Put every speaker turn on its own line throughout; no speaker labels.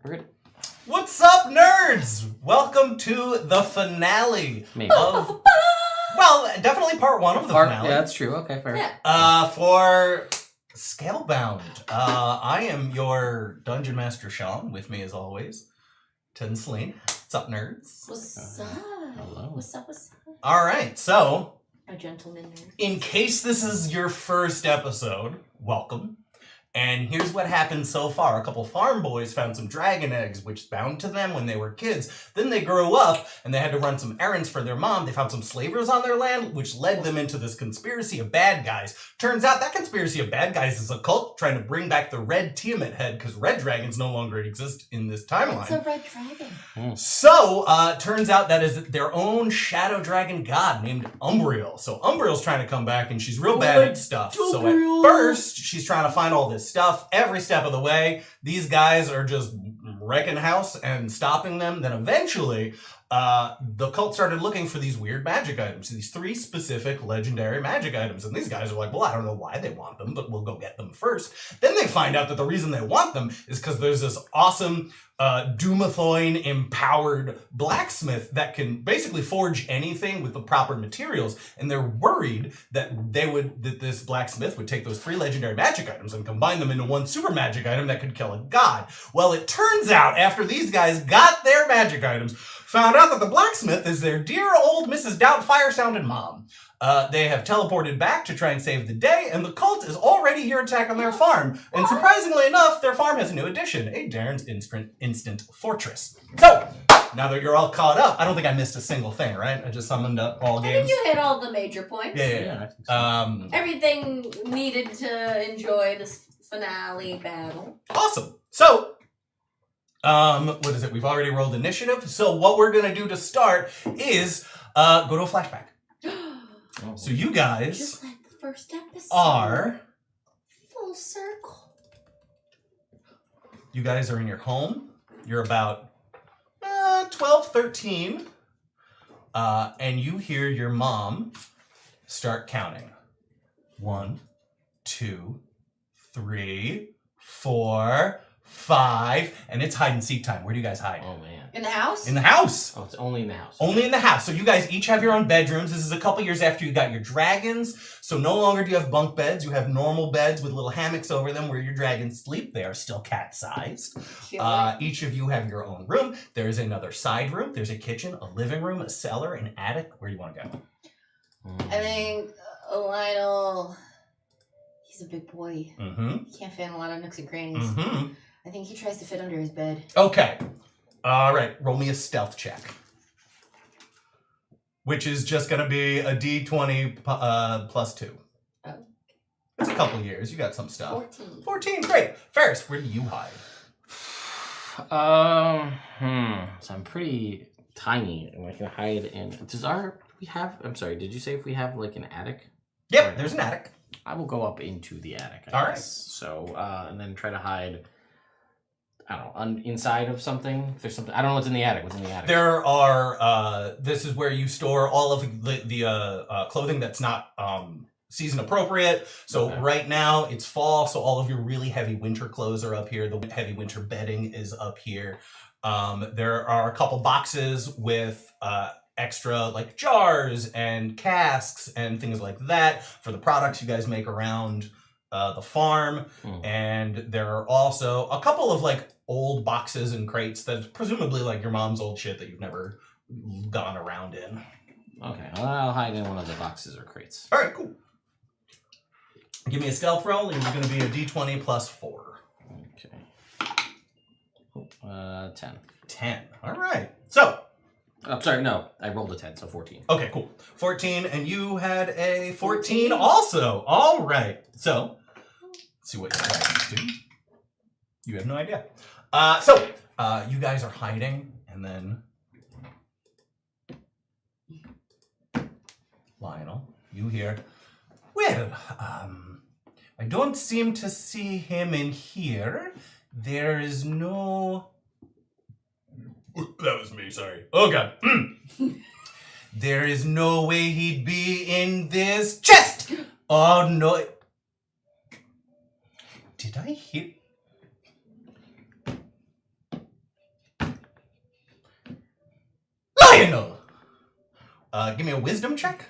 We're good.
What's up, nerds? Welcome to the finale of... Well, definitely part one of the finale.
Yeah, that's true. Okay, fair.
Yeah. For Scalebound. I am your Dungeon Master, Sean. With me, as always, Ted and Celine. What's up, nerds?
What's up?
Hello.
What's up?
All right, so...
A gentleman nerd.
In case this is your first episode, welcome. And here's what happened so far. A couple farm boys found some dragon eggs, which bound to them when they were kids. Then they grew up, and they had to run some errands for their mom. They found some slavers on their land, which led them into this conspiracy of bad guys. Turns out that conspiracy of bad guys is a cult trying to bring back the red Tiamat head, because red dragons no longer exist in this timeline.
It's a red dragon.
So, turns out that is their own shadow dragon god named Umbriel. So Umbriel's trying to come back, and she's real bad at stuff. So at first, she's trying to find all this stuff. Every step of the way, these guys are just wrecking house and stopping them. Then eventually, the cult started looking for these weird magic items, these 3 specific legendary magic items. And these guys are like, well, I don't know why they want them, but we'll go get them first. Then they find out that the reason they want them is because there's this awesome Dumathoin empowered blacksmith that can basically forge anything with the proper materials, and they're worried that this blacksmith would take those 3 legendary magic items and combine them into one super magic item that could kill a god. Well, it turns out after these guys got their magic items, found out that the blacksmith is their dear old Mrs. Doubtfire-sounded mom. They have teleported back to try and save the day, and the cult is already here attacking their farm. And surprisingly enough, their farm has a new addition, a Darren's Instant Fortress. So, now that you're all caught up, I don't think I missed a single thing, right? I just summoned up all games.
I think you hit all the major points.
Yeah.
I think so.
Everything needed to enjoy this finale battle.
Awesome. So, what is it? We've already rolled initiative. So what we're going to do to start is go to a flashback. So you guys
Just like the first episode.
are...
Full circle.
You guys are in your home. You're about 12, 13. And you hear your mom start counting. 1, 2, 3, 4, 5. And it's hide and seek time. Where do you guys hide?
Oh, man.
In the house?
In the house.
Oh, it's only in the house.
Only in the house. So you guys each have your own bedrooms. This is a couple years after you got your dragons. So no longer do you have bunk beds. You have normal beds with little hammocks over them where your dragons sleep. They are still cat-sized. Each of you have your own room. There's another side room. There's a kitchen, a living room, a cellar, an attic. Where do you want to go?
I think Lionel, he's a big boy.
Mm-hmm.
He can't fit in a lot of nooks and crannies.
Mm-hmm.
I think he tries to fit under his bed.
Okay. All right. Roll me a stealth check. Which is just going to be a D20 plus 2.
Oh.
It's a couple years. You got some stuff.
14.
14. Great. Ferris, where do you hide?
So I'm pretty tiny, and I can hide in... I'm sorry, did you say if we have, like, an attic?
Yep, there's an attic.
I will go up into the attic, I
All right.
guess. So, and then try to hide... I don't know, inside of something. If there's something, I don't know what's in the attic. What's in the attic?
There are. This is where you store all of the clothing that's not season appropriate. So right now it's fall, so all of your really heavy winter clothes are up here. The heavy winter bedding is up here. There are a couple boxes with extra like jars and casks and things like that for the products you guys make around the farm. And there are also a couple of like old boxes and crates that's presumably like your mom's old shit that you've never gone around in.
Okay, well, I'll hide in one of the boxes or crates.
All right, cool. Give me a stealth roll, and you're going to be a D20 plus 4.
Okay. 10.
10. All right. So.
I'm sorry, no. I rolled a 10, so 14.
Okay, cool. 14, and you had a 14 also. All right. So, let's see what your dragons do. You have no idea. You guys are hiding, and then Lionel, you hear, well, I don't seem to see him in here. There is no... That was me, sorry. Oh, God. There is no way he'd be in this chest! Oh, no. Did I hear... Lionel! Give me a wisdom check.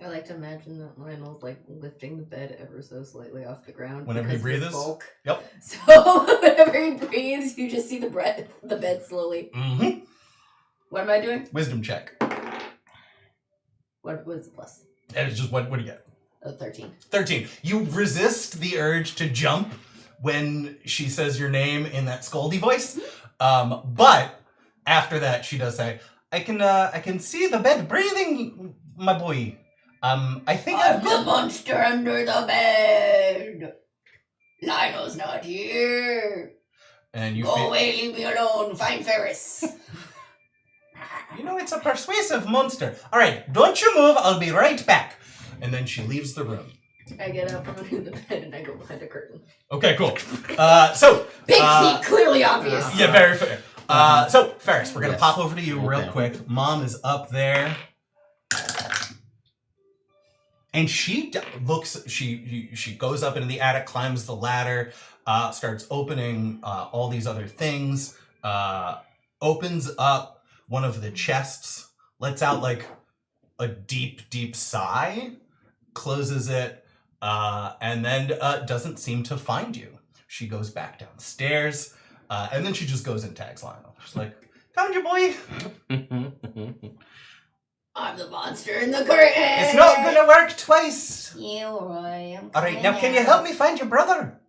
I like to imagine that Lionel's like lifting the bed ever so slightly off the ground.
Whenever he
because of his
breathes?
bulk.
Yep.
So whenever he breathes, you just see the bed slowly.
Mm-hmm.
What am I doing?
Wisdom check.
What was the plus?
And it's just, what do you get?
13.
13. You resist the urge to jump when she says your name in that scoldy voice. But after that, she does say, I can see the bed breathing, my boy. I think
I'm the monster under the bed. Lionel's not here.
And you
Go
feel,
away, leave me alone. Find Ferris.
you know, it's a persuasive monster. All right, don't you move. I'll be right back. And then she leaves the room.
I get up from under the bed and I go behind a curtain.
Okay, cool. So
Big feet, clearly obvious.
yeah, very fair. So Ferris, we're gonna pop over to you real
Okay.
quick. Mom is up there. And she looks, she goes up into the attic, climbs the ladder, starts opening all these other things, opens up one of the chests, lets out like a deep, deep sigh, closes it, and then doesn't seem to find you. She goes back downstairs, and then she just goes and tags Lionel. She's like, found you, boy.
I'm the monster in the curtain.
It's not gonna work twice.
Yeah, alright.
All right, now can you help me find your brother?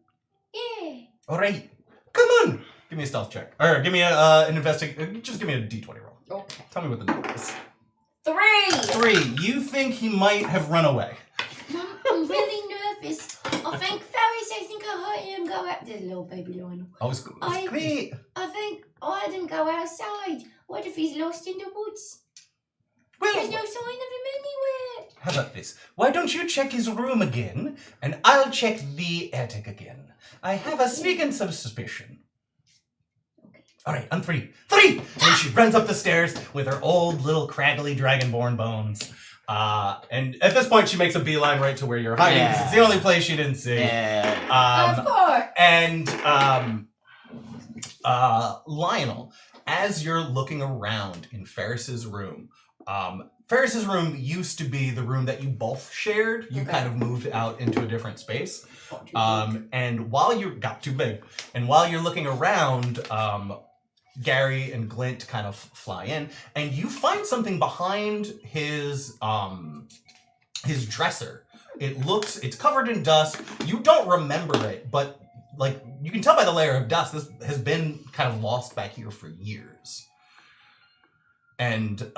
Yeah.
All right, come on. Give me a stealth check, or give me an investigate. Just give me a d20 roll.
Okay.
Tell me what the number is.
3.
3. You think he might have run away?
I'm really nervous. I think Ferris, I think I heard him go out. There's a little baby Lionel.
Oh, it's great.
I think I heard him go outside. What if he's lost in the woods?
Well,
There's no sign of him anywhere.
how about this? Why don't you check his room again, and I'll check the attic again. I have a sneaking suspicion.
Okay.
All right, on 3. 3! And she runs up the stairs with her old little craggly dragonborn bones. And at this point, she makes a beeline right to where you're hiding, because it's the only place she didn't see.
Of course.
And Lionel, as you're looking around in Ferris's room, Ferris's room used to be the room that you both shared. You
Okay.
kind of moved out into a different space.
Got too big.
And while you got too big, and while you're looking around, Gary and Glint kind of fly in, and you find something behind his dresser. It's covered in dust. You don't remember it, but like you can tell by the layer of dust, this has been kind of lost back here for years. And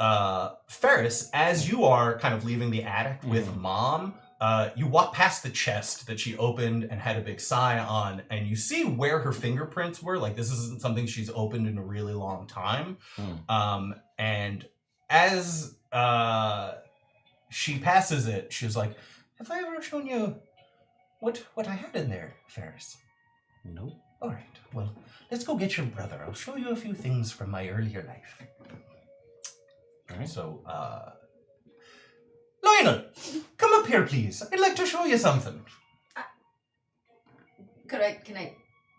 Ferris, as you are kind of leaving the attic with Mom, you walk past the chest that she opened and had a big sigh on, and you see where her fingerprints were. Like, this isn't something she's opened in a really long time. And as she passes it, she's like, have I ever shown you what I had in there, Ferris?
Nope.
All right, well, let's go get your brother. I'll show you a few things from my earlier life.
All right.
So, Lionel, come up here, please. I'd like to show you something.
Can I?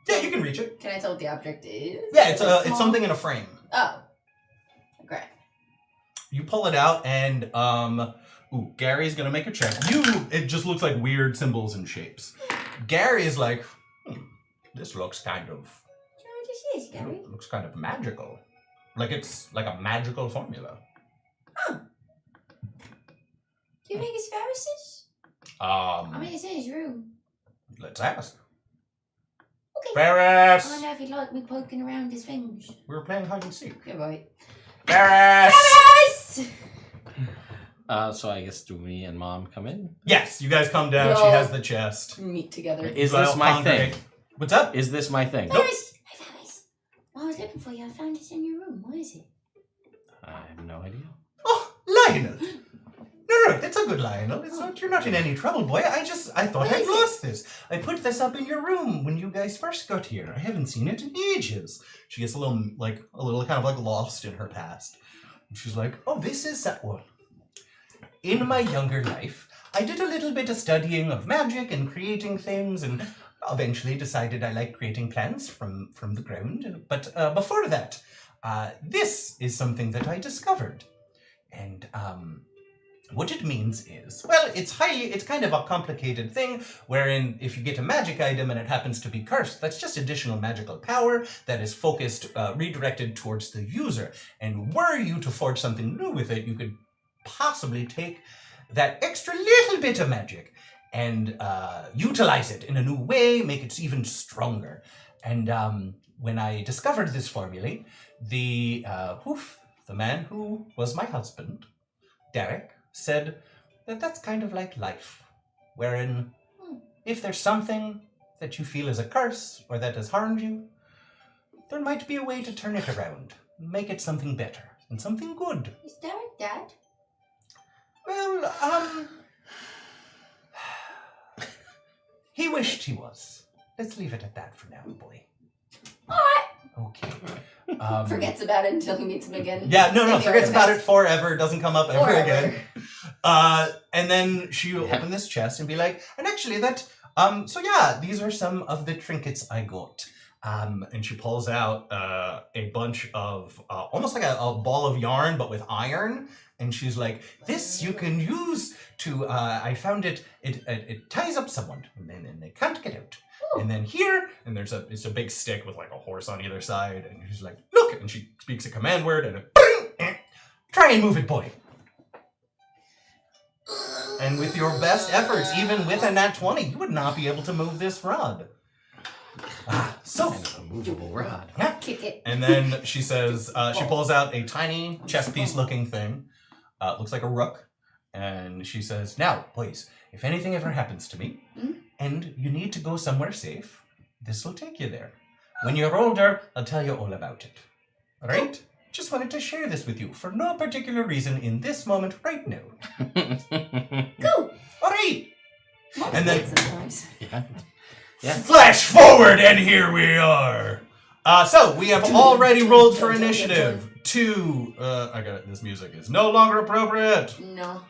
Yeah, you can reach it.
Can I tell what the object is?
Yeah, it's
Is it
it's
small?
something in a frame.
Oh. Okay.
You pull it out, and Gary's gonna make a check. It just looks like weird symbols and shapes. Gary is like, this looks kind of.
Do you know what this is, Gary?
Looks kind of magical. Like it's like a magical formula.
Do you think it's Ferris's? I mean, it's in his room.
Let's ask.
Okay.
Ferris!
I don't know if he'd like me poking around his things.
We were playing hide and seek.
You're right.
Ferris!
Ferris!
So I guess do me and Mom come in?
Yes, you guys come down. She
No.
has the chest.
Meet together.
Is
You
this
all
my
congregate.
thing?
What's up?
Is this my thing?
Ferris! Hey, Ferris. While I was looking for you, I found this in your room. What is it?
I have no idea.
Oh, Lionel. No, it's a good Lionel. It's not. You're not in any trouble, boy. I thought
What
I'd
is it?
lost this. I put this up in your room when you guys first got here. I haven't seen it in ages. She gets a little kind of like lost in her past. And she's like, oh, this is well. In my younger life, I did a little bit of studying of magic and creating things, and eventually decided I like creating plans from the ground. But before that, this is something that I discovered. And what it means is, well, it's kind of a complicated thing, wherein if you get a magic item and it happens to be cursed, that's just additional magical power that is focused, redirected towards the user. And were you to forge something new with it, you could possibly take that extra little bit of magic and utilize it in a new way, make it even stronger. And when I discovered this formulae, the man who was my husband, Derek, said that that's kind of like life, wherein if there's something that you feel is a curse or that has harmed you, there might be a way to turn it around, make it something better and something good.
Is Derek dead?
Well, he wished he was. Let's leave it at that for now, boy.
Alright.
Okay.
Forgets about it until he meets him again.
Yeah, no, forgets about it forever, doesn't come up ever again. And then she will open this chest and be like, and actually that, so yeah, these are some of the trinkets I got. And she pulls out a bunch of, almost like a ball of yarn, but with iron. And she's like, this you can use to, I found it ties up someone, and then they can't get out. Ooh. And then here, and it's a big stick with like a horse on either side, and she's like, look, and she speaks a command word, and try and move it, boy. And with your best efforts, even with a nat 20, you would not be able to move this rod. So
kind of a movable rod.
Yeah.
Kick it.
And then she says, she pulls out a tiny chess piece looking thing. Looks like a rook. And she says, now, boys, if anything ever happens to me, and you need to go somewhere safe, this will take you there. When you're older, I'll tell you all about it. All right? Just wanted to share this with you for no particular reason in this moment right now.
Cool.
All right. And then,
yeah.
Flash forward, and here we are. So we have already rolled for initiative. 2. I got it. This music is no longer appropriate.
No.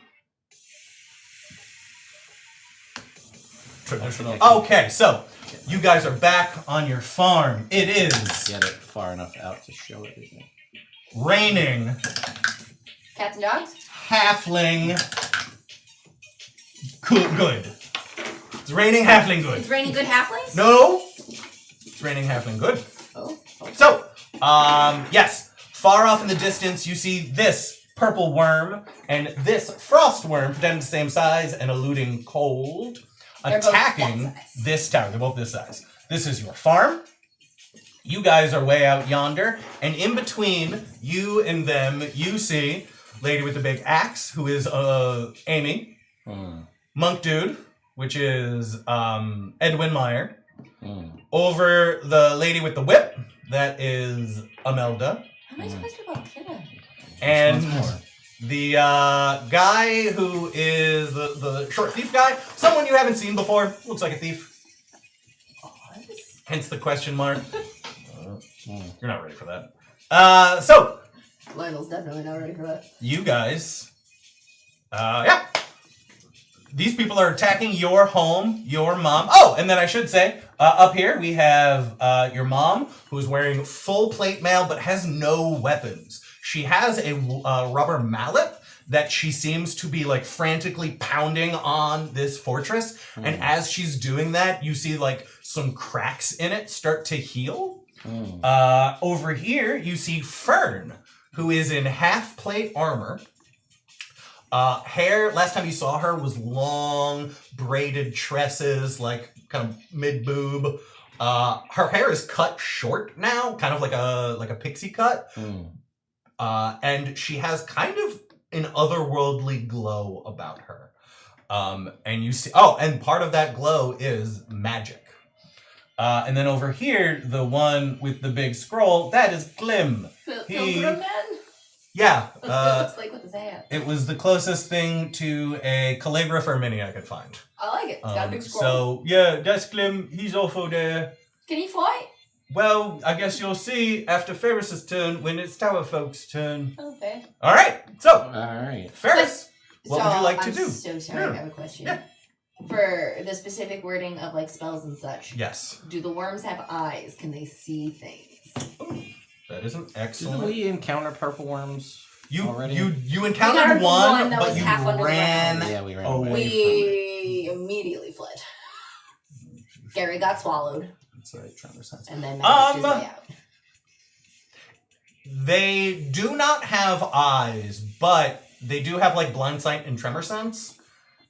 Traditional. Okay, so you guys are back on your farm. It is.
Get it far enough out to show it.
Raining.
Cats and dogs?
Halfling. Good. It's raining halfling good.
It's raining good halflings?
No. It's raining halfling good.
Oh. Okay.
So, yes. Far off in the distance, you see this purple worm and this frostworm, pretending the same size and eluding cold, attacking this tower. They're both this size. This is your farm. You guys are way out yonder, and in between you and them, you see lady with the big axe, who is Amy, monk dude, which is Edwin Meyer, over the lady with the whip, that is Amelda.
How am I supposed to go kill him?
And the guy who is the short thief guy, someone you haven't seen before, looks like a thief. Hence the question mark. You're not ready for that. So.
Lionel's definitely not ready for that.
You guys. Yeah. These people are attacking your home, your mom. Oh, and then I should say, up here we have your mom, who's wearing full plate mail but has no weapons. She has a rubber mallet that she seems to be like frantically pounding on this fortress. And as she's doing that, you see like some cracks in it start to heal. Over here, you see Fern, who is in half plate armor. Hair, last time you saw her, was long, braided tresses, like kind of mid-boob. Her hair is cut short now, kind of like a pixie cut. And she has kind of an otherworldly glow about her. And you see, and part of that glow is magic. And then over here, the one with the big scroll, that is Glim.
The man?
Yeah.
That's what it looks like with his hat.
It was the closest thing to a calligrapher mini I could find.
I like it. It's got a big scroll.
So, yeah, that's Glim. He's also there.
Can he fight?
Well, I guess you'll see after Ferris's turn when it's Tower Folks' turn.
Okay.
All right. So,
all right.
Ferris, what would you like to
I'm
do?
so sorry, I have a question.
Yeah.
For the specific wording of like spells and such.
Yes.
Do the worms have eyes? Can they see things?
Ooh, that is an
Didn't
excellent.
we encounter purple worms already?
You encountered one,
that
but
was
you
half under the
ran.
ground.
Yeah, we ran
away.
away.
We immediately fled. Gary got swallowed.
That's right, tremor sense.
And then magicked his way out.
They do not have eyes, but they do have like blind sight and tremor sense.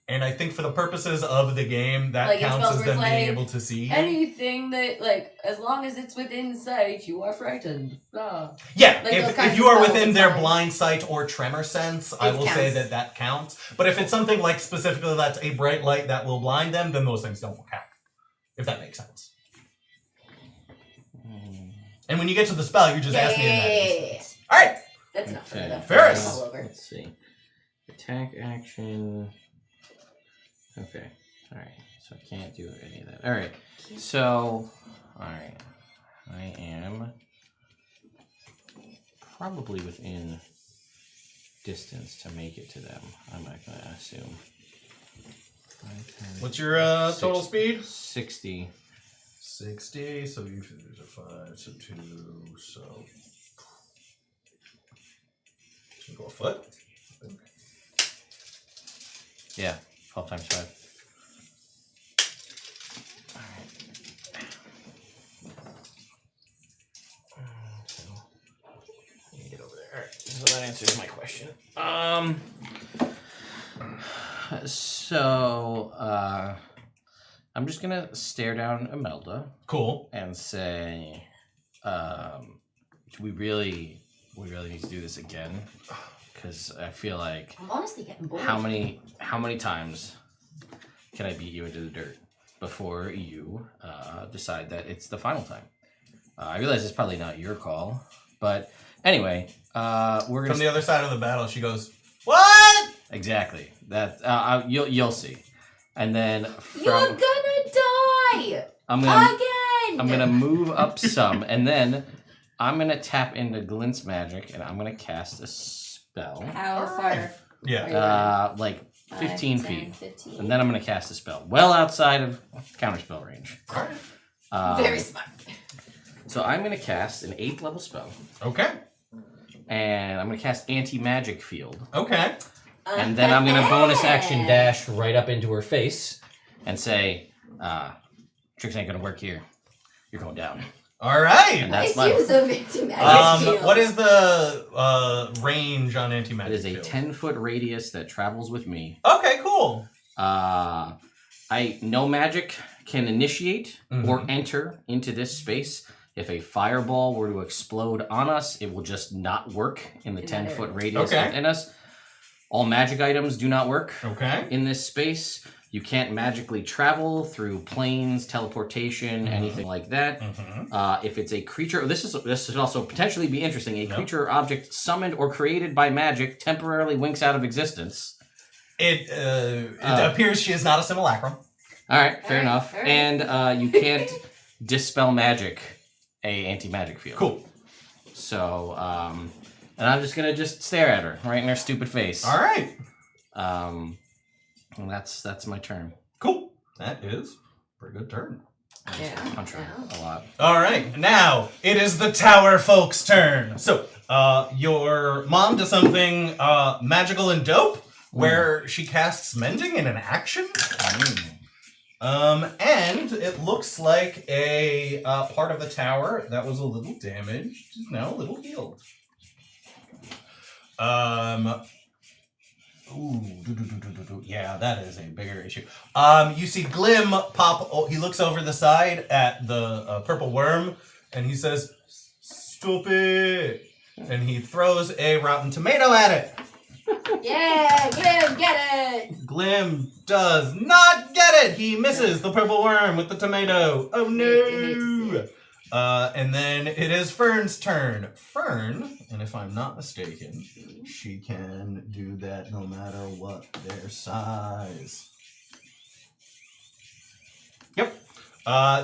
And I think for the purposes of the game, that
Like, it
counts
spells
as them
like,
being able to see.
Anything that, like, as long as it's within sight, you are frightened. Ah.
Yeah,
Like those
if
kinds
you
of
are
spells,
within
it's
their
fine.
blind sight or tremor sense, I will say
counts.
that counts. But if it's something like specifically that's a bright light that will blind them, then those things don't count. If that makes sense. And when you get to the spell, you just ask me in that instance. All right.
That's enough for me, though.
Ferris.
All over.
Let's see. Attack action. Okay. Alright. So I can't do any of that. Alright. So, alright. I am probably within distance to make it to them. I'm not going to assume.
What's your total speed?
60.
60, so you there's a 5, so 2, so should go a foot?
Yeah, 12 times 5. Alright. So, let me get over there. Alright, so that answers my question. I'm just gonna stare down Imelda.
Cool.
And say, do we really need to do this again? Because I feel like
I'm honestly getting bored.
how many times can I beat you into the dirt before you decide that it's the final time? I realize it's probably not your call, but anyway, we're gonna
From the other side of the battle, she goes, "What?"
Exactly. That you'll see, and then
You're gonna die again.
I'm gonna move up some, and then I'm gonna tap into Glint's magic, and I'm gonna cast a spell.
How far?
Yeah.
Like 15
10,
feet,
15.
and then I'm gonna cast a spell well outside of counterspell range.
Very smart.
So I'm gonna cast an 8th level spell,
Okay.
and I'm gonna cast anti-magic field,
Okay.
and then I'm gonna bonus action dash right up into her face, and say, "Tricks ain't gonna work here. You're going down."
All right.
And that's
Nice
my.
use of anti-magic shield.
What is the range on anti-magic
It is a
field?
10-foot radius that travels with me.
Okay, cool.
No magic can initiate or enter into this space. If a fireball were to explode on us, it will just not work in the 10-foot radius within us. All magic items do not work in this space. You can't magically travel through planes, teleportation, anything like that. If it's a creature, this should also potentially be interesting. A creature or object summoned or created by magic temporarily winks out of existence.
It appears she is not a simulacrum.
All right, fair enough.
all right.
And you can't dispel magic, a anti-magic field.
Cool.
So, and I'm just gonna stare at her right in her stupid face.
All right.
And that's my turn.
Cool. That is a pretty good turn.
Yeah.
Punch her a lot.
All right. Now it is the tower folks' turn. So, your mom does something magical and dope, where she casts mending in an action. And it looks like a part of the tower that was a little damaged is now a little healed. Yeah, that is a bigger issue. You see Glim pop. He looks over the side at the purple worm, and he says, "Stop it!" And he throws a rotten tomato at it.
Yeah, Glim, get it!
Glim does not get it. He misses the purple worm with the tomato. Oh no! And then it is Fern's turn. Fern, and if I'm not mistaken, she can do that no matter what their size. Yep.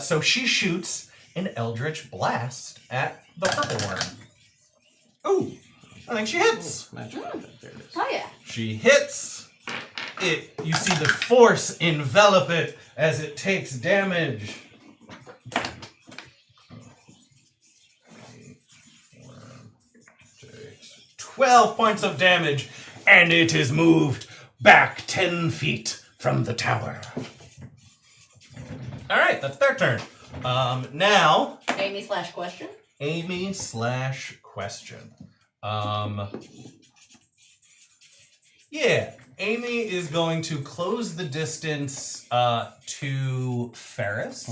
So she shoots an Eldritch Blast at the purple worm. Ooh, I think she hits.
Magic. There it is.
Oh yeah.
She hits. You see the force envelop it as it takes damage. 12 points of damage, and it is moved back 10 feet from the tower. All right, that's their turn. Now...
Amy/question?
Amy/question. Yeah, Amy is going to close the distance to Ferris.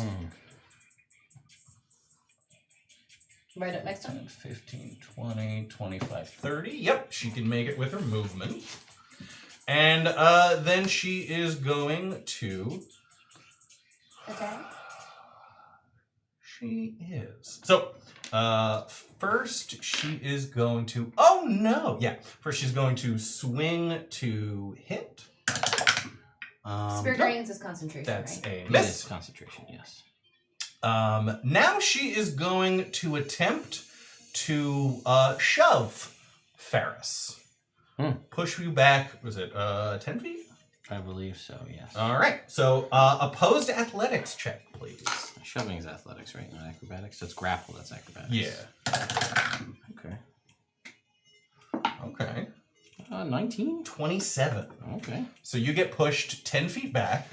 Right up next to
10, 15, 20, 25, 30. Yep, she can make it with her movement. And then she is going to...
Okay.
She is. So, first she is going to... Oh, no! Yeah, first she's going to swing to hit.
Spirit Guardians is concentration,
that's
right?
a
It
miss.
is concentration, yes.
Now she is going to attempt to shove Ferris. Push you back, was it 10 feet?
I believe so, yes.
All right. So opposed athletics check, please.
Shoving is athletics, right? Not acrobatics. It's grapple, that's acrobatics.
Yeah.
Okay.
Okay.
19?
27.
Okay.
So you get pushed 10 feet back.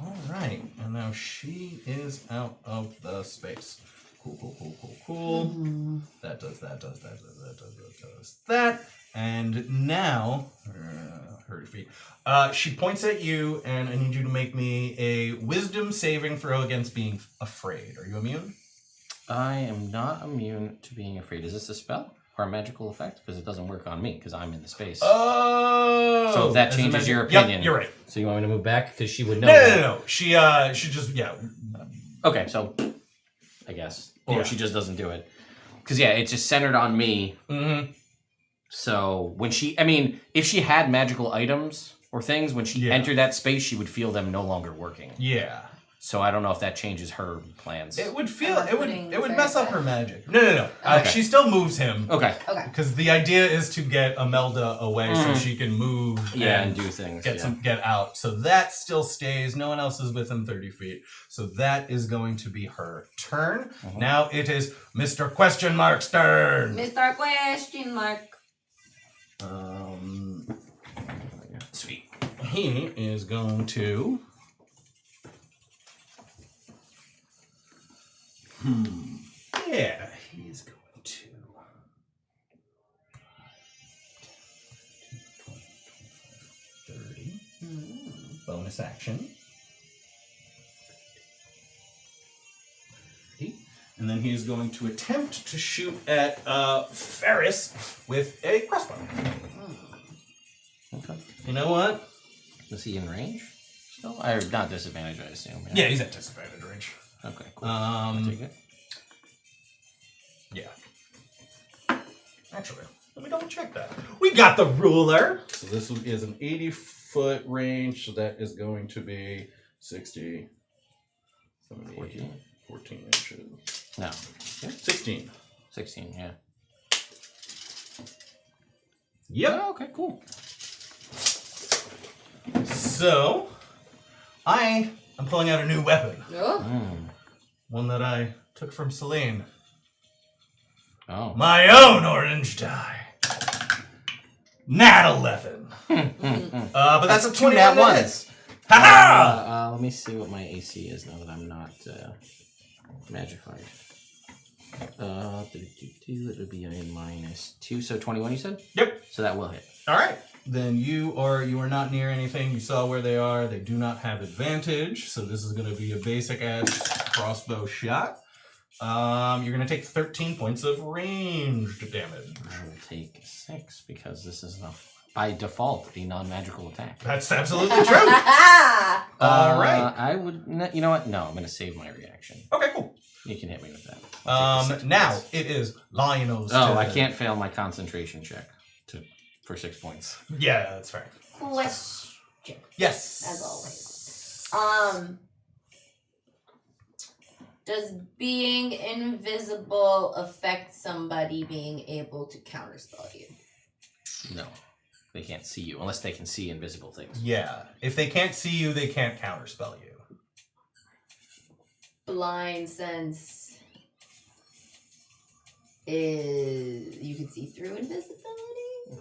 All right. And now she is out of the space. Cool. That does that. And now, her feet. She points at you, and I need you to make me a wisdom saving throw against being afraid. Are you immune?
I am not immune to being afraid. Is this a spell or a magical effect? Because it doesn't work on me, because I'm in the space.
Oh!
So if that
as a
changes
magic-
your opinion.
Yep, you're right.
So you want me to move back? Because she would know.
No. She just, yeah.
Okay, so I guess. Or
Yeah.
she just doesn't do it. Because, yeah, it's just centered on me.
Mm-hmm.
So when she, I mean, if she had magical items or things, when she entered that space, she would feel them no longer working.
Yeah.
So I don't know if that changes her plans.
It would feel,
Am I
it
putting
would
Ferris
mess up
back?
her magic. No.
Okay.
She still moves him.
Okay.
Okay.
Because the idea is to get Imelda away so she can move
And do things.
get out. So that still stays. No one else is within 30 feet. So that is going to be her turn. Now it is Mr. Question Mark's turn.
Mr. Question Mark.
Sweet. He is going to... Yeah, he's going to... 30. Bonus action. And then he's going to attempt to shoot at Ferris with a crossbow.
Okay.
You know what?
Is he in range? Still? Or not disadvantage, I assume.
Yeah, he's at disadvantage range.
Okay, cool. I'll take it.
Yeah. Actually, let me double check that. We got the ruler. So this is an 80-foot range, so that is going to be 60, 70, 14 inches.
No.
16.
16, yeah.
Yep.
Oh, okay, cool.
So, I am pulling out a new weapon.
Oh.
One that I took from Celine.
Oh.
My own orange die. Nat 11. But that's a 20
nat
nat
ones.
Ha-ha!
Let me see what my AC is now that I'm not magified. It would be a -2, so 21 you said?
Yep.
So that will hit.
All right. Then you are not near anything. You saw where they are. They do not have advantage, so this is going to be a basic ass crossbow shot. You're going to take 13 points of ranged damage.
I will take 6 because this is by default a non-magical attack.
That's absolutely true. All right.
I would. You know what? No, I'm going to save my reaction.
Okay, cool.
You can hit me with that.
Now it is Lionel's turn.
Oh, I can't fail my concentration check for 6 points.
Yeah, that's fair.
Question.
Yes.
As always. Does being invisible affect somebody being able to counterspell you?
No. They can't see you unless they can see invisible things.
Yeah. If they can't see you, they can't counterspell you.
Blind sense is you can see through invisibility?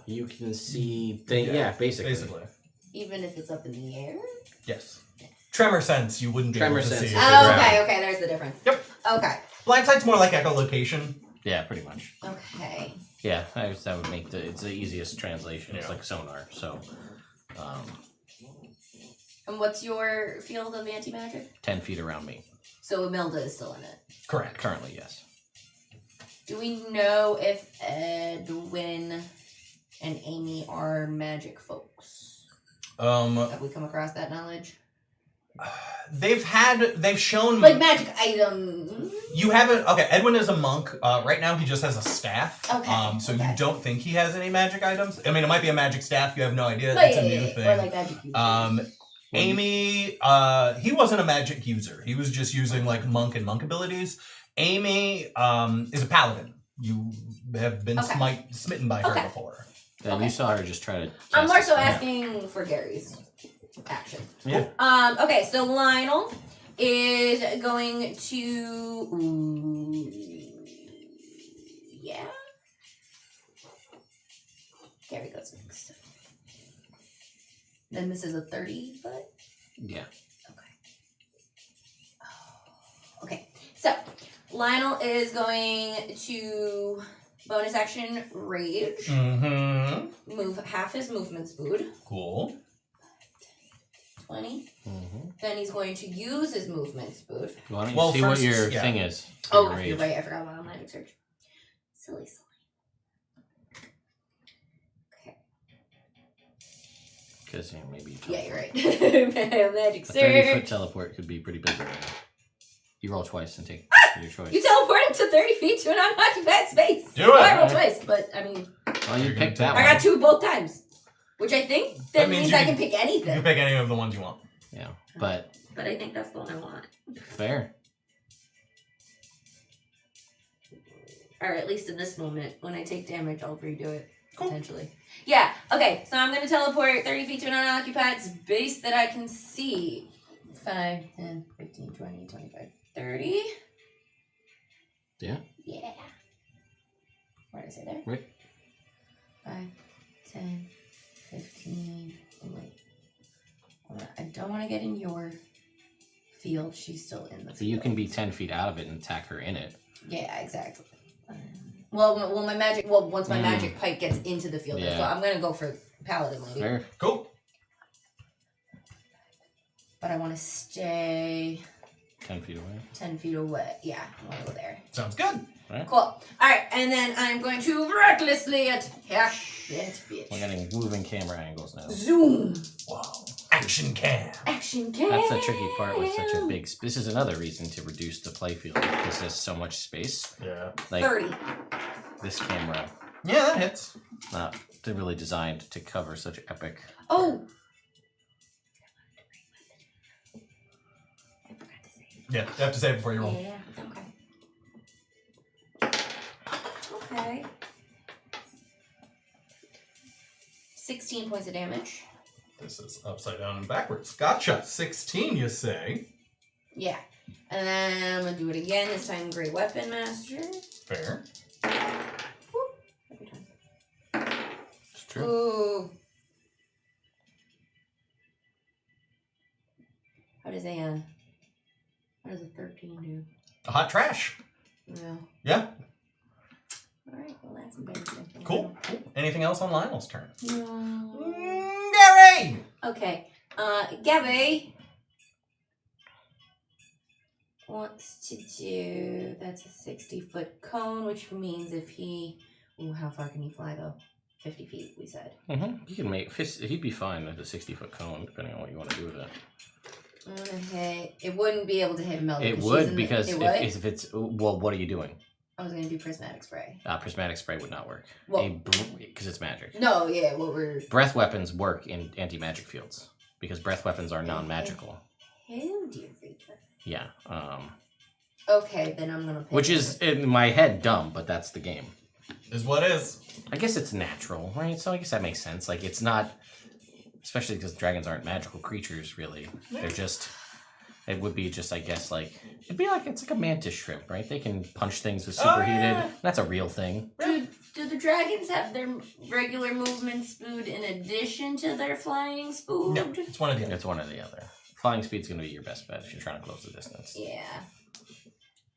You can see things. Yeah, basically.
Even if it's up in the air?
Yes. Tremor sense, you wouldn't be able to see.
Oh, okay, there's the difference.
Yep.
Okay.
Blind sight's more like echolocation.
Yeah, pretty much.
Okay.
Yeah, I guess that would make it's the easiest translation. It's like sonar, so.
And what's your field of anti-magic?
10 feet around me.
So Imelda is still in it?
Correct.
Currently, yes.
Do we know if Edwin and Amy are magic folks? Have we come across that knowledge?
They've shown
like magic items.
You haven't. Okay, Edwin is a monk. Right now he just has a staff.
Okay.
So you don't think he has any magic items. I mean, it might be a magic staff. You have no idea.
But
it's a new thing.
Or like magic users.
Amy, he wasn't a magic user. He was just using like monk and monk abilities. Amy is a paladin. You have been smitten by her before.
And you saw her just try to.
I'm more so asking for Gary's action.
Yeah.
Okay, so Lionel is going to. Yeah. Gary goes next. Then this is a 30 foot?
Yeah.
Okay, so Lionel is going to bonus action rage.
Mm-hmm.
Move half his movement speed.
Cool.
20. Then he's going to use his movement speed.
Why don't you see what your thing is?
Oh, you're right. I forgot about magic search. Silly. Okay.
Because maybe.
Yeah, you're right. Magic search.
30-foot teleport could be pretty big right now. You roll twice and take your choice.
You teleport him to 30 feet to an unoccupied space.
Do it.
I rolled twice, but I mean.
Well, you picked that one.
I got 2 both times. Which I think that means I can pick anything.
You can pick any of the ones you want.
Yeah, but
I think that's the one I want.
Fair.
Or at least in this moment, when I take damage, I'll redo it. Cool. Potentially. Yeah, okay, so I'm going to teleport 30 feet to an unoccupied space that I can see. 5, 10, 15, 20, 25, 30.
Yeah?
Yeah. What did I say there?
Right.
5, 10, 15. Oh, wait. I don't want to get in your field. She's still in the field.
So you can be 10 feet out of it and attack her in it.
Yeah, exactly. Well, my magic. Well, once my magic pike gets into the field, so I'm gonna go for paladin lady.
Fair.
Cool.
But I want to stay
10 feet away.
10 feet away. Yeah, I want to go there.
Sounds good.
Right.
Cool. All right, and then I'm going to recklessly attack that bitch.
We're getting moving camera angles now.
Zoom.
Wow. Action cam.
Action cam.
That's the tricky part with such a big. This is another reason to reduce the playfield because there's so much space.
Yeah.
Like
30.
this camera.
Yeah, that hits.
Not really designed to cover such epic.
Oh.
Yeah, you have to save before you roll.
Yeah. Okay. Okay. 16 points of damage.
This is upside down and backwards. Gotcha. 16, you say.
Yeah. And then I'm going to do it again. This time, Great Weapon Master.
Fair.
Woo. Every time.
It's true.
Ooh. What does a 13 do?
A hot trash.
No.
Yeah.
Alright, well that's embarrassing.
Cool. Anything else on Lionel's turn?
No.
Gary!
Okay. Gabby wants to do, that's a 60-foot cone, which means if he, how far can he fly though? 50 feet, we said.
You can make, he'd be fine with a 60-foot cone, depending on what you want to do with it.
It wouldn't be able to hit Imelda.
It would, because if it's, well, what are you doing?
I was going to do prismatic spray.
Prismatic spray would not work.
Well,
because it's magic.
No, yeah, what we're...
Breath weapons work in anti-magic fields, because breath weapons are non-magical.
Hell, dear Reaper.
Yeah.
Okay, then I'm gonna pick
Which is, in my head, dumb, but that's the game.
Is what is.
I guess it's natural, right? So I guess that makes sense. Like, it's not... Especially because dragons aren't magical creatures, really. They're just... It would be just, I guess, like... It'd be like... It's like a mantis shrimp, right? They can punch things with superheated.
Yeah.
That's a real thing.
Do the dragons have their regular movement speed in addition to their flying speed?
No, it's one or the other.
It's one or the other. Flying speed's going to be your best bet if you're trying to close the distance.
Yeah.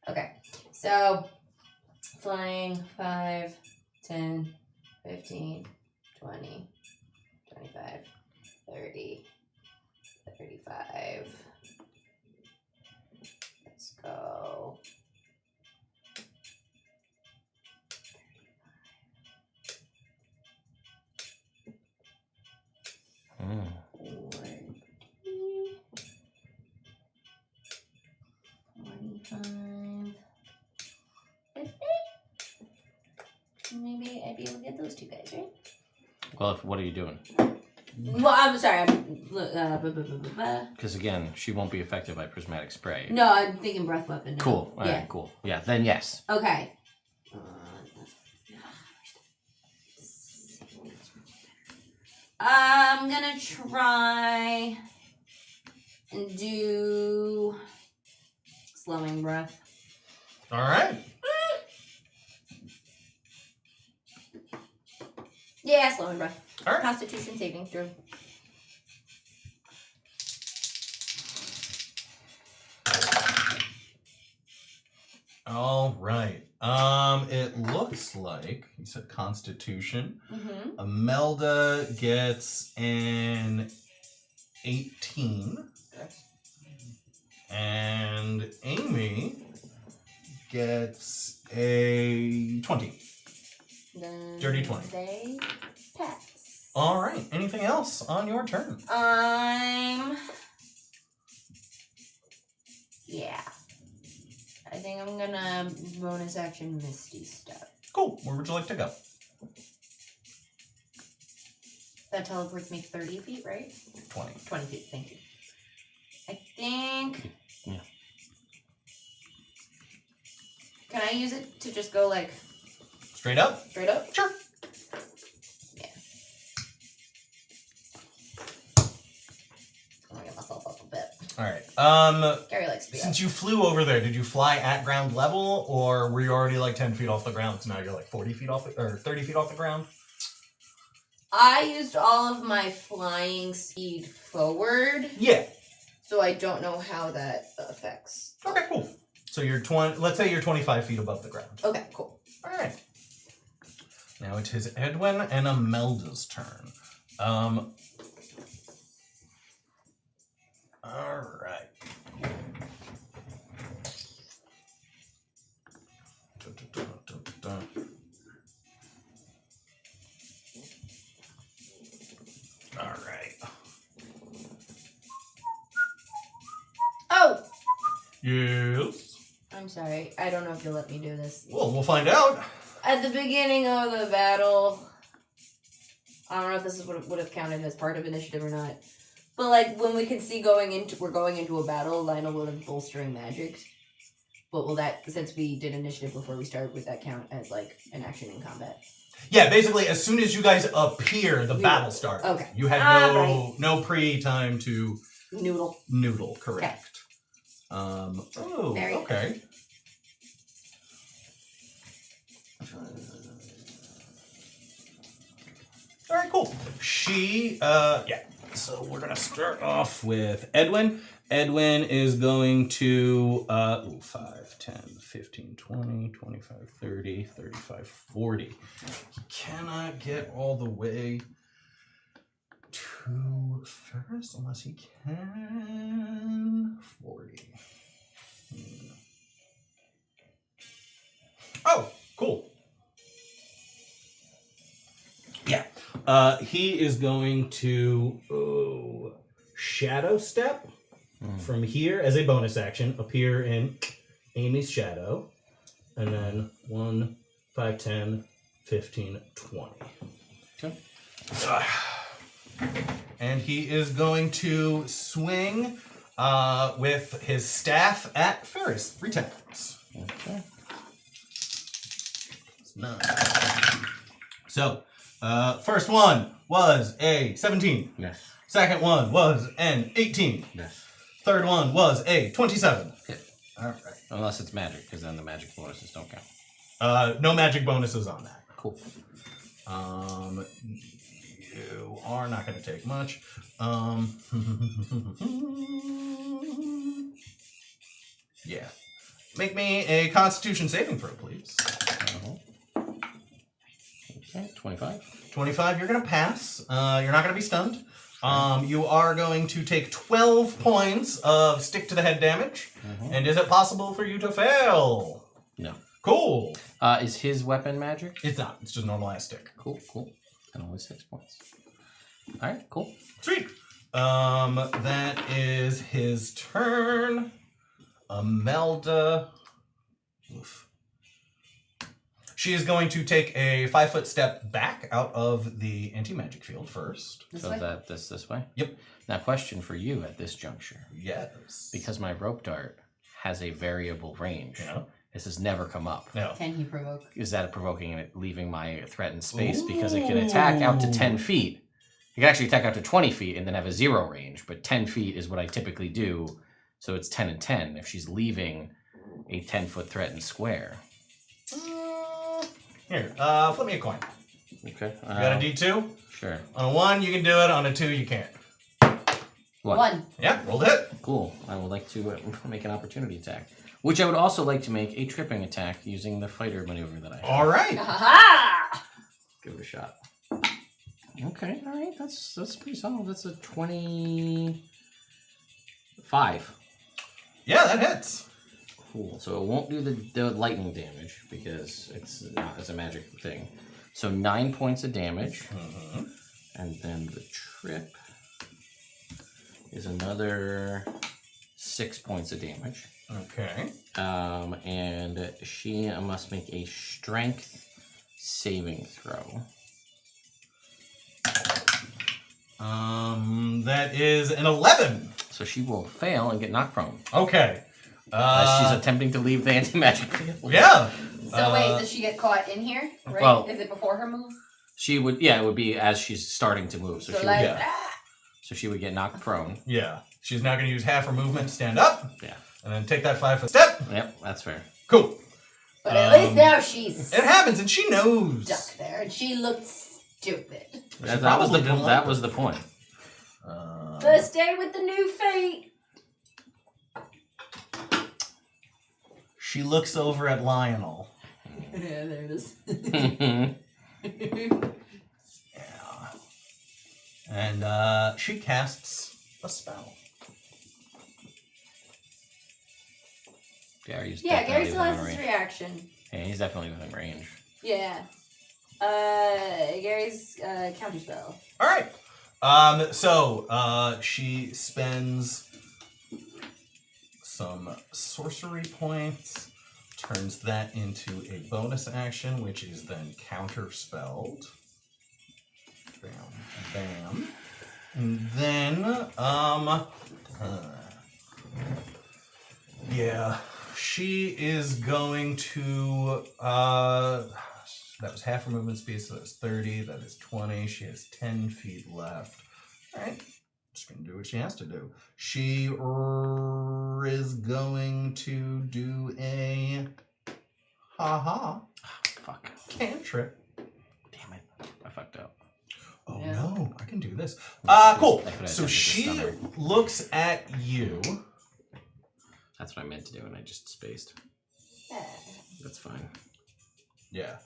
Okay. So, flying 5, 10, 15, 20, 25, 30, 35. Let's go.
Mm.
40, 45, 50? Maybe I'd be able to get those two guys, right?
Well, what are you doing?
Well, I'm sorry.
Because, again, she won't be affected by prismatic spray.
No, I'm thinking breath weapon now.
Cool. All right, cool. Yeah, then yes.
Okay. I'm gonna try and do slowing breath.
All right.
Yeah, slowing breath.
All right.
Constitution saving throw.
All right. It looks like you said Constitution.
Mm-hmm.
Imelda gets an 18, and Amy gets a 20.
Then
Dirty 20.
They pass.
All right. Anything else on your turn?
Yeah. I think I'm gonna bonus action Misty Step.
Cool. Where would you like to go?
That teleports me 30 feet, right?
20.
20 feet, thank you. I think...
Yeah.
Can I use it to just go, like...
Straight up?
Straight up?
Sure.
Yeah. I'm gonna get myself up a bit.
All right.
Gary likes to be
Since you flew over there, did you fly at ground level, or were you already like 10 feet off the ground, so now you're like 40 feet off or 30 feet off the ground?
I used all of my flying speed forward.
Yeah.
So I don't know how that affects.
Okay, cool. So you're 20, let's say you're 25 feet above the ground.
Okay, cool.
All right. Now it is Edwin and Imelda's turn. All right. All right.
Oh!
Yes.
I'm sorry. I don't know if you'll let me do this.
Well, we'll find out.
At the beginning of the battle, I don't know if this is what would have counted as part of initiative or not. But like when we can see we're going into a battle, Lionel will have bolstering magic. But will that, since we did initiative before we started, would that count as like an action in combat?
Yeah, basically, as soon as you guys appear, the battle starts.
Okay.
You had no pre-time to noodle. Correct.
Very
okay. All right, cool. So we're gonna start off with Edwin. Edwin is going to 5, 10, 15, 20, 25, 30, 35, 40. He cannot get all the way to Ferris unless he can 40. Oh, cool. Yeah. He is going to shadow step from here as a bonus action, appear in Amy's shadow, and then 1, 5, 10, 15, 20.
Okay.
And he is going to swing with his staff at Ferris 3 times.
Okay.
It's 9. So, first one was a 17.
Yes.
Second one was an 18.
Yes.
Third one was a 27.
Hit.
All right.
Unless it's magic, because then the magic bonuses don't count.
No magic bonuses on that.
Cool.
You are not going to take much. Yeah. Make me a Constitution saving throw, please.
Okay, 25.
25, you're going to pass. You're not going to be stunned. You are going to take 12 points of stick to the head damage. And is it possible for you to fail?
No.
Cool.
Is his weapon magic?
It's not. It's just normalized stick.
Cool. And only 6 points. All right, cool.
Sweet. That is his turn. Imelda. Oof. She is going to take a 5-foot step back out of the anti-magic field first.
This
So
way?
that this way?
Yep.
Now, question for you at this juncture.
Yes.
Because my rope dart has a variable range.
Yeah.
This has never come up.
No.
Can he provoke?
Is that provoking it, leaving my threatened space? Because it can attack out to 10 feet. You can actually attack out to 20 feet and then have a 0 range, but 10 feet is what I typically do. So it's 10 and 10 if she's leaving a 10-foot threatened square.
Here, flip me a coin.
Okay.
You got a D2?
Sure.
On a 1, you can do it. On a 2, you can't.
What?
1.
Yeah, roll the hit.
Cool. I would like to make an opportunity attack, which I would also like to make a tripping attack using the fighter maneuver that I have.
All right.
Ha!
Give it a shot. Okay, all right. That's pretty solid. That's a 25.
Yeah, that hits.
Cool. So it won't do the lightning damage because it's a magic thing. So 9 points of damage, and then the trip is another 6 points of damage.
Okay.
And she must make a strength saving throw.
That is an 11.
So she will fail and get knocked prone.
Okay.
As she's attempting to leave the anti-magic field.
Yeah.
So wait, does she get caught in here? Right?
Well-
Is it before her move?
She would, yeah, it would be as she's starting to move. So she
like,
would, so she would get knocked prone.
Yeah. She's now going to use half her movement to stand up.
Yeah.
And then take that 5-foot step.
Yep, that's fair.
Cool.
But at least now she's
It happens, and she knows.
stuck there, and she looked stupid.
That
probably didn't like
that
it.
was the point.
First day with the new fate.
She looks over at Lionel.
Yeah, there it is.
Yeah. And she casts a spell.
Gary's
Yeah,
definitely
Gary still has
within
his
range.
reaction.
Yeah, he's definitely within range.
Yeah. Gary's counterspell.
All right. So she spends some sorcery points, turns that into a bonus action, which is then counterspelled. Bam, bam. And then, yeah, she is going to, that was half her movement speed, so that's 30, that is 20, she has 10 feet left. All right, just gonna do what she has to do. She is going to do a
Fuck.
cantrip.
Damn it. I fucked up.
Oh
Yeah.
no, I can do this. Cool.
I could've
So
attempted to
she
stun her.
looks at you.
That's what I meant to do, and I just spaced.
Yeah.
That's fine.
Yeah.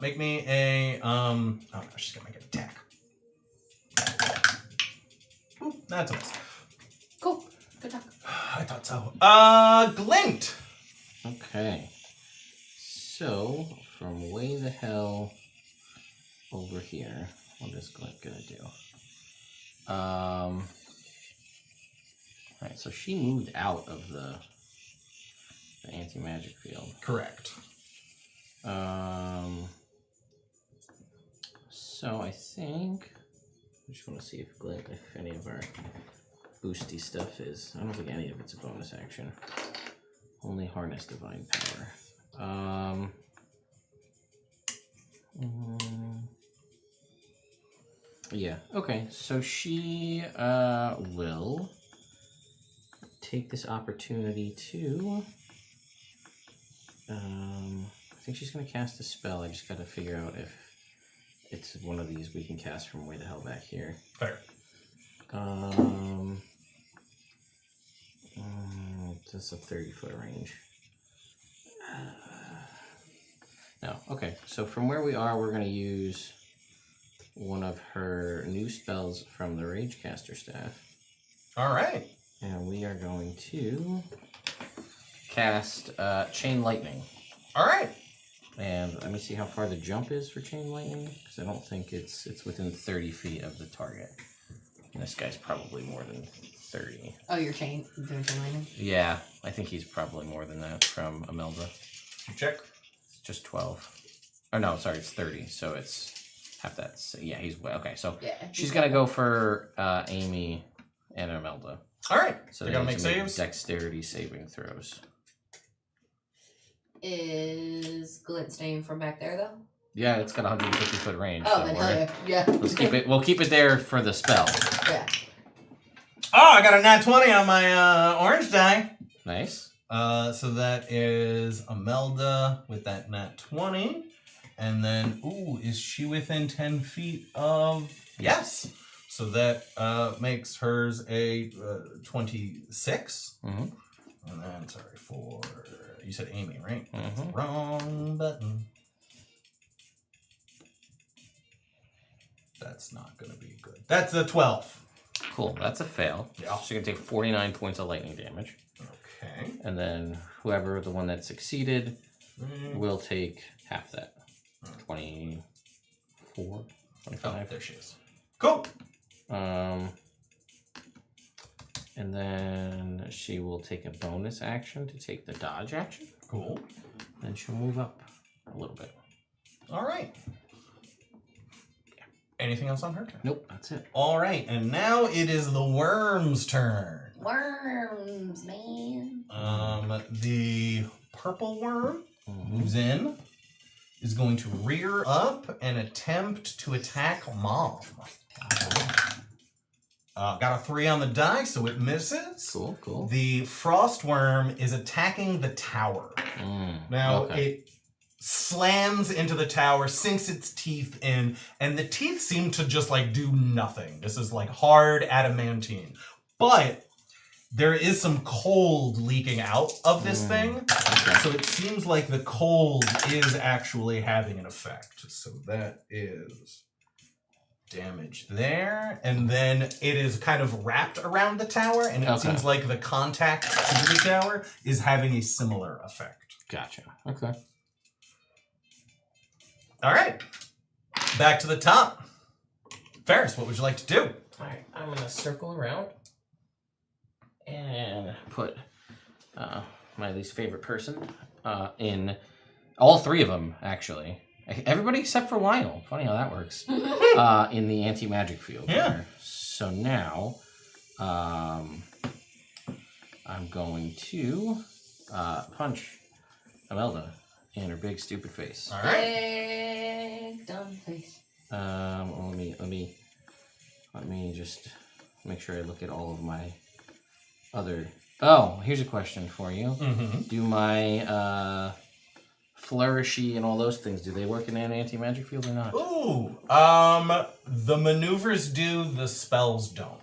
Make me a oh no, she's gonna make an attack. Ooh, that's a miss.
Cool. Good talk.
I thought so. Glint.
Okay. So, from way the hell over here, what is Glint gonna do? Alright, so she moved out of the anti-magic field.
Correct.
So I think I just want to see if Glint, if any of our boosty stuff is. I don't think any of it's a bonus action. Only harness divine power. Yeah, okay. So she will take this opportunity to... I think she's going to cast a spell. I just got to figure out if it's one of these we can cast from way the hell back here.
Fair.
That's a 30-foot range. No, okay. So from where we are, we're going to use one of her new spells from the Ragecaster staff.
All right.
And we are going to cast Chain Lightning.
All right.
And let me see how far the jump is for Chain Lightning, because I don't think it's within 30 feet of the target. And this guy's probably more than 30.
Oh, you're doing chain lightning?
Yeah, I think he's probably more than that from Imelda.
Check.
It's just 12. Oh no, sorry, it's 30. So it's half that. So yeah, he's way okay. So
yeah,
she's gonna go for Amy and Imelda.
All right.
So
they're
they
gonna
need
make
to
saves.
Dexterity saving throws.
Is Glint staying from back there though?
Yeah, it's got a 150-foot range.
Oh,
so
then hell yeah.
let's keep it. We'll keep it there for the spell.
Yeah.
Oh, I got a nat 20 on my orange die.
Nice.
So that is Imelda with that nat 20. And then, ooh, is she within 10 feet of... Yes. So that makes hers a 26.
Mm-hmm.
And then, sorry, for... You said Amy, right?
Mm-hmm.
Wrong button. That's not going to be good. That's a 12.
Cool. That's a fail.
Yeah.
So you're going to take 49 points of lightning damage.
Okay.
And then whoever, the one that succeeded, will take half that. 24, 25.
Oh, there she is. Cool.
And then she will take a bonus action to take the dodge action.
Cool.
Then she'll move up a little bit.
All right. Anything else on her turn?
Nope, that's it.
All right, and now it is the worm's turn.
Worms, man.
The purple worm moves in, is going to rear up and attempt to attack Mauve. Got a 3 on the die, so it misses.
Cool, cool.
The Frostworm is attacking the tower. Now, it slams into the tower, sinks its teeth in, and the teeth seem to just, like, do nothing. This is, like, hard adamantine. But there is some cold leaking out of this thing, so it seems like the cold is actually having an effect. So that is... damage there, and then it is kind of wrapped around the tower, and it seems like the contact to the tower is having a similar effect.
Gotcha. Okay.
All right, back to the top. Ferris, what would you like to do?
All right, I'm gonna circle around and put my least favorite person in all 3 of them, actually. Everybody except for Lionel. Funny how that works. In the anti-magic field.
Yeah.
There. So now, I'm going to punch Imelda in her big stupid face.
All right.
Big dumb face.
Let me just make sure I look at all of my other. Oh, here's a question for you.
Mm-hmm.
Do my flourishy and all those things, do they work in an anti-magic field or not?
Ooh, the maneuvers do, the spells don't.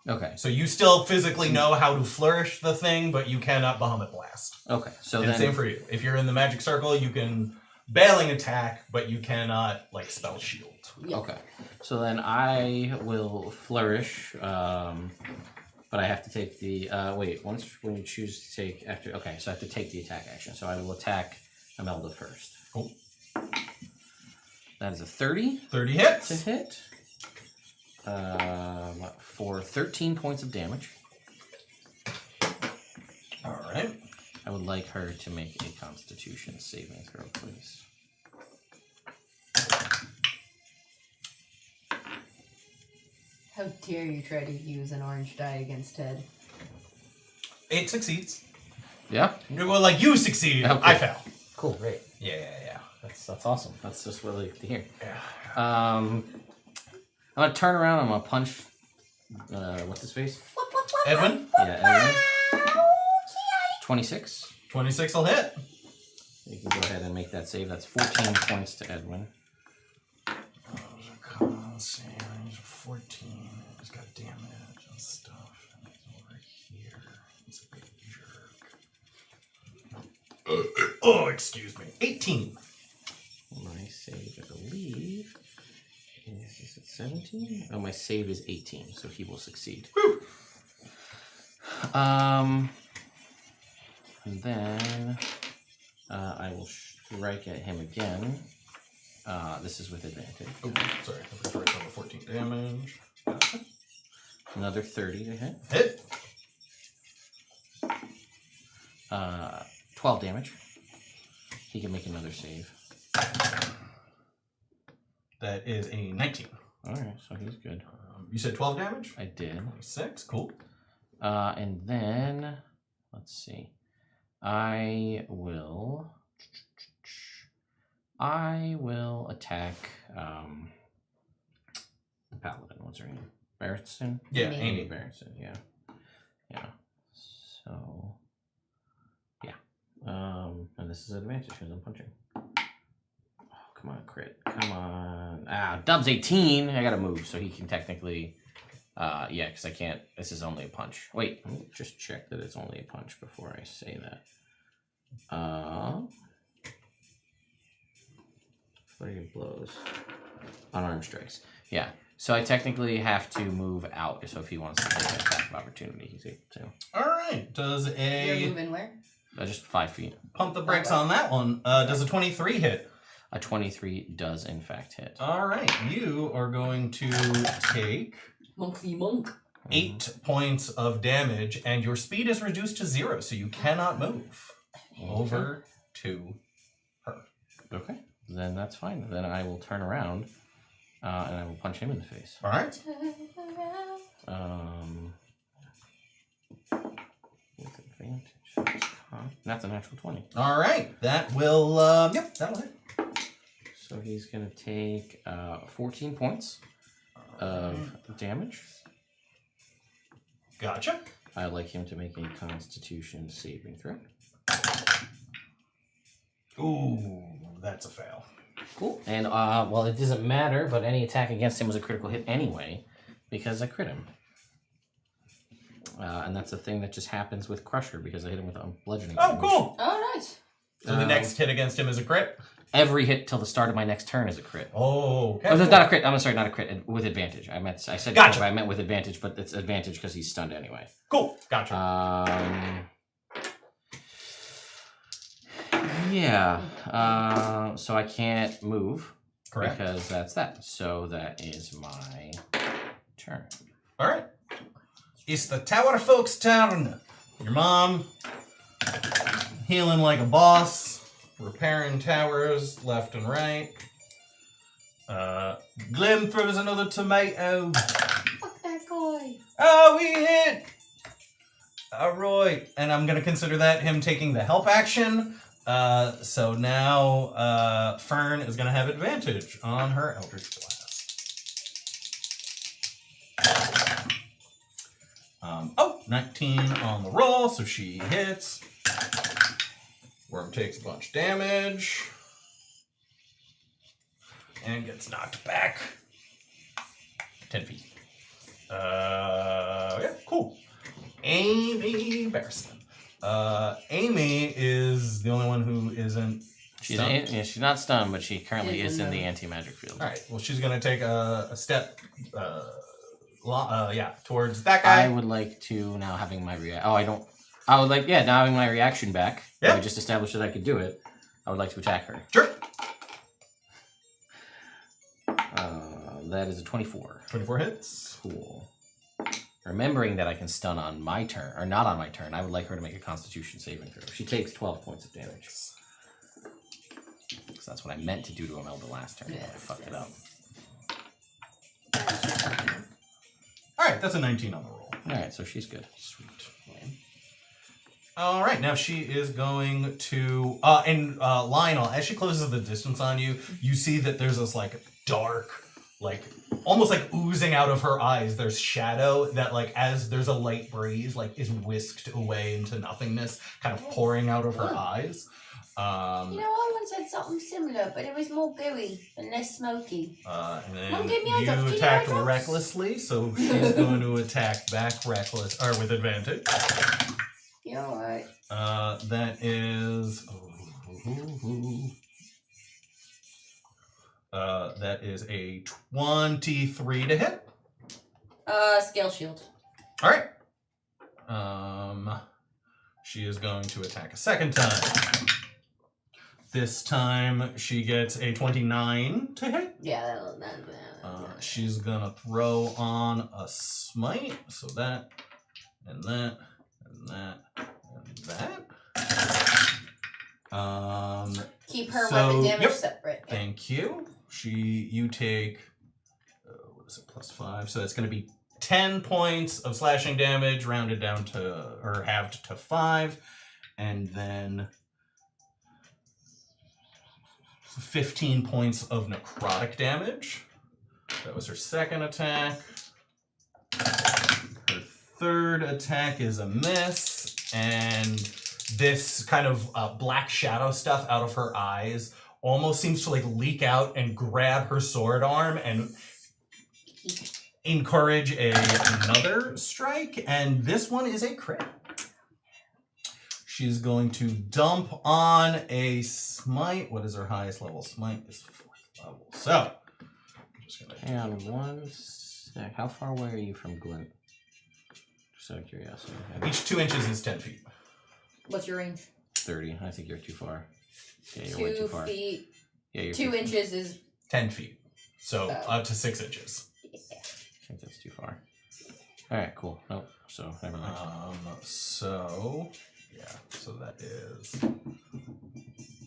Okay.
So you still physically know how to flourish the thing, but you cannot Bahamut Blast.
Okay. So
And
then
same for you. If you're in the magic circle, you can bailing attack, but you cannot, like, spell shield.
Yep.
Okay. So then I will flourish, but I have to take the when you choose to take after. Okay, so I have to take the attack action. So I will attack Imelda first.
Cool.
That is a 30.
30 hits.
To hit. For 13 points of damage.
All right.
I would like her to make a Constitution saving throw, please.
How dare you try to use an orange die against Ted?
8 succeeds.
Yeah?
Well, like, you succeed.
Okay.
I fail.
Cool, great.
Yeah.
That's awesome. That's just what I like to hear.
Yeah.
I'm gonna turn around. I'm gonna punch. What's his face?
Edwin?
Yeah, Edwin. 26.
26 will hit.
You can go ahead and make that save. That's 14 points to Edwin.
Let's see. He's 14. He's got damage and stuff. And he's over here. He's a big jerk. Oh, excuse me. 18.
My save, I believe, is this at 17? Oh, my save is 18, so he will succeed.
Woo!
And then I will strike at him again. This is with advantage.
Oh, sorry. I forgot to roll 14 damage.
Another 30 to hit.
Hit.
12 damage. He can make another save.
That is a 19.
Alright, so he's good.
You said 12 damage?
I did.
26. Cool.
And then, let's see. I will attack the paladin. What's her name? Barriston?
Yeah,
Amy Barriston, yeah. So, yeah. And this is advantage because I'm punching. Oh, come on, crit. Come on. Dub's 18. I gotta move, so he can technically... yeah, because I can't... This is only a punch. Wait, let me just check that it's only a punch before I say that. Flurry of blows. Unarmed strikes. Yeah. So I technically have to move out. So if he wants to take an attack of opportunity, he's able to.
Alright. Does
You're moving where?
Just 5 feet.
Pump the brakes on that one. Does a 23 hit?
A 23 does in fact hit.
Alright. You are going to take...
Monk v. monk.
8 points of damage, and your speed is reduced to 0, so you cannot move. Over to her.
Okay. Then that's fine. Then I will turn around and I will punch him in the face.
Alright.
With advantage. That's a natural 20.
Alright. That will, yep, that'll hit.
So he's going to take 14 points of damage.
Gotcha.
I'd like him to make a Constitution saving throw.
Ooh, that's a fail.
Cool. And, well, it doesn't matter, but any attack against him was a critical hit anyway, because I crit him. And that's a thing that just happens with Crusher, because I hit him with a bludgeoning
Oh,
damage.
cool.
Oh, nice.
So the next hit against him is a crit?
Every hit till the start of my next turn is a crit.
Oh, okay.
Oh, that's not a crit. I'm sorry, not a crit. With advantage. I said
Gotcha.
crit, but I meant with advantage, but it's advantage because he's stunned anyway.
Cool. Gotcha.
Yeah. So I can't move.
Correct.
Because that's that. So that is my turn.
All right. It's the Tower Folks' turn. Your mom healing like a boss, repairing towers left and right. Glim throws another tomato.
Fuck that guy.
Oh, we hit! Alright, and I'm gonna consider that him taking the help action. So now Fern is gonna have advantage on her Eldritch Blast. 19 on the roll, so she hits. Worm takes a bunch of damage. And gets knocked back 10 feet. Yeah, cool. Amy Barriston. Amy is the only one who isn't stunned.
She's not stunned, but she currently is in the anti-magic field.
All right. Well, she's gonna take a step, towards that guy.
I would like to now having my now having my reaction back.
Yeah.
We just established that I could do it. I would like to attack her.
Sure.
That is a 24.
24 hits.
Cool. Remembering that I can stun on my turn, or not on my turn, I would like her to make a Constitution saving throw. She takes 12 points of damage. So that's what I meant to do to Imelda last turn, but I fucked it up.
All right, that's a 19 on the roll.
All right, so she's good.
Sweet. All right, now she is going to Lionel, as she closes the distance on you, you see that there's this like dark, like almost like oozing out of her eyes. There's shadow that like as there's a light breeze like is whisked away into nothingness, kind of pouring out of her eyes.
I once had something similar, but it was more gooey and less smoky.
And then
Mom gave me eye drops.
you
Can you
attack
eye drops?
recklessly, so she's going to attack back reckless or with advantage.
You're alright.
That is that is a 23 to hit.
Scale shield.
All right. She is going to attack a second time. This time she gets a 29 to hit.
Yeah,
She's gonna throw on a smite, so that and that and that and that.
Keep her weapon damage separate.
Thank you. You take what is it, +5? So that's gonna be 10 points of slashing damage, rounded down to or halved to 5, and then 15 points of necrotic damage. That was her second attack. Her third attack is a miss, and this kind of black shadow stuff out of her eyes almost seems to like leak out and grab her sword arm and encourage another strike, and this one is a crit. She's going to dump on a smite. What is her highest level? Smite is 4th level. So, I'm just gonna
hang on one sec. How far away are you from Glint? Just out of curiosity.
Each 2 inches is 10 feet.
What's your range?
30. I think you're too far. Yeah, you're way too
2
far.
feet.
Yeah, you're
2 inches is
10 feet. So up to 6 inches.
I think that's too far. All right, cool. Nope. So never mind.
Yeah, so that is,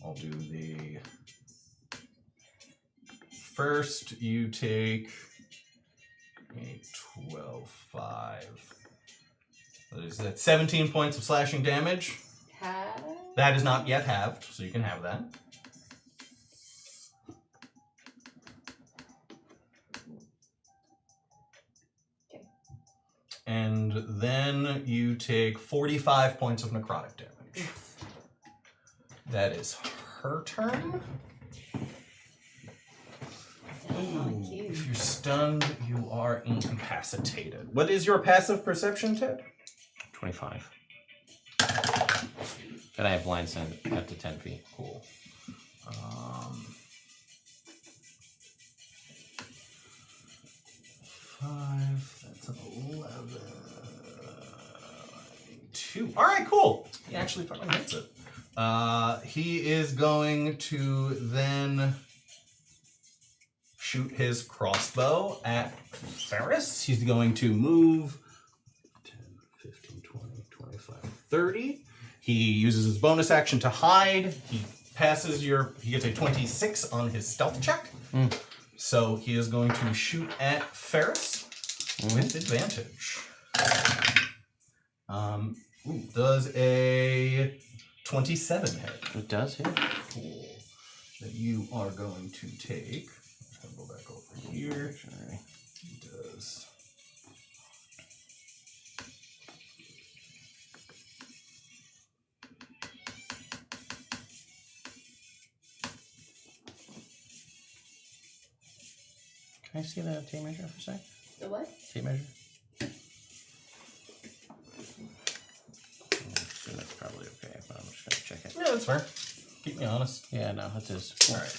I'll do the, first you take a 12, 5. That's 17 points of slashing damage. That is not yet halved, so you can have that. And then you take 45 points of necrotic damage. That is her turn. Ooh, if you're stunned, you are incapacitated. What is your passive perception, Ted?
25. And I have blind sight up to 10 feet.
Cool. 5, that's an 11. 2. All right, cool. He actually fucking hits it. He is going to then shoot his crossbow at Ferris. He's going to move 10, 15, 20, 25, 30. He uses his bonus action to hide. He gets a 26 on his stealth check. So he is going to shoot at Ferris with advantage. Does a 27 hit?
It does hit.
Cool. Then you are going to take. I'm going to go back over here.
Sorry.
He does.
Can I see the tape measure for a sec?
The what?
Tape measure? So that's probably okay, but I'm just going to check it.
Yeah, that's fair. Keep me honest.
Yeah, no, that is.
All right.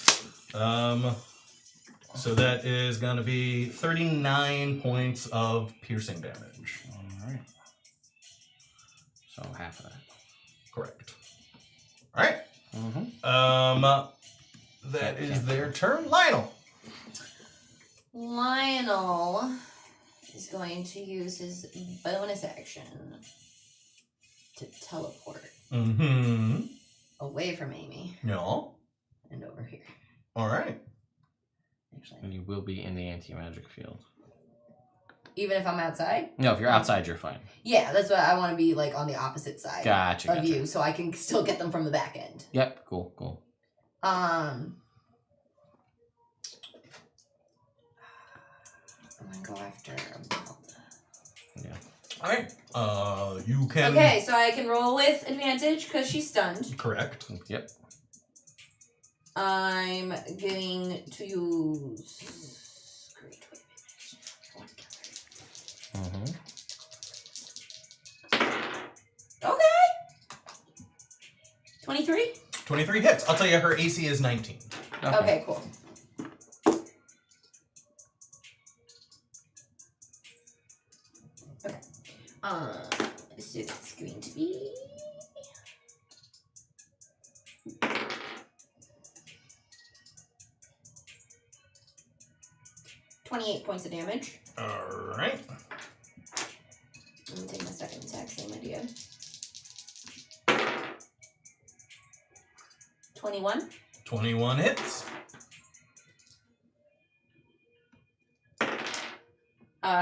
So that is going to be 39 points of piercing damage.
All right. So half of that.
Correct. All right. That is their turn. Lionel.
Lionel is going to use his bonus action to teleport away from Amy
No.
and over here.
All right.
And you will be in the anti-magic field.
Even if I'm outside?
No, if you're outside, you're fine.
Yeah, that's what I want to be like on the opposite side
Gotcha.
of you, so I can still get them from the back end.
Yep. Cool.
I'm gonna go after
Yeah.
All right. You can.
Okay, so I can roll with advantage because she's stunned.
Correct.
Yep.
I'm going to use. Okay. 23.
23 hits. I'll tell you, her AC is 19.
Okay, cool. Okay. So that's going to be 28 points of damage.
All right.
I'm gonna take my second attack, same idea. 21.
21 hits.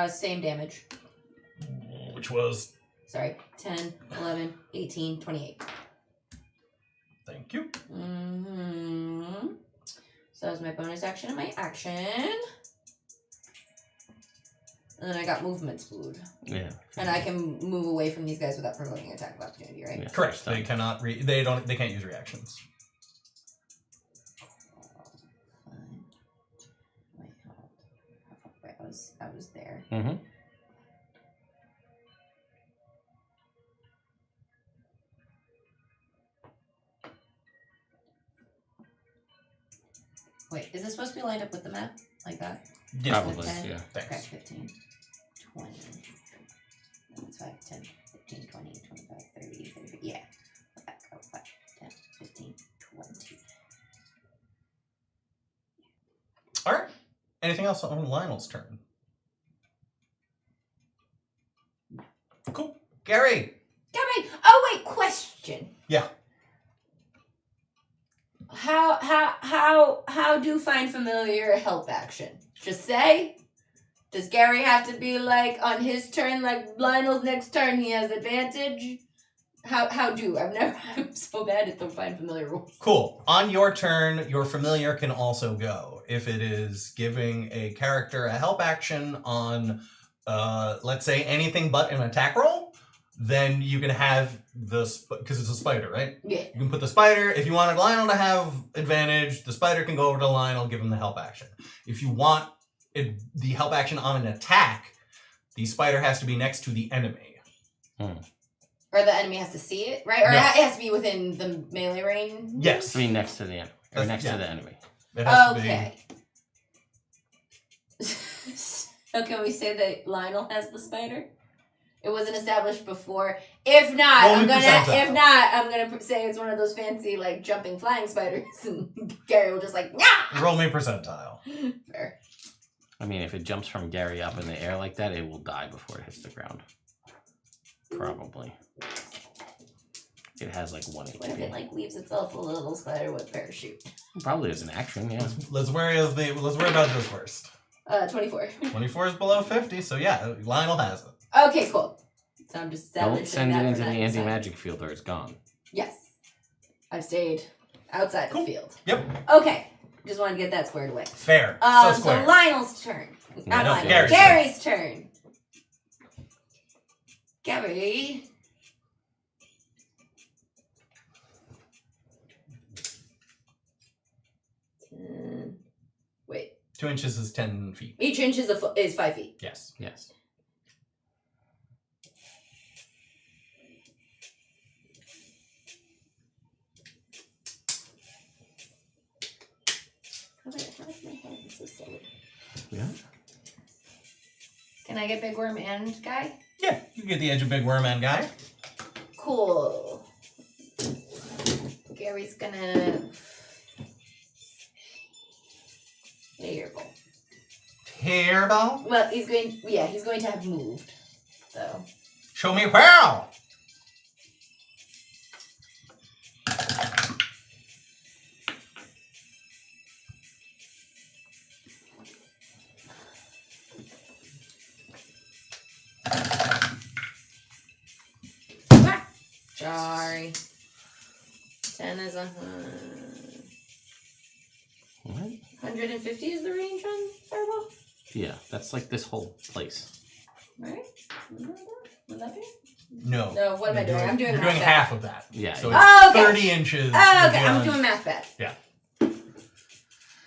Same damage.
Which was?
Sorry, 10, 11, 18, 28.
Thank you.
So that was my bonus action and my action. And then I got movement speed.
Yeah.
And I can move away from these guys without provoking attack of opportunity, right?
Yeah.
Correct. They cannot. They can't use reactions.
Wait, I was there.
Mm-hmm.
Wait, is this supposed to be lined up with the map? Like that?
Yes,
Probably,
please.
yeah.
Okay,
Thanks.
15, 20, that's 5, 10, 15, 20, 25, 30, 30, yeah. Go back, go 5, 10, 15, 20.
All right. Anything else on Lionel's turn? Cool. Gary.
Gabby! Oh wait, question.
Yeah.
How do find familiar help action? Just say? Does Gary have to be like on his turn, like Lionel's next turn he has advantage? I'm so bad at the find familiar rules.
Cool. On your turn, your familiar can also go. If it is giving a character a help action on, let's say, anything but an attack roll, then you can have because it's a spider, right?
Yeah.
You can put the spider. If you wanted Lionel to have advantage, the spider can go over to Lionel, give him the help action. If you want the help action on an attack, the spider has to be next to the enemy.
Or the enemy has to see it, right? Or
No.
it has to be within the melee range?
Yes.
I mean, next to the enemy. Or
That's-
next
yeah.
to the enemy.
It has to be.
Okay. So can we say that Lionel has the spider? It wasn't established before. If not,
Roll
I'm
me percentile.
gonna say it's one of those fancy like jumping flying spiders, and Gary will just like yeah.
Roll me percentile.
Fair.
I mean, if it jumps from Gary up in the air like that, it will die before it hits the ground. Probably. It has like 1
What if it
HP.
like leaves itself a little spider with parachute?
Probably as an action, yeah.
Let's worry about this first.
24.
24 is below 50, so yeah, Lionel has it.
Okay, cool. So I'm just
Don't
establishing
send it
that
into
for
the
next time.
anti-magic field or it's gone.
Yes. I've stayed outside
Cool.
the field.
Yep.
Okay. Just want to get that squared away.
Fair.
So
square.
Lionel's turn. Not
No,
Lionel.
Gary's
Gary's turn. Gary. Wait.
2 inches is 10 feet.
Each inch is 5 feet.
Yes.
Yes.
How is my hand so silly?
Yeah.
Can I get Big Worm and Guy?
Yeah, you can get the edge of Big Worm and Guy.
Cool. Gary's gonna. Terrible.
Terrible.
Well, he's going to have moved, though.
Show me where.
And there's
What?
150 is the range on Fireball?
Yeah, that's like this whole place.
Right? Would that be?
No.
No, what am I doing? I'm doing
You're
math
doing
bad.
half of that.
Yeah.
So
yeah.
it's 30 inches.
Oh, okay. I'm doing math bad.
Yeah.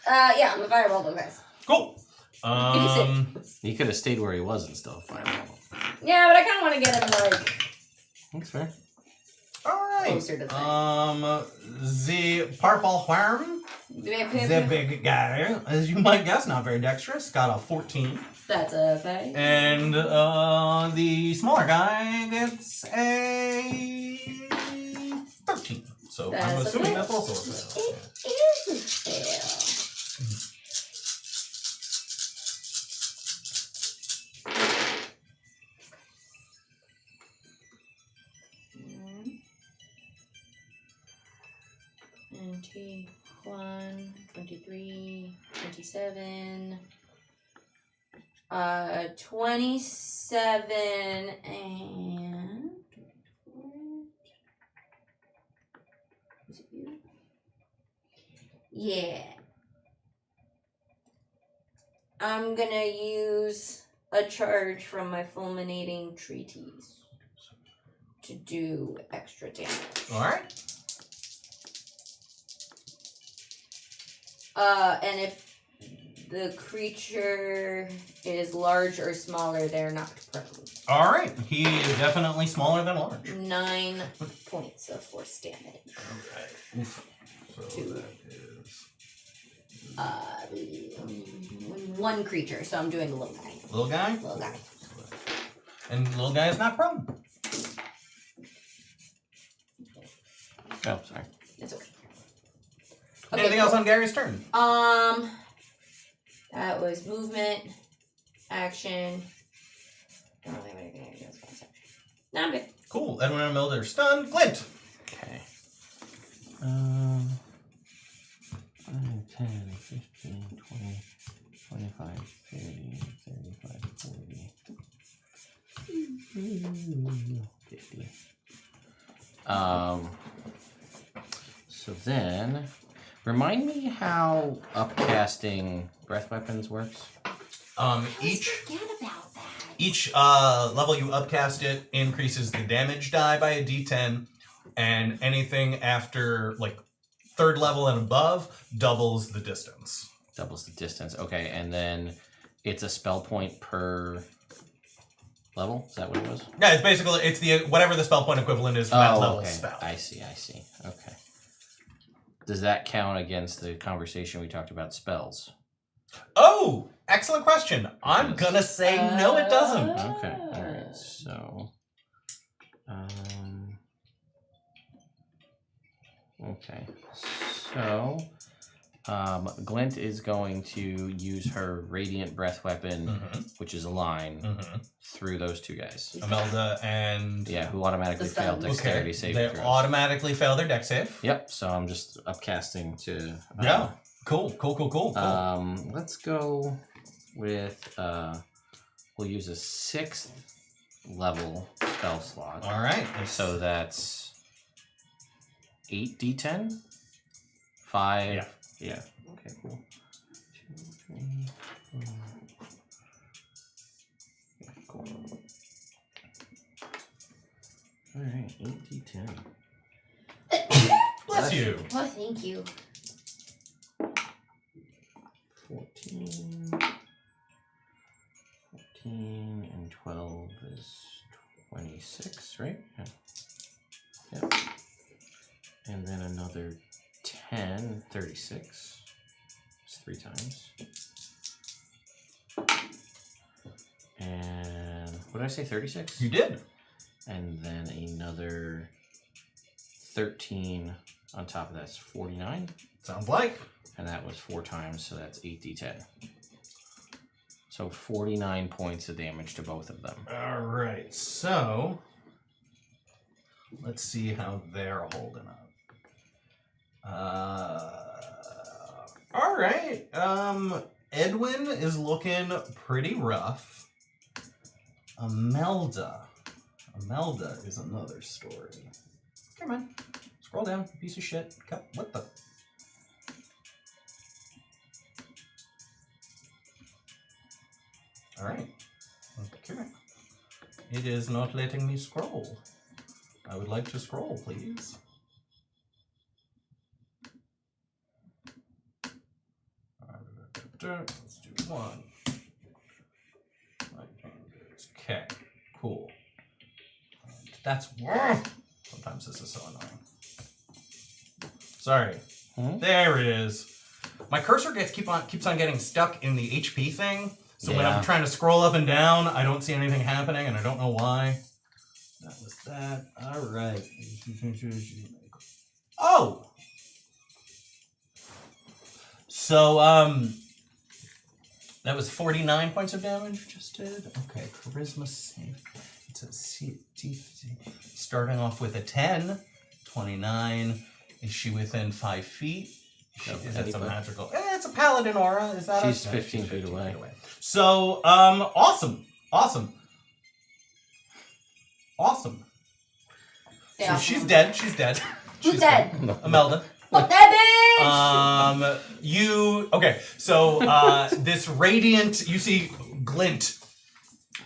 Yeah, I'm a Fireball though, guys.
Cool.
He could have stayed where he was and still fireball.
Yeah, but I kind of want to get him, like,
That's fair.
Alright.
closer to the
The purple worm,
thing.
the big guy, as you might guess, not very dexterous, got a 14.
That's a thing.
And the smaller guy gets a 13. So
That's
I'm
a
assuming
fail.
that's also a fail.
It is a fail. And 21, 23, 27, 27, and is it you? Yeah. I'm gonna use a charge from my fulminating treatise to do extra damage.
Alright.
And if the creature is large or smaller, they're knocked prone.
Alright. He is definitely smaller than large.
9 points of force damage.
Alright. Oof. So
Two.
that is...
One creature, so I'm doing the little guy.
Little guy?
Little guy.
And little guy is not prone.
Oh, sorry.
It's okay.
Anything else on Gary's turn?
That was movement, action. I don't think anything else was action. No, I'm good.
Cool. Edwin and Imelda are stunned. Glint.
Okay. 5, 10, 15, 20, 25, 30, 35, 40, 50. So then, remind me how upcasting breath weapons works.
Forget about that.
Each level you upcast it increases the damage die by a d10, and anything after like 3rd level and above doubles the distance.
Doubles the distance. Okay, and then it's a spell point per level. Is that what it was?
Yeah, it's basically the whatever the spell point equivalent is for that level spell.
I see. Okay. Does that count against the conversation we talked about spells?
Oh, excellent question. I'm gonna say no, it doesn't.
Okay. All right. So, okay. So, Glint is going to use her Radiant Breath Weapon, which is a line, through those two guys.
Imelda and...
Yeah, who automatically failed Dexterity saving
They
throws.
automatically fail their dex save.
Yep, so I'm just upcasting to...
yeah, cool.
Let's go with... we'll use a 6th level spell slot.
All right.
So that's 8d10? 5...
Yeah.
Yeah. Okay, cool. 2, 3, 4. Yeah, cool. Alright, 8d10.
Bless you.
Oh, thank you.
14, and 12 is 26, right? Yeah. Yep. And then another 10, 36. It's 3 times. And what did I say, 36?
You did.
And then another 13 on top of that's 49.
Sounds like.
And that was 4 times, so that's 8d10. So 49 points of damage to both of them.
All right. So let's see how they're holding up. All right. Edwin is looking pretty rough. Imelda is another story. Come on. Scroll down, piece of shit. What the? Alright. Okay. It is not letting me scroll. I would like to scroll, please. Let's do 1. Okay, cool. That's sometimes this is so annoying. Sorry. There it is. My cursor keeps on getting stuck in the HP thing. So when I'm trying to scroll up and down, I don't see anything happening, and I don't know why. That was that. All right. Oh. So that was 49 points of damage. Just did. Okay, charisma save. It's a starting off with a 10. 29. Is she within 5 feet? Is that some magical? It's a paladin aura. Is that?
She's 15 feet away.
So, awesome. So she's dead.
Who's dead?
Imelda.
Fuck that bitch!
Okay, so, this radiant, you see glint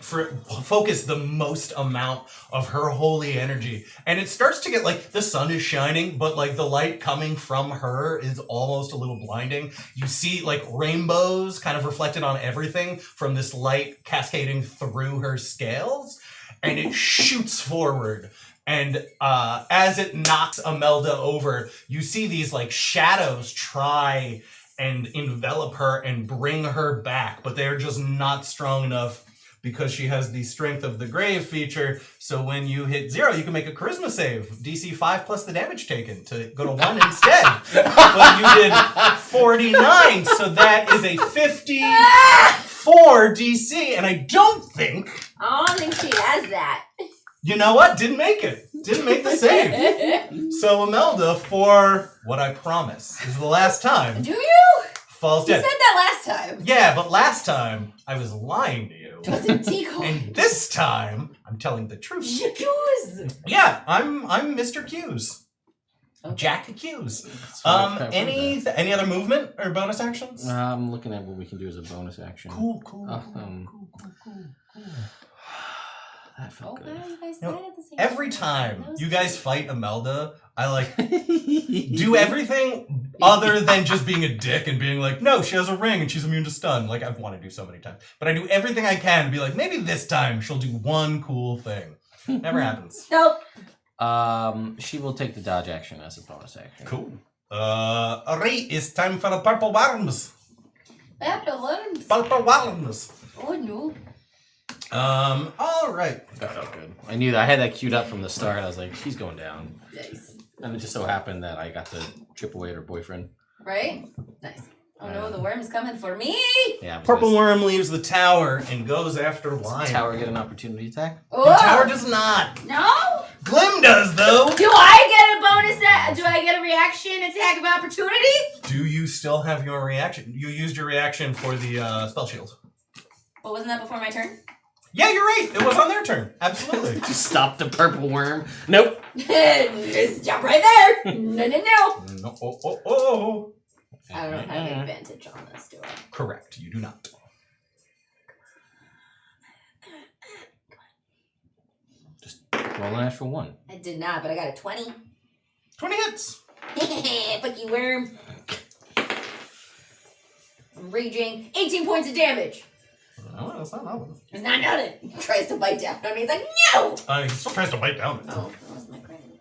focus the most amount of her holy energy, and it starts to get like the sun is shining, but like the light coming from her is almost a little blinding. You see like rainbows kind of reflected on everything from this light cascading through her scales, and it shoots forward. And as it knocks Imelda over, you see these like shadows try and envelop her and bring her back, but they're just not strong enough because she has the Strength of the Grave feature. So when you hit 0, you can make a charisma save. DC 5 plus the damage taken to go to 1 instead. But you did 49, so that is a 54 DC, and I don't think
she has that.
You know what? Didn't make it. Didn't make the save. So Imelda, for what I promise is the last time.
Do you?
Falls dead.
You said that last time.
Yeah, but last time I was lying to you.
It was a decoy.
And this time I'm telling the truth.
Q's.
Yeah, I'm Mr. Q's. Okay. Jack Q's. Any other movement or bonus actions?
I'm looking at what we can do as a bonus action.
Cool. That felt good. Every time you guys fight Imelda, I like do everything other than just being a dick and being like, no, she has a ring and she's immune to stun. Like I've wanted to do so many times. But I do everything I can to be like, maybe this time she'll do one cool thing. Never happens.
Nope.
She will take the dodge action as a bonus action.
Cool. Alright, it's time for the purple worms. Purple worms.
Oh no.
All right.
That felt good. I knew that. I had that queued up from the start. I was like, she's going down.
Nice.
And it just so happened that I got to chip away at her boyfriend.
Right? Nice. Oh no, the worm's coming for me!
Yeah.
Purple worm leaves the tower and goes after Lion.
Does the tower get an opportunity attack?
Oh. The tower does not.
No?
Glim does, though.
Do I get a bonus? Do I get a reaction attack of opportunity?
Do you still have your reaction? You used your reaction for the spell shield.
But wasn't that before my turn?
Yeah, you're right. It was on their turn. Absolutely.
Just stop the purple worm. Nope.
Just jump right there. No.
No. Oh.
I don't have advantage on this, do I?
Correct. You do not.
Just roll an extra 1.
I did not, but I got a 20.
20 hits.
Fuck you, worm. I'm raging. 18 points of damage.
No, that's not nothing.
It's not nothing. He tries to bite down on me. He's like, no!
He still tries to bite down.
Oh, that was my credit.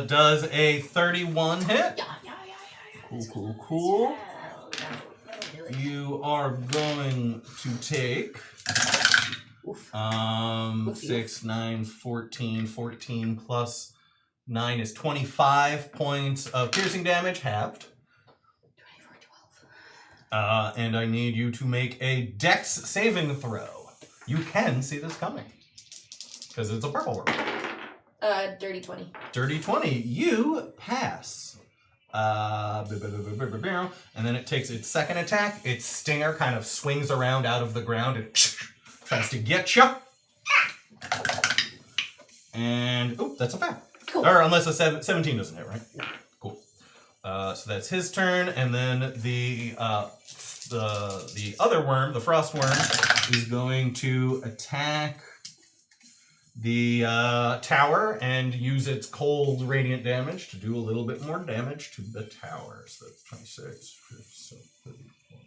Does a 31 hit?
Yeah.
Cool. You are going to take 6, 9, 14. 14 plus 9 is 25 points of piercing damage, halved. And I need you to make a Dex saving throw. You can see this coming. Because it's a purple worm.
Dirty 20.
Dirty 20. You pass. And then it takes its second attack. Its stinger kind of swings around out of the ground and tries to get you. And, that's a fail.
Cool.
Or unless a 17 doesn't hit, right?
No.
Cool. So that's his turn, and then the other worm, the Frostworm, is going to attack the tower and use its cold radiant damage to do a little bit more damage to the tower. So that's 26, 57, 34.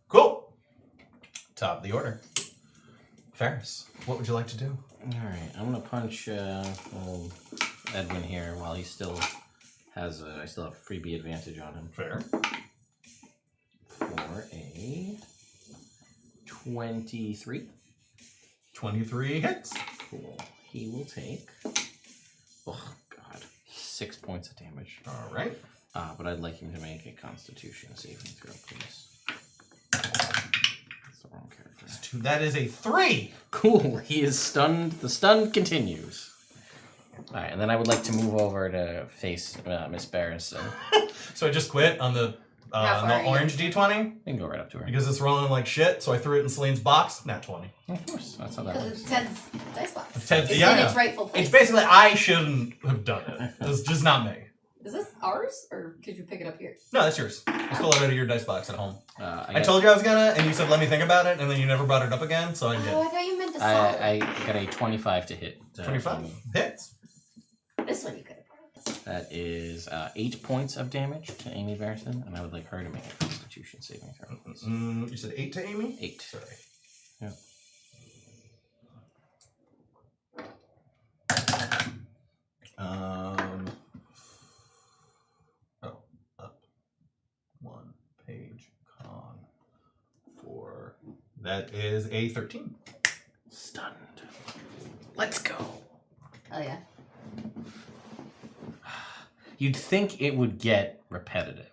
Cool. Top of the order. Ferris, what would you like to do?
All right, I'm gonna punch old Edwin here while he still has I still have freebie advantage on him.
Fair.
For a 23.
23 hits.
Cool. He will take 6 points of damage.
All right.
But I'd like him to make a Constitution saving throw, please. That's the wrong character.
That is a 3.
Cool. He is stunned. The stun continues. All right, and then I would like to move over to face Miss Barris.
So I just quit on the orange D20
You can go right up to her.
because it's rolling like shit. So I threw it in Celine's box. Nat 20.
Of course, that's how that
Because
works.
it's Ted's dice box.
It's Ted's-
It's
yeah,
in
yeah.
its rightful place.
It's basically I shouldn't have done it. It's just not me.
Is this ours, or could you pick it up here?
No, that's yours. I stole it out of your dice box at home. I
got,
told you I was gonna, and you said let me think about it, and then you never brought it up again. So I did.
Oh, I thought you meant the solid.
I got a 25 to hit.
25 hits.
This one you could have brought up.
That is 8 points of damage to Amy Barrison, and I would like her to make a Constitution saving throw. Please.
You said 8 to Amy.
8.
Sorry.
Yep.
Up 1 page con 4. That is a 13.
Stunned. Let's go.
Oh yeah.
You'd think it would get repetitive,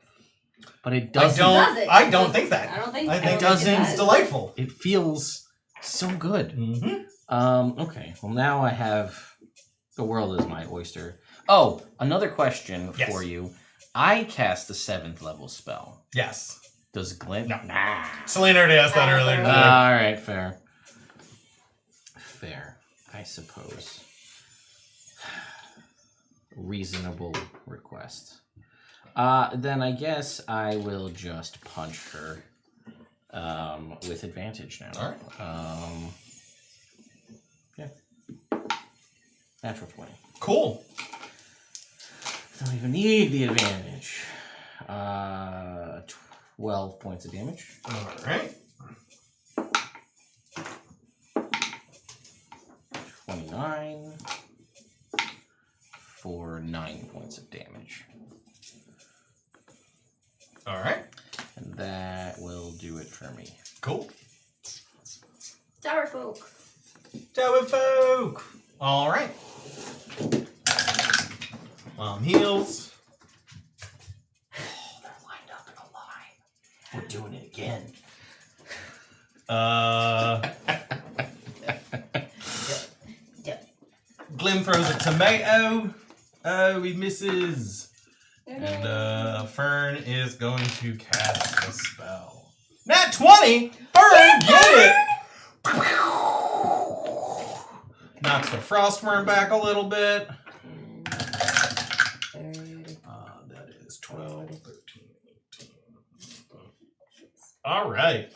but it doesn't.
I don't think that.
I don't think
it doesn't.
It's delightful.
It feels so good.
Mm-hmm.
Okay. Well, now I have the world is my oyster. Oh, another question
Yes.
for you. I cast the 7th level spell.
Yes.
Does Glint?
No.
Nah.
Selene already asked that earlier today.
All right, fair. Fair, I suppose. Reasonable request. Then I guess I will just punch her with advantage now.
All right.
Yeah. Natural 20.
Cool.
Don't even need the advantage. 12 points of damage.
All right.
29 for 9 points of damage.
All right.
And that will do it for me.
Cool.
Tower folk.
Tower folk. All right. Mom heals.
Oh, they're lined up in a line. We're doing it again.
Glim throws a tomato. Oh, he misses. And Fern is going to cast a spell. Nat 20! Fern, get it! Knocks the Frostworm back a little bit. That is 12, 13, 18. All right.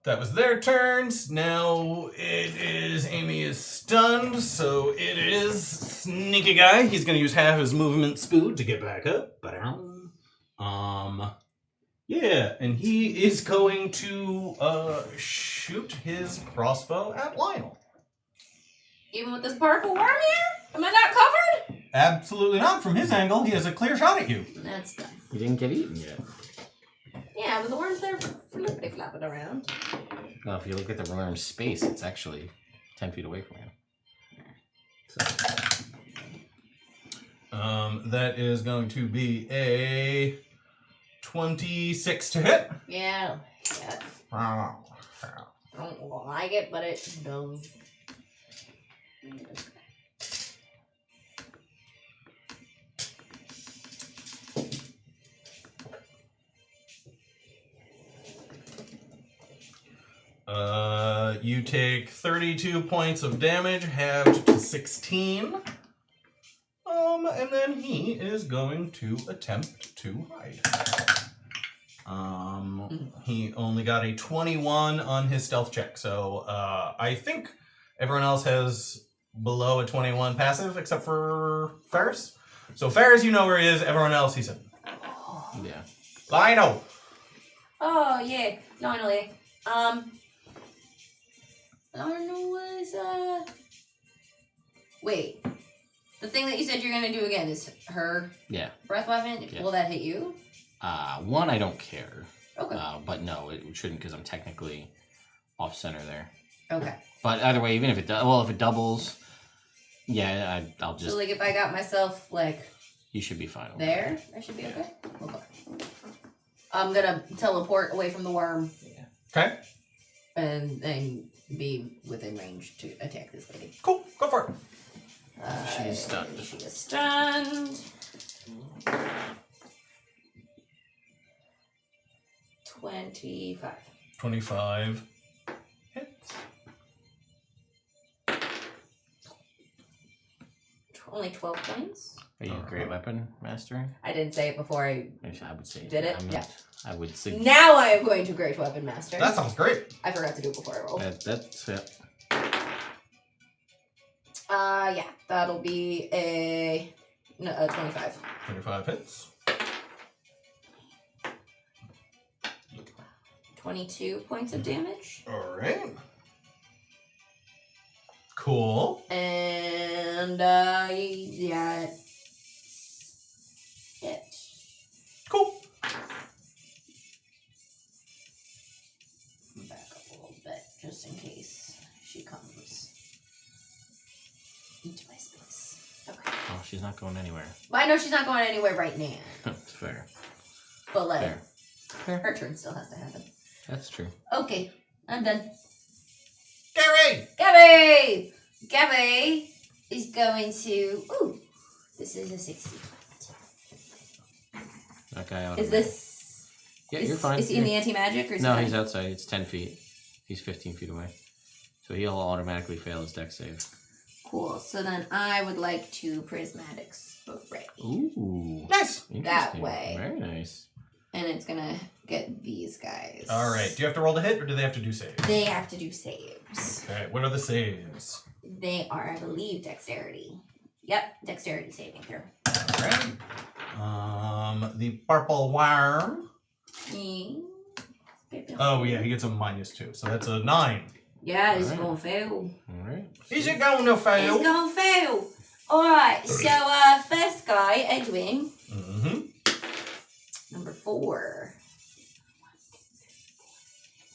That was their turns. Now it is Amy is stunned, so it is Sneaky Guy. He's going to use half his movement speed to get back up. Yeah, and he is going to shoot his crossbow at Lionel.
Even with this purple worm here? Am I not covered?
Absolutely not. From his angle, he has a clear shot at you.
That's done.
You didn't get eaten yet.
Yeah, but the worm's there for flippity flapping around.
Well, if you look at the worm's space, it's actually 10 feet away from you. So.
That is going to be a 26 to hit.
Yeah. I don't like it, but it does.
You take 32 points of damage, halved to 16. And then he is going to attempt to hide. He only got a 21 on his stealth check, so I think everyone else has below a 21 passive except for Ferris. So Ferris, you know where he is. Everyone else, he's in.
Yeah.
Lionel.
Oh yeah, Lionel. Lionel was Wait. The thing that you said you're gonna do again is her breath weapon.
Yeah.
Will that hit you?
One, I don't care.
Okay.
But no, it shouldn't because I'm technically off center there.
Okay.
But either way, even if it if it doubles, I'll just.
So like if I got myself like.
You should be fine.
There, I should be okay. Okay. I'm gonna teleport away from the worm.
Yeah. Okay.
And be within range to attack this lady.
Cool. Go for it.
She's stunned.
She is stunned. 25.
25 hits.
Only 12 points.
Are you a great weapon master?
I didn't say it before I
would say.
did it. Yeah.
I would say.
Now I am going to great weapon master.
That sounds great.
I forgot to do it before I rolled.
That's it.
Yeah, that'll be a 25.
25 hits.
22 points of damage.
All right. Cool.
And yeah, it.
Cool.
Back up a little bit just in case she comes into my space. Okay.
Oh, she's not going anywhere.
Well, I know she's not going anywhere right now.
That's fair.
But like,
Fair.
her turn still has to happen.
That's true.
Okay, I'm done.
Gary!
Gabby is going to. Ooh, this is a 60.
That guy.
Is this?
Yeah, you're fine.
Is he in the anti-magic or is
No,
he
he's outside. It's 10 feet. He's 15 feet away. So he'll automatically fail his dex save.
Cool. So then I would like to prismatic spray.
Ooh.
Nice.
That way.
Very nice.
And it's gonna get these guys.
All right. Do you have to roll the hit or do they have to do saves?
They have to do saves.
Okay. What are the saves?
They are, I believe, dexterity. Yep, dexterity saving throw.
All right. The purple worm. Oh yeah, he gets a -2, so that's a 9.
Yeah, he's gonna fail.
All right.
Is it going to fail?
He's gonna fail. All right. So first guy, Edwin.
Mm-hmm.
Number 4.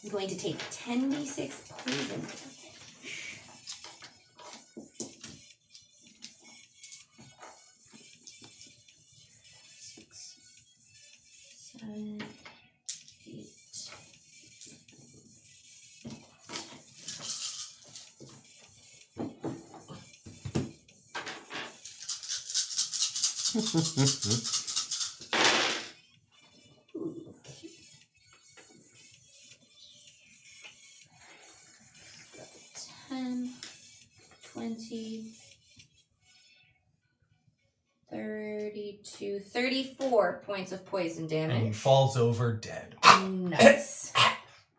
He's going to take 10d6 poison damage. 6, 7, 8. Ooh. 10, 20, 32, 34 points of poison
And he
damage.
falls over dead.
Nice.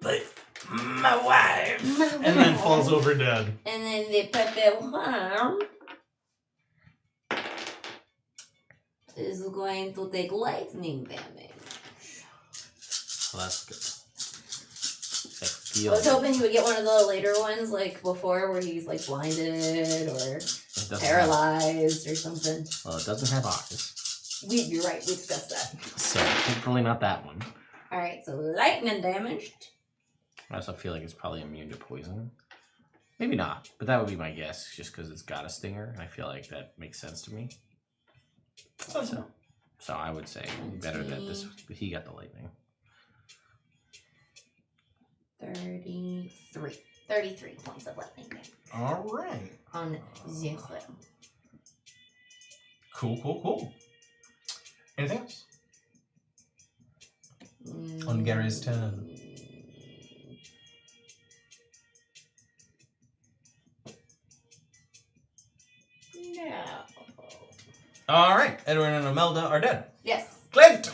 But my wife. And then falls over dead.
And then the purple worm is going to take lightning damage.
Well, that's good.
I was hoping he would get one of the later ones, like before, where he's like blinded or paralyzed or something.
Well, it doesn't have eyes.
You're right, we discussed that.
So, hopefully not that one.
Alright, so lightning damaged.
I also feel like it's probably immune to poison. Maybe not, but that would be my guess, just because it's got a stinger, and I feel like that makes sense to me. So I would say better that he got the lightning.
33 points of lightning damage.
All right.
On Zephyr.
Cool. Anything else? On Gary's turn. All right. Edwin and Imelda are dead.
Yes.
Glint!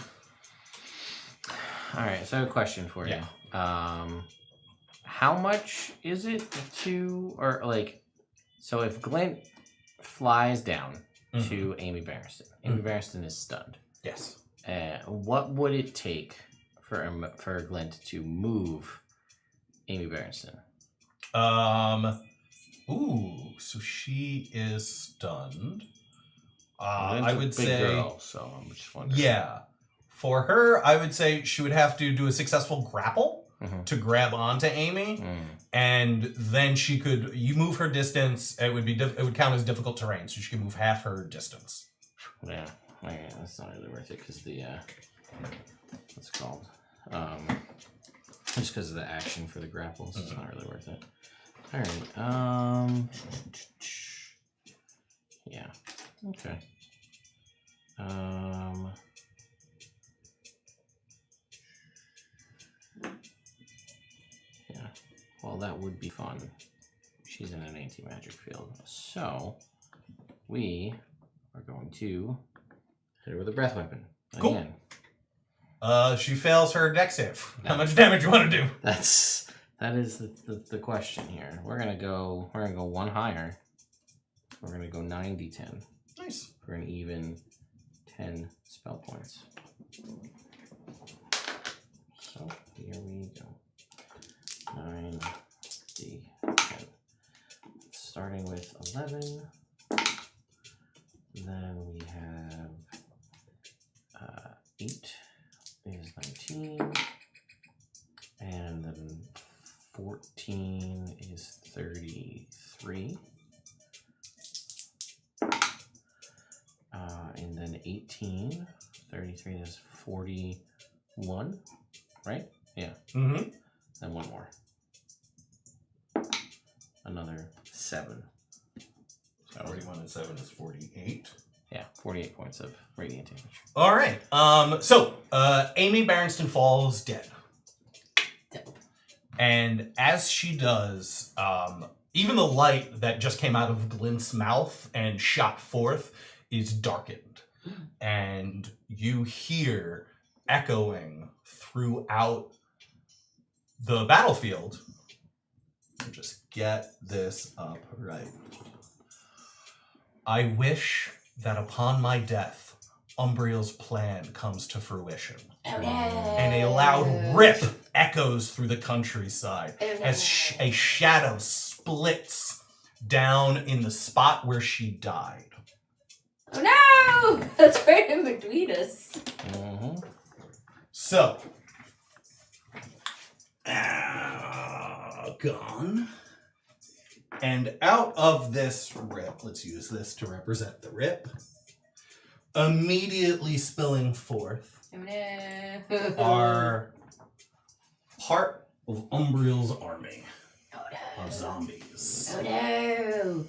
All right, so I have a question for you. How much is it so if Glint flies down to Amy Barristan, Amy Barristan is stunned.
Yes.
What would it take for Glint to move Amy Barristan?
So she is stunned.
I would say girl, so I'm just wondering.
Yeah. For her, I would say she would have to do a successful grapple to grab onto Amy, and then you move her distance. It would count as difficult terrain, so she can move half her distance.
Yeah, that's not really worth it because what's it called? Just because of the action for the grapples, it's not really worth it. All right. Yeah. Okay. Yeah. Well, that would be fun. She's in an anti-magic field. So, we are going to hit her with a breath weapon. Again.
Cool. She fails her dex save. How much damage you want to do?
That is the question here. We're gonna go one higher. We're gonna go 9d10.
Nice.
For an even 10 spell points. So here we go. 9d10. Starting with 11. Then we have 8 is 19. And then 14 is 33. And then 18, 33 is 41, right? Yeah.
Mm-hmm.
And one more. Another 7.
So 41 and 7 is 48.
Yeah, 48 points of radiant damage.
All right. So Amy Barristan falls dead. And as she does, even the light that just came out of Glint's mouth and shot forth is darkened. And you hear echoing throughout the battlefield. Just get this up right. I wish that upon my death, Umbriel's plan comes to fruition.
Oh, no.
And a loud rip echoes through the countryside as a shadow splits down in the spot where she died.
Oh no! That's right in between us.
Mm-hmm.
So, gone. And out of this rip, let's use this to represent the rip, immediately spilling forth
Oh no.
are part of Umbriel's army
Oh no.
of zombies.
Oh no.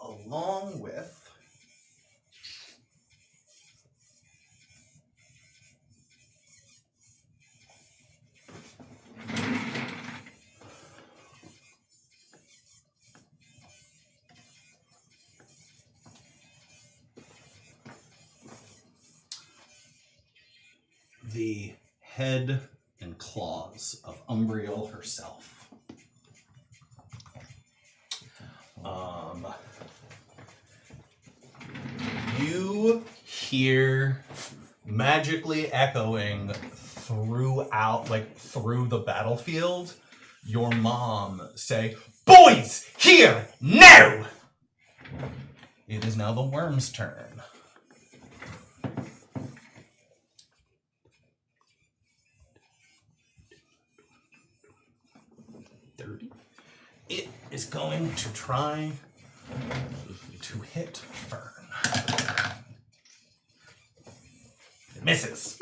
Along with the head and claws of Umbriel herself. You hear magically echoing throughout, through the battlefield, your mom say, "Boys, here, now!" It is now the worm's turn. It is going to try to hit Fern. It misses.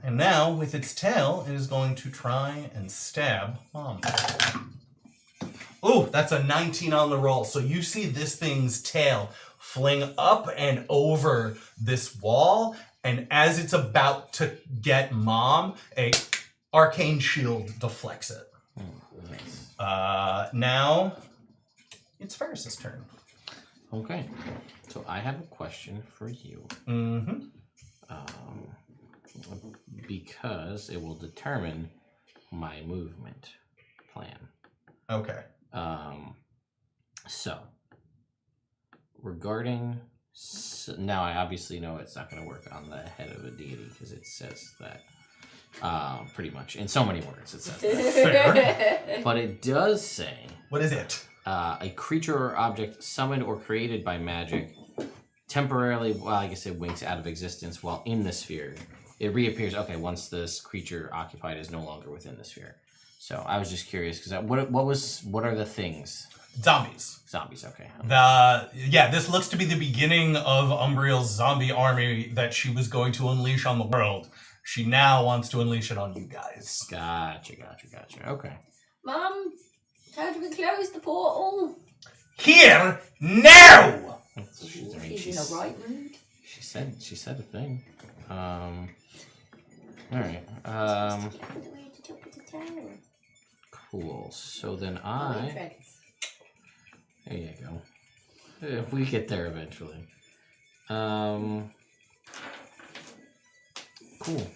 And now, with its tail, it is going to try and stab Mom. Ooh, that's a 19 on the roll. So you see this thing's tail fling up and over this wall and as it's about to get Mom, a arcane shield deflects it.
Nice.
Now it's Ferris's turn.
Okay. So I have a question for you.
Mm-hmm.
Because it will determine my movement plan.
Okay.
So regarding now, I obviously know it's not going to work on the head of a deity because it says that. Pretty much in so many words it says that.
Fair.
But it does say.
What is it?
A creature or object summoned or created by magic temporarily, well, I guess it winks out of existence while in the sphere. It reappears, okay, once this creature occupied is no longer within the sphere. So I was just curious, because what are the things?
Zombies.
Zombies, okay.
This looks to be the beginning of Umbriel's zombie army that she was going to unleash on the world. She now wants to unleash it on you guys.
Gotcha. Okay.
Mom, how do we close the portal?
Here, now!
She's in the right mood.
She said a thing. Alright. Cool. So then there you go. If we get there eventually. Cool.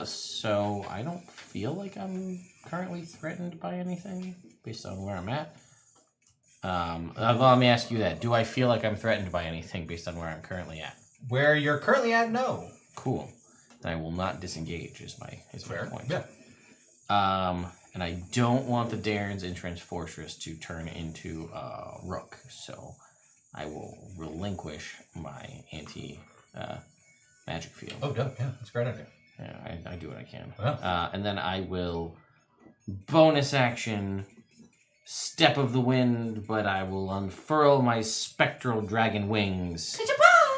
So I don't feel like I'm currently threatened by anything based on where I'm at. Let me ask you that. Do I feel like I'm threatened by anything based on where I'm currently at?
Where you're currently at, no.
Cool. Then I will not disengage is my point.
Yeah.
And I don't want the Darren's Entrance Fortress to turn into Rook, so I will relinquish my anti-magic field.
Oh, yeah, that's a great idea.
Yeah, I do what I can.
Yeah.
And then I will bonus action Step of the Wind, but I will unfurl my spectral dragon wings.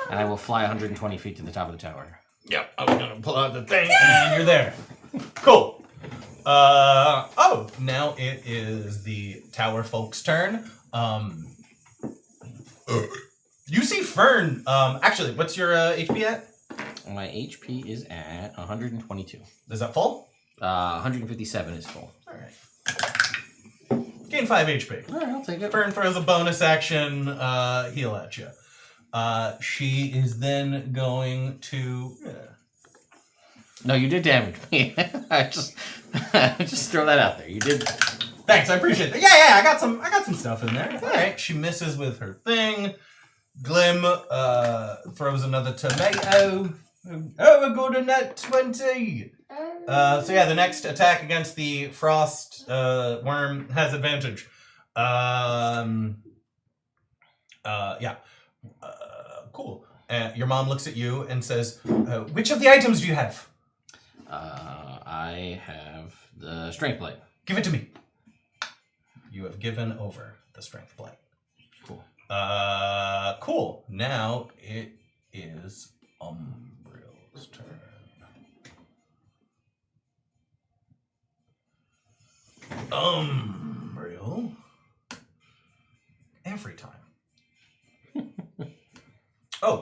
And I will fly 120 feet to the top of the tower.
Yep, I was gonna pull out the thing, and you're there. Cool. Now it is the tower folks' turn. You see Fern. Actually, what's your HP at?
My HP is at 122.
Is that full?
157 is full.
All right. Gain 5 HP.
All right, I'll take it.
Fern throws a bonus action heal at you. She is then going to.
No, you did damage me. I just throw that out there. You did.
Thanks, I appreciate that. Yeah, I got some stuff in there. All right, she misses with her thing. Glim throws another tomato. Oh, we're good in that 20. The next attack against the frost worm has advantage. Cool. Your mom looks at you and says, which of the items do you have?
I have the strength blade.
Give it to me. You have given over the strength blade.
Cool.
Cool. Now it is Umbriel's turn. Umbriel. Every time.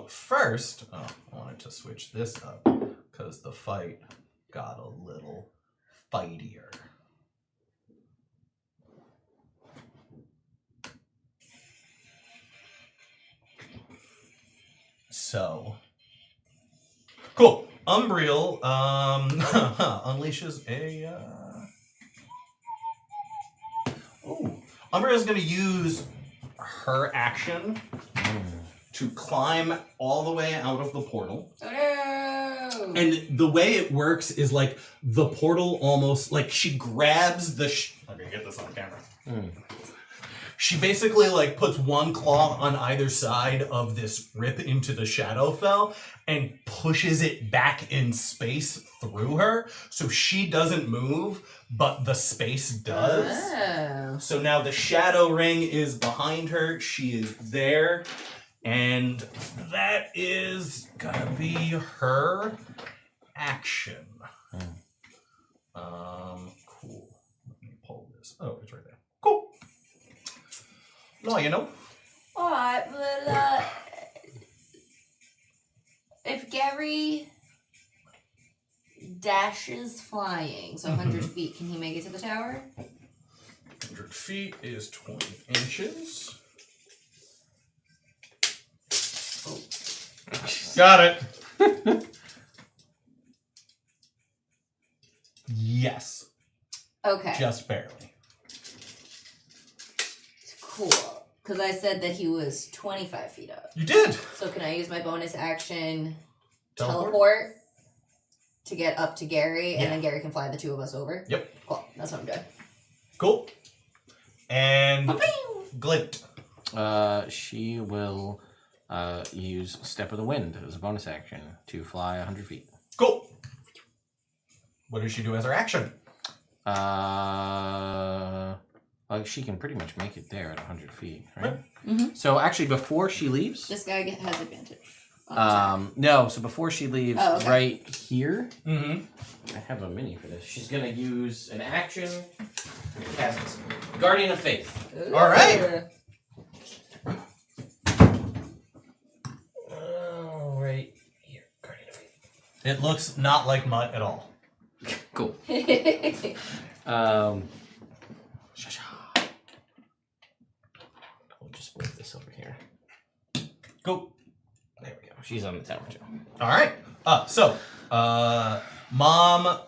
First, I wanted to switch this up because the fight got a little fightier. So, cool. Umbriel unleashes a. Umbriel's going to use her action to climb all the way out of the portal.
Oh no!
And the way it works is like the portal almost like she grabs the. I'm gonna get this on camera. She basically like puts one claw on either side of this rip into the Shadowfell and pushes it back in space through her, so she doesn't move, but the space does.
Oh.
So now the shadow ring is behind her. She is there. And that is gonna be her action. Cool. Let me pull this. Oh, it's right there. Cool. No, you know.
Alright, well, If Gary dashes flying, so 100 feet, can he make it to the tower?
100 feet is 20 inches.
Oh.
Got it. Yes.
Okay.
Just barely.
Cool. Because I said that he was 25 feet up.
You did.
So can I use my bonus action
Teleport?
to get up to Gary, and then Gary can fly the two of us over?
Yep.
Cool. That's what I'm doing.
Cool. And Glint.
She will use Step of the Wind as a bonus action to fly 100 feet.
Cool. What does she do as her action?
She can pretty much make it there at 100 feet, right?
Mm-hmm.
So actually, before she leaves,
This guy has advantage.
no. So before she leaves, right here,
Mm-hmm.
I have a mini for this. She's gonna use an action. Cast Guardian of Faith.
All right.
Oh, right here, Guardian of Faith.
It looks not like mud at all.
Cool. We'll just move this over here.
Cool.
There we go. She's on the tower too.
All right. Mom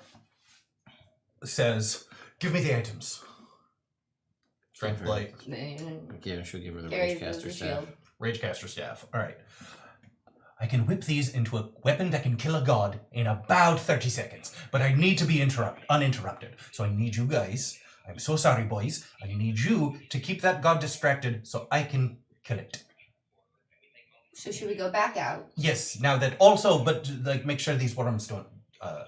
says, "Give me the items." Strength Blight.
Yeah, she'll give her the
Gary
Ragecaster
the
staff.
shield.
Ragecaster staff. All right. I can whip these into a weapon that can kill a god in about 30 seconds, but I need to be uninterrupted. So I need you guys. I'm so sorry, boys. I need you to keep that god distracted so I can kill it.
So should we go back out?
Yes. Now that also, but like, make sure these worms don't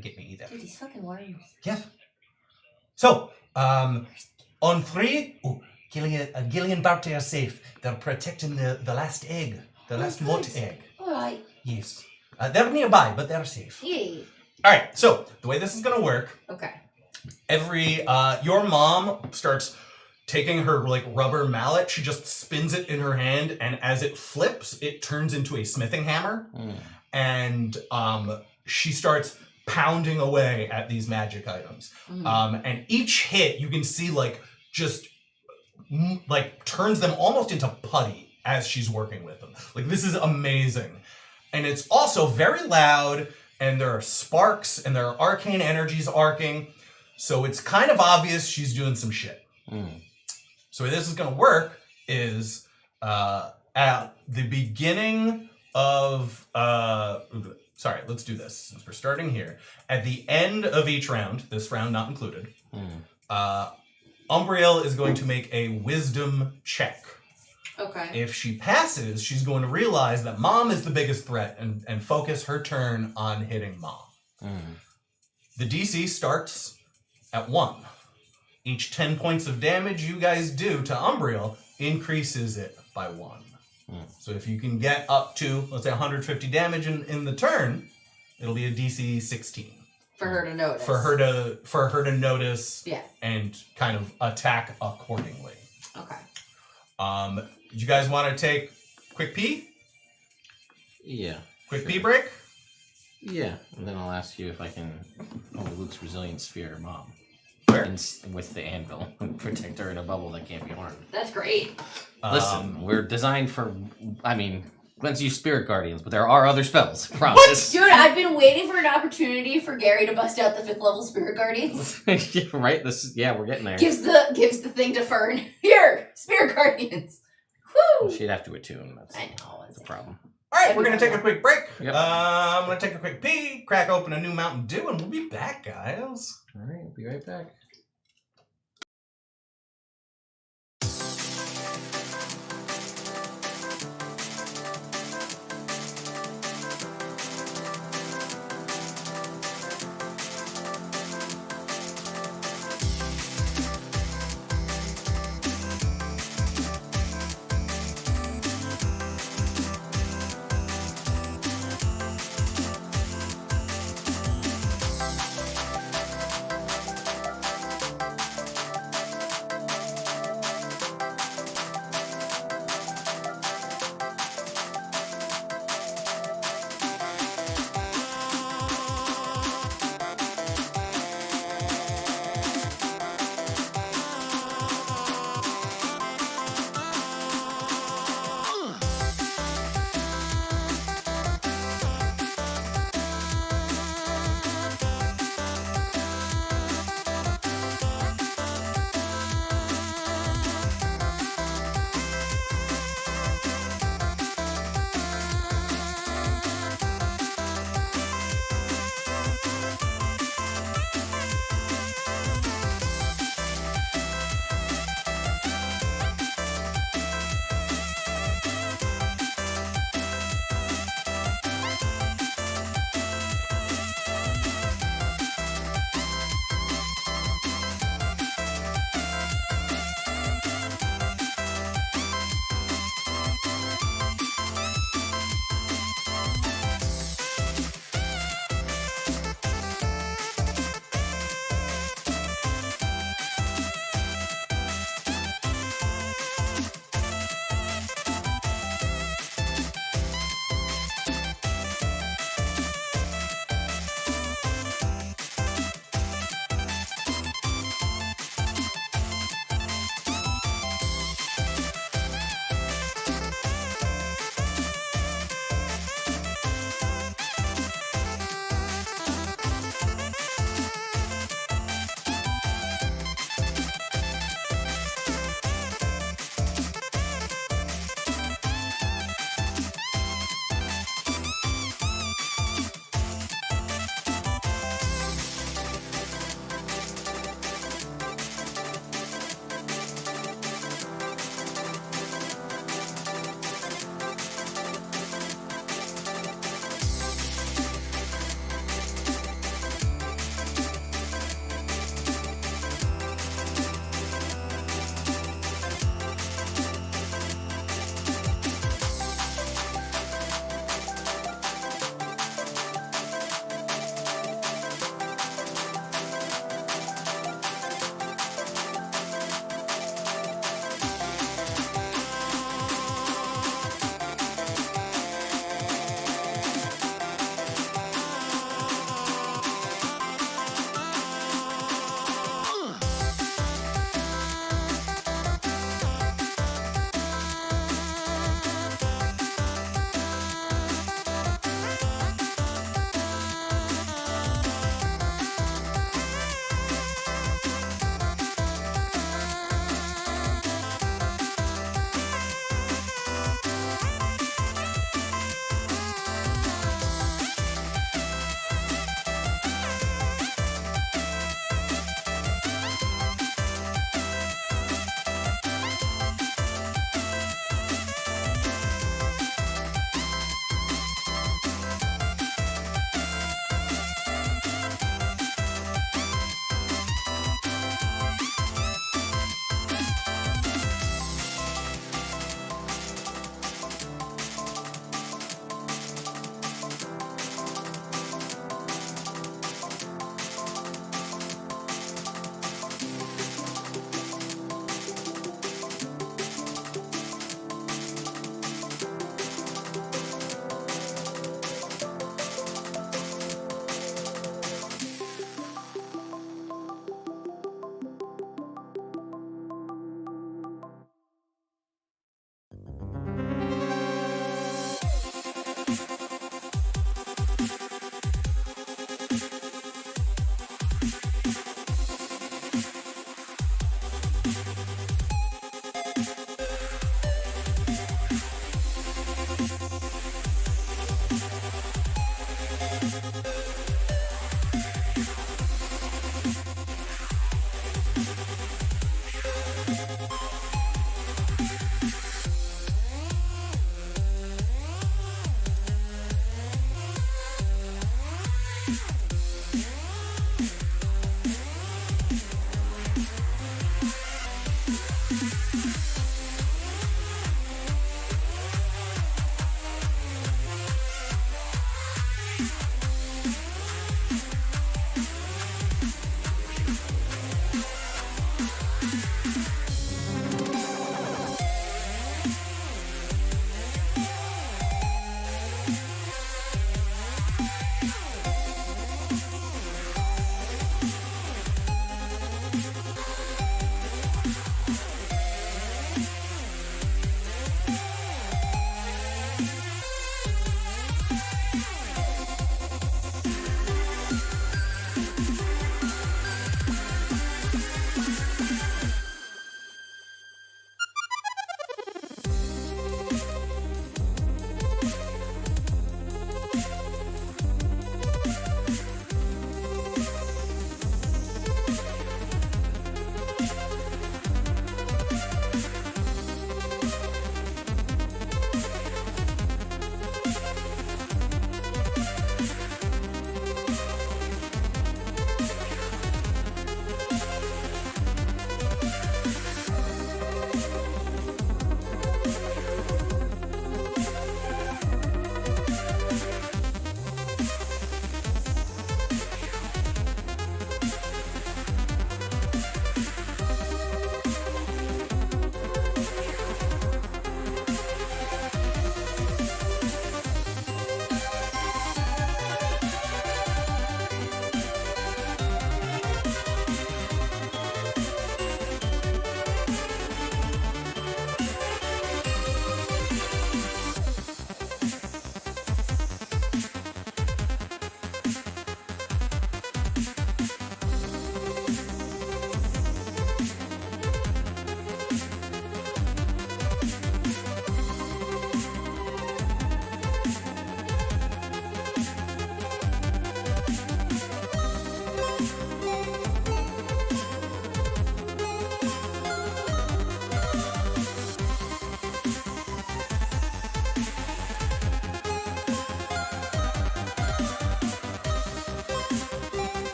get me either.
Dude, these fucking worms.
Yes. So, on 3, Gillian Barty are safe. They're protecting the last egg, the last moat egg.
Alright.
Yes. They're nearby, but they're safe.
Yay.
All right. So the way this is gonna work,
Okay.
your mom starts taking her like rubber mallet. She just spins it in her hand, and as it flips, it turns into a smithing hammer, and she starts pounding away at these magic items. And each hit, you can see just turns them almost into putty as she's working with them. Like, this is amazing. And it's also very loud, and there are sparks, and there are arcane energies arcing. So it's kind of obvious she's doing some shit. So the way this is going to work is at the beginning of... sorry, let's do this, since we're starting here. At the end of each round, this round not included, Umbriel is going to make a wisdom check.
Okay.
If she passes, she's going to realize that Mom is the biggest threat and focus her turn on hitting Mom. The DC starts at 1. Each 10 points of damage you guys do to Umbriel increases it by 1. So if you can get up to, let's say, 150 damage in the turn, it'll be a DC 16.
For her to notice.
For her to notice and kind of attack accordingly.
Okay.
Do you guys want to take quick pee?
Yeah.
Quick pee break?
Yeah. And then I'll ask you if I can Luke's Resilient Sphere, Mom.
Where?
With the anvil and protect her in a bubble that can't be harmed.
That's great.
Listen, we're designed for, Glenn's used Spirit Guardians, but there are other spells. Promise.
Dude, I've been waiting for an opportunity for Gary to bust out the 5th level Spirit Guardians.
Right? We're getting there.
Gives the thing to Fern. Here, Spirit Guardians. Woo!
Well, she'd have to attune. That's the problem.
All right, we're going to take a quick break.
Yep.
I'm going to take a quick pee, crack open a new Mountain Dew, and we'll be back, guys.
All right, we'll be right back.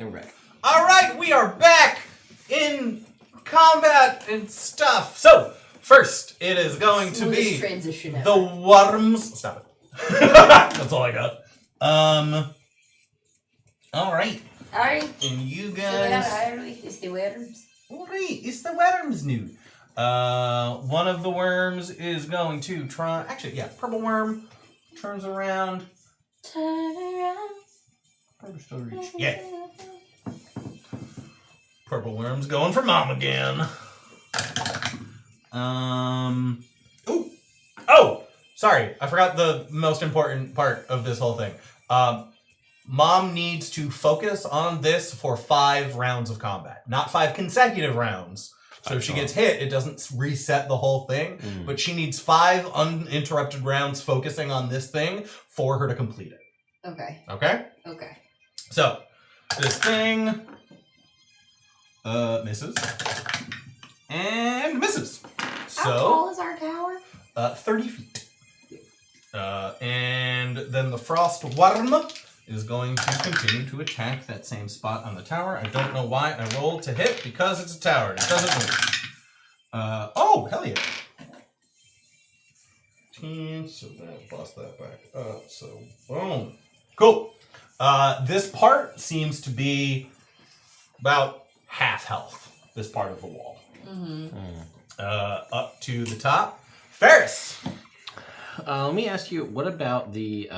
And we're back.
All right, we are back in combat and stuff. So, first, it is going to be
transition
the worms. Stop it. That's all I got. All right.
Alright.
And you guys.
It's the worms.
All right, it's the worms new. One of the worms is going to try. Actually, yeah, purple worm turns around.
Turn around.
Purple still reach. Yeah. Purple worm's going for mom again. Oh, sorry. I forgot the most important part of this whole thing. Mom needs to focus on this for 5 rounds of combat, not 5 consecutive rounds. So if she gets hit, it doesn't reset the whole thing. But she needs 5 uninterrupted rounds focusing on this thing for her to complete it.
Okay.
Okay?
Okay.
So, this thing misses. And misses.
How tall is our tower?
30 feet. And then the Frostworm is going to continue to attack that same spot on the tower. I don't know why I rolled to hit, because it's a tower. It doesn't move. Oh, hell yeah. 10, so that bust that back up. So, boom. Cool. This part seems to be about half health, this part of the wall. Up to the top. Ferris!
Let me ask you, what about the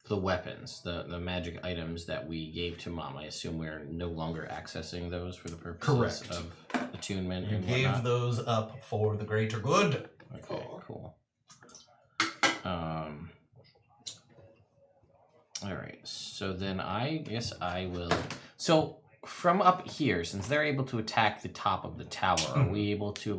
weapons, the magic items that we gave to Mom? I assume we're no longer accessing those for the purposes of attunement and
gave
whatnot.
those up for the greater good.
Okay, cool. All right, so then I guess I will. So from up here, since they're able to attack the top of the tower, are we able to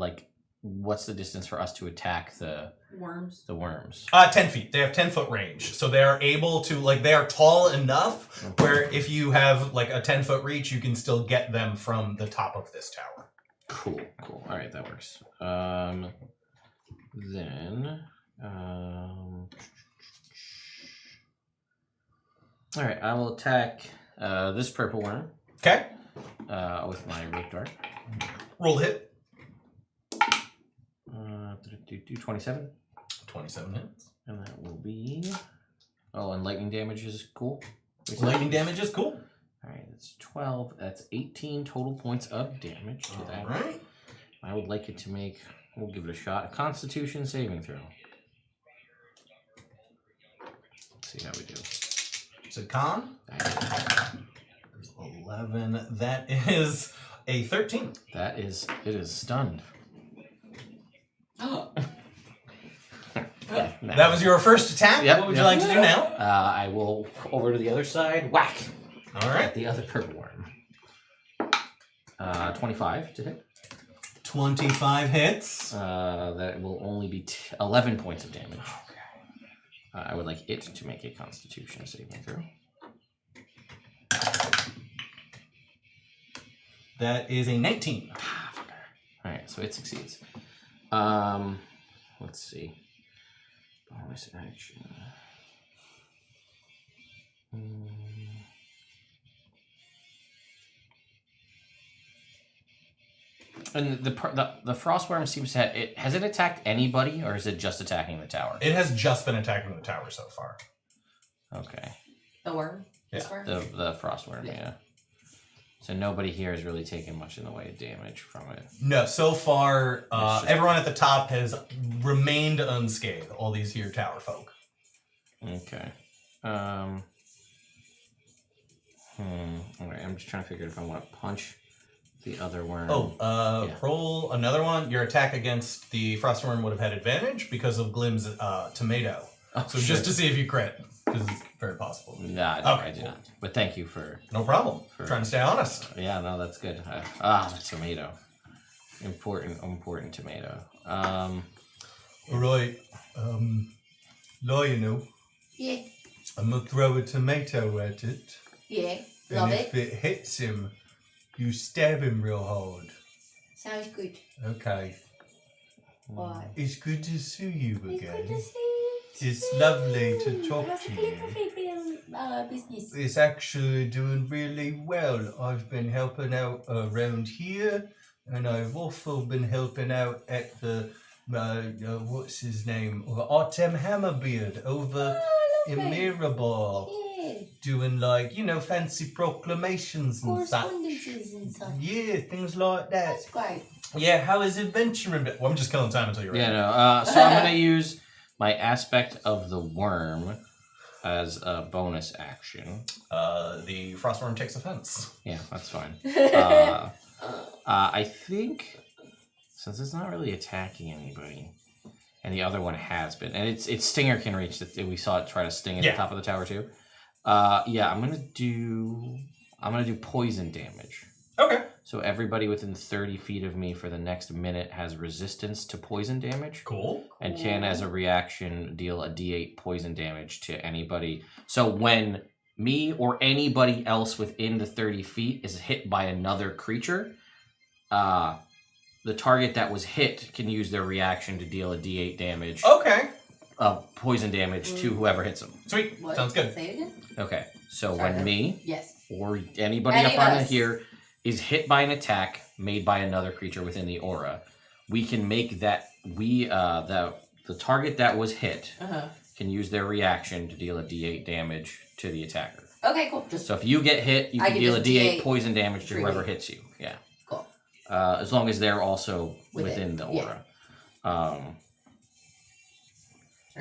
what's the distance for us to attack the
worms?
The worms.
10 feet. They have 10-foot range. So they are able to, they are tall enough where if you have, a 10-foot reach, you can still get them from the top of this tower.
Cool. All right, that works. Then, all right, I will attack this purple worm.
Okay.
With my rope dart.
Roll hit.
27.
27 hits.
And that will be... Oh, and lightning damage is cool?
Lightning damage is cool.
Alright, that's 12. That's 18 total points of damage to that.
Alright.
I would like it to make... We'll give it a shot. A Constitution saving throw. Let's see how we do.
Is it con? There's 11. That is a 13.
It is stunned.
That was your first attack?
Yep,
What would you like to do now?
I will over to the other side. Whack!
Alright.
At the other purple worm. 25 to hit.
25 hits.
That will only be 11 points of damage. Okay. I would like it to make a Constitution saving throw.
That is a 19.
Alright, so it succeeds. Let's see. Bonus action. And the Frostworm seems to have... Has it attacked anybody, or is it just attacking the tower?
It has just been attacking the tower so far.
Okay.
The worm?
Yeah.
This worm?
The Frostworm, yeah. So nobody here has really taken much in the way of damage from it.
No, so far, everyone at the top has remained unscathed, all these here tower folk.
Okay. Alright, I'm just trying to figure out if I want to punch the other worm.
Roll another one. Your attack against the Frostworm would have had advantage because of Glim's tomato. So just to see if you crit, because it's very possible.
Nah, no, I did not. But thank you for...
No problem. Trying to stay honest.
Yeah, no, that's good. The tomato. Important tomato.
Alright. Now you know.
Yeah.
I'm going to throw a tomato at it.
Yeah. Love
and if it hits him, you stab him real hard.
Sounds good.
Okay.
Why?
It's good to see you again.
It's good to see you.
It's lovely to talk
How's
to
the
you.
calligraphy been? business?
It's actually doing really well. I've been helping out around here, and I've also been helping out at the, what's his name? Artem Hammerbeard over in Mirabal.
Yeah.
Doing fancy proclamations and such.
Correspondences and stuff.
Yeah, things like that.
That's great.
Yeah, how is adventuring? Well, I'm just killing time until you're ready.
Yeah, no. So I'm going to use my aspect of the worm as a bonus action.
The Frostworm takes offense.
Yeah, that's fine. I think, since it's not really attacking anybody, and the other one has been, and its stinger can reach, we saw it try to sting at the top of the tower too. I'm gonna do poison damage.
Okay.
So everybody within 30 feet of me for the next minute has resistance to poison damage.
Cool.
And can, as a reaction, deal a d8 poison damage to anybody. So when me or anybody else within the 30 feet is hit by another creature, the target that was hit can use their reaction to deal a d8 damage.
Okay.
Poison damage to whoever hits them.
Sweet.
What?
Sounds good.
Say it again?
Okay. So
Sorry,
when me or anybody
Any
up
of
on
us.
here is hit by an attack made by another creature within the aura, we can make that the target that was hit can use their reaction to deal a d8 damage to the attacker.
Okay, cool.
So if you get hit, you can deal a d8 poison damage to whoever hits you. Yeah.
Cool.
As long as they're also within the aura.
Are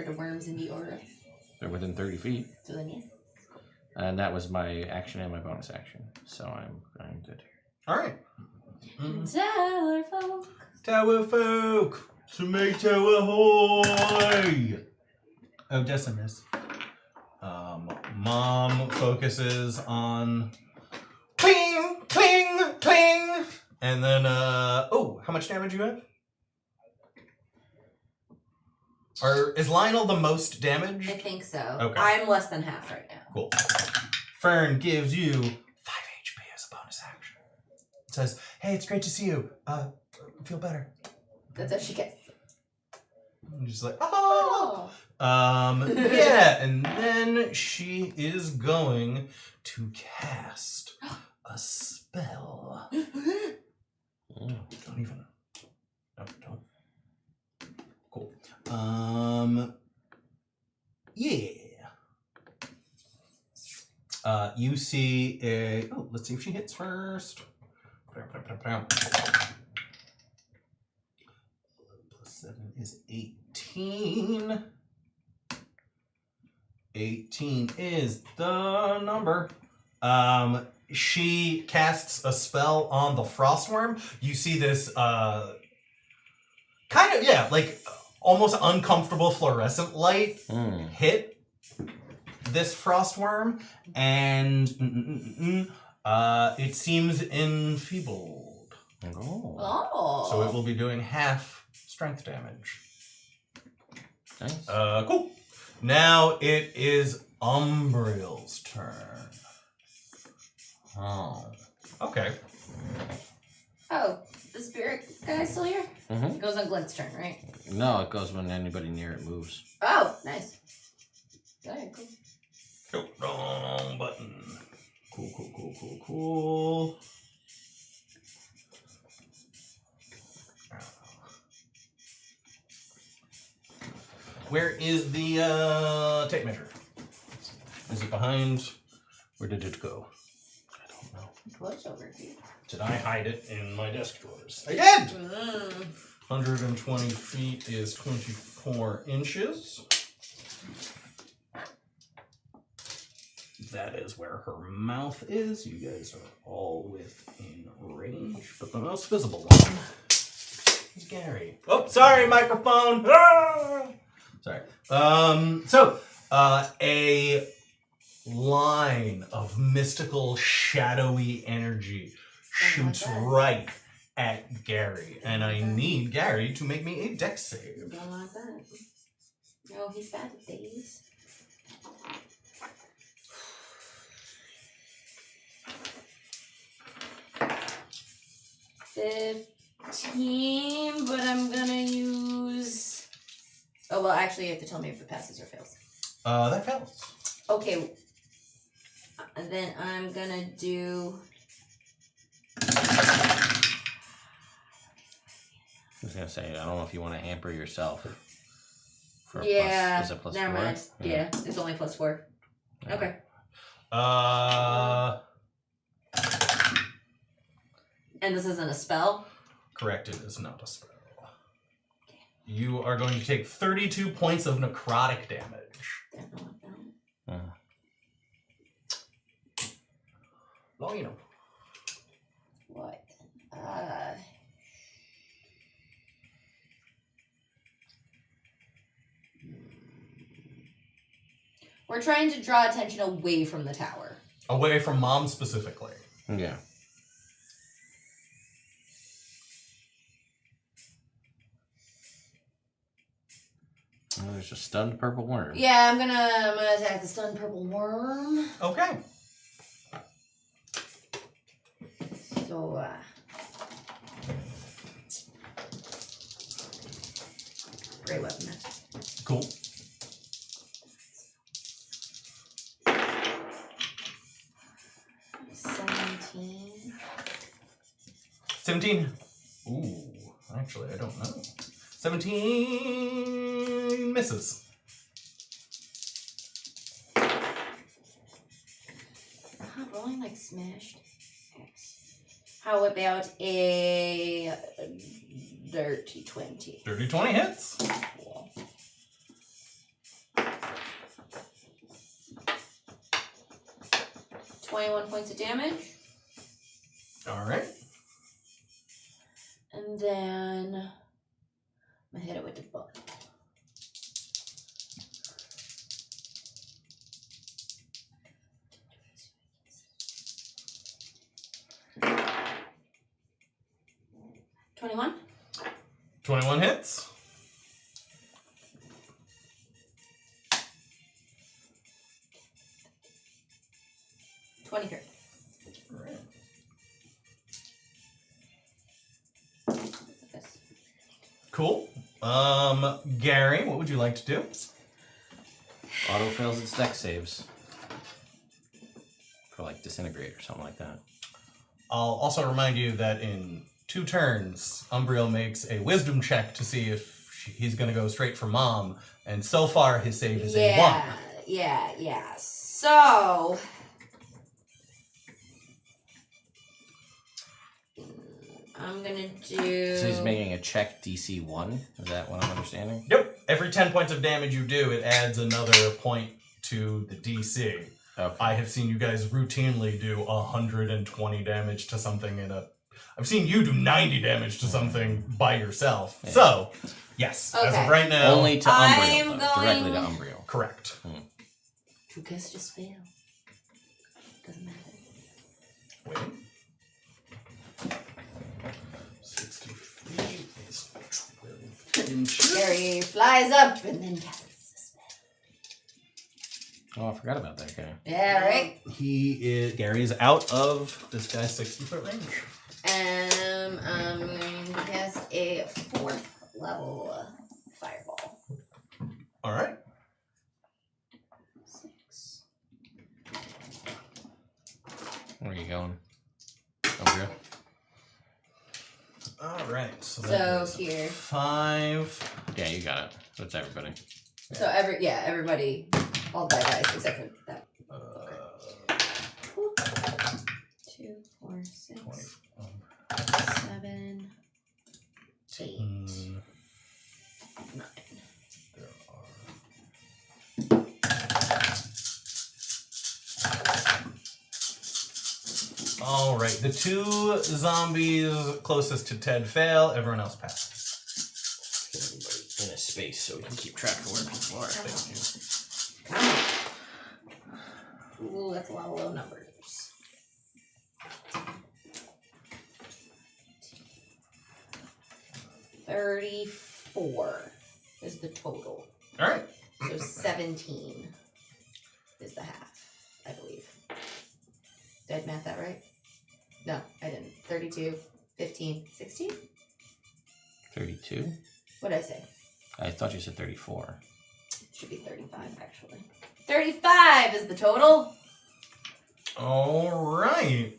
the worms in the aura?
They're within 30 feet.
So then yes.
And that was my action and my bonus action. So I'm good.
All right.
Tower folk.
Tower folk. Tomato ahoy. Oh, Decimus. Mom focuses on cling, cling, cling. And then, how much damage you have? Is Lionel the most damage?
I think so.
Okay.
I'm less than half right now.
Cool. Fern gives you 5 HP as a bonus action. It says, hey, it's great to see you. Feel better.
That's what she gets.
I'm just like, oh. Yeah, and then she is going to cast a spell. Don't even. No, don't. Cool. Yeah. You see a. Oh, let's see if she hits first. +7 is 18. 18 is the number. She casts a spell on the Frostworm. You see this almost uncomfortable fluorescent light hit this Frostworm, and it seems enfeebled.
Oh.
So it will be doing half strength damage.
Nice.
Cool. Now it is Umbriel's turn. Oh. Okay.
Oh, the spirit guy's still here?
Mm-hmm.
It goes on Glenn's turn, right?
No, it goes when anybody near it moves.
Oh, nice. Alright, cool.
Go wrong button. Cool. Where is the tape measure? Is it behind? Where did it go? I don't know.
It was over here.
Did I hide it in my desk drawers? I did!
Mm.
120 feet is 24 inches. That is where her mouth is. You guys are all within range, but the most visible one is Gary. Oh, sorry, microphone. Ah! Sorry. A line of mystical, shadowy energy shoots right at Gary, and I need Gary to make me a dex save.
Don't like that. No, he's bad at these. $15, but I'm gonna use. Oh well, actually, you have to tell me if it passes or fails.
That fails.
Okay. And then I'm gonna do...
I was gonna say, I don't know if you want to hamper yourself. For
yeah,
is it plus
never
4?
mind. Yeah, it's only plus 4.
Yeah.
Okay. And this isn't a spell?
Correct, it is not a spell. You are going to take 32 points of necrotic damage. Longino.
What? We're trying to draw attention away from the tower.
Away from Mom specifically.
Yeah. Oh, there's a stunned purple worm.
Yeah, I'm gonna attack the stunned purple worm.
Okay.
So, great weapon.
Cool.
$17.
17. Ooh, actually, I don't know. 17 misses.
Rolling like smashed. X. How about a dirty 20?
Dirty 20 hits.
Cool. 21 points of damage.
All right.
And then I'm gonna hit it with the book. $21.
21 hits.
$23.
All right.
Yes.
Cool. Gary, what would you like to do?
Auto fails its dex saves. For like disintegrate or something like that.
I'll also remind you that in 2 turns, Umbriel makes a wisdom check to see if he's going to go straight for Mom. And so far, his save is a 1.
Yeah. So... I'm gonna do...
So he's making a check DC 1? Is that what I'm understanding?
Yep. Every 10 points of damage you do, it adds another point to the DC.
Okay.
I have seen you guys routinely do 120 damage to something in a... I've seen you do 90 damage to something by yourself. Yeah. So, yes.
Okay.
As of right now...
Only to Umbriel, though. Directly to Umbriel.
Correct.
True guess just fail. Doesn't matter.
Wait. 63 is 12 inches.
Gary flies up and then casts the spell.
Oh, I forgot about that guy.
Yeah, right?
Gary is out of this guy's 60-foot range.
I'm going to cast a 4th level fireball.
All right.
6.
Where are you going? Umbriel?
All right. So
here.
5.
Yeah, you got it. That's everybody.
So everybody, all the guys except for that. 2, 4, 6, 7, 8, 9.
There are... All right. The 2 zombies closest to Ted fail. Everyone else passes.
In a space so we can keep track of where people are. Thank you.
Ooh, that's a lot of low numbers. 34 is the total.
All right.
So 17 is the half, I believe. Did I math that right? No, I didn't. 32, 15, 16?
32?
What did I say?
I thought you said 34.
Should be 35, actually. 35 is the total.
All right.